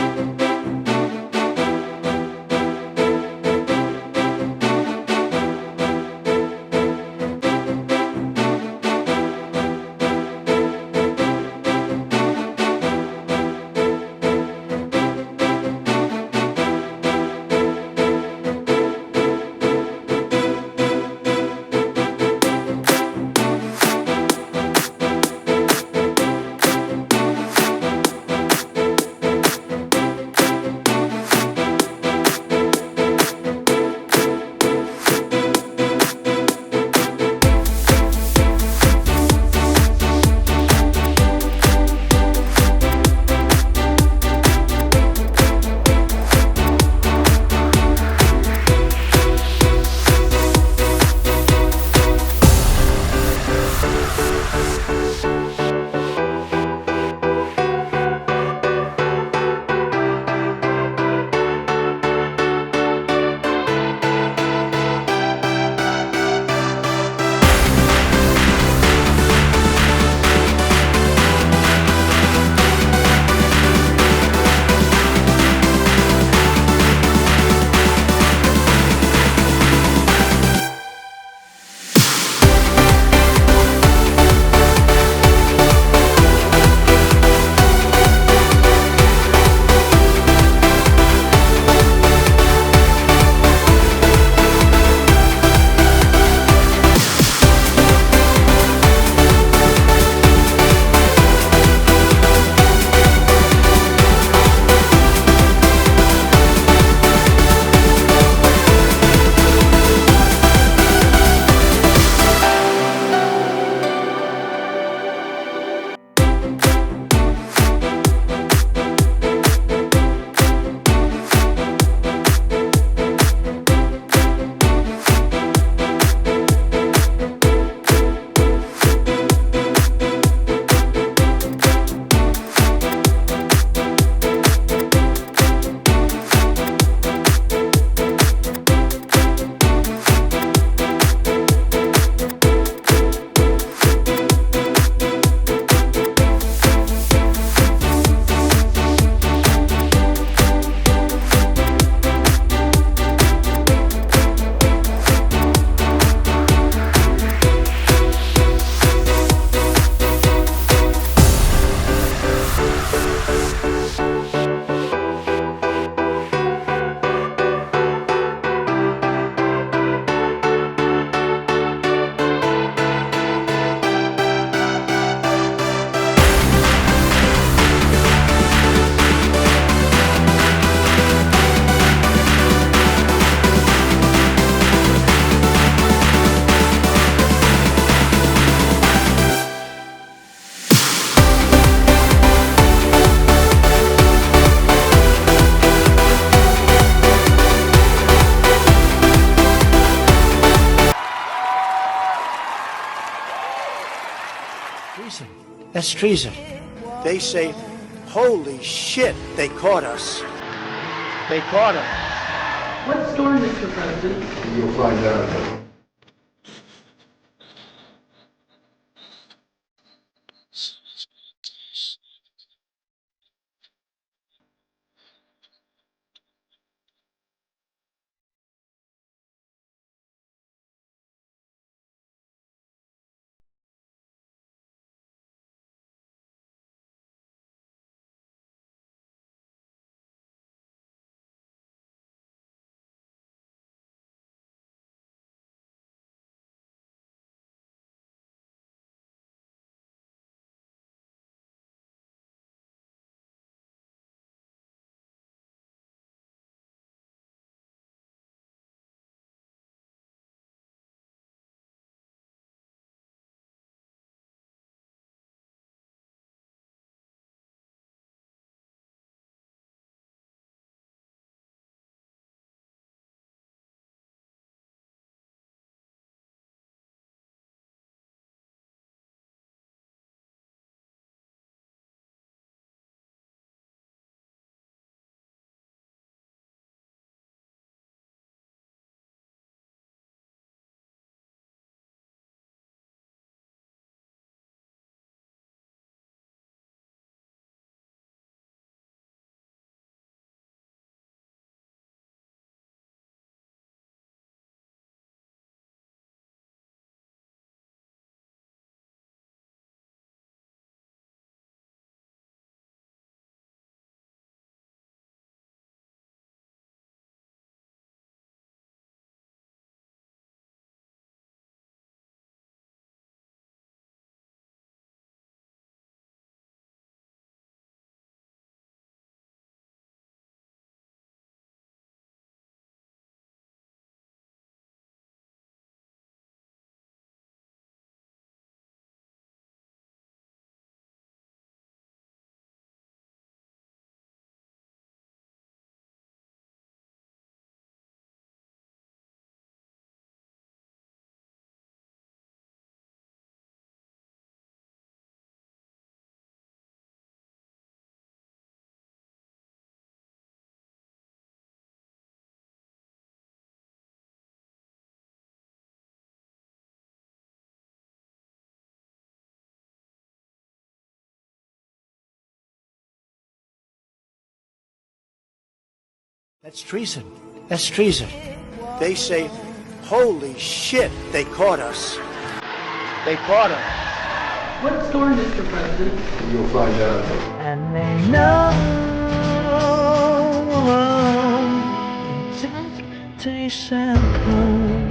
Speaker 2: Treason. That's treason. They say, holy shit, they caught us. They caught us.
Speaker 3: What storm, Mr. President?
Speaker 11: You'll find out.
Speaker 2: That's treason. That's treason. They say, holy shit, they caught us. They caught us.
Speaker 3: What story, Mr. President?
Speaker 11: You'll find out.
Speaker 12: And they know temptation.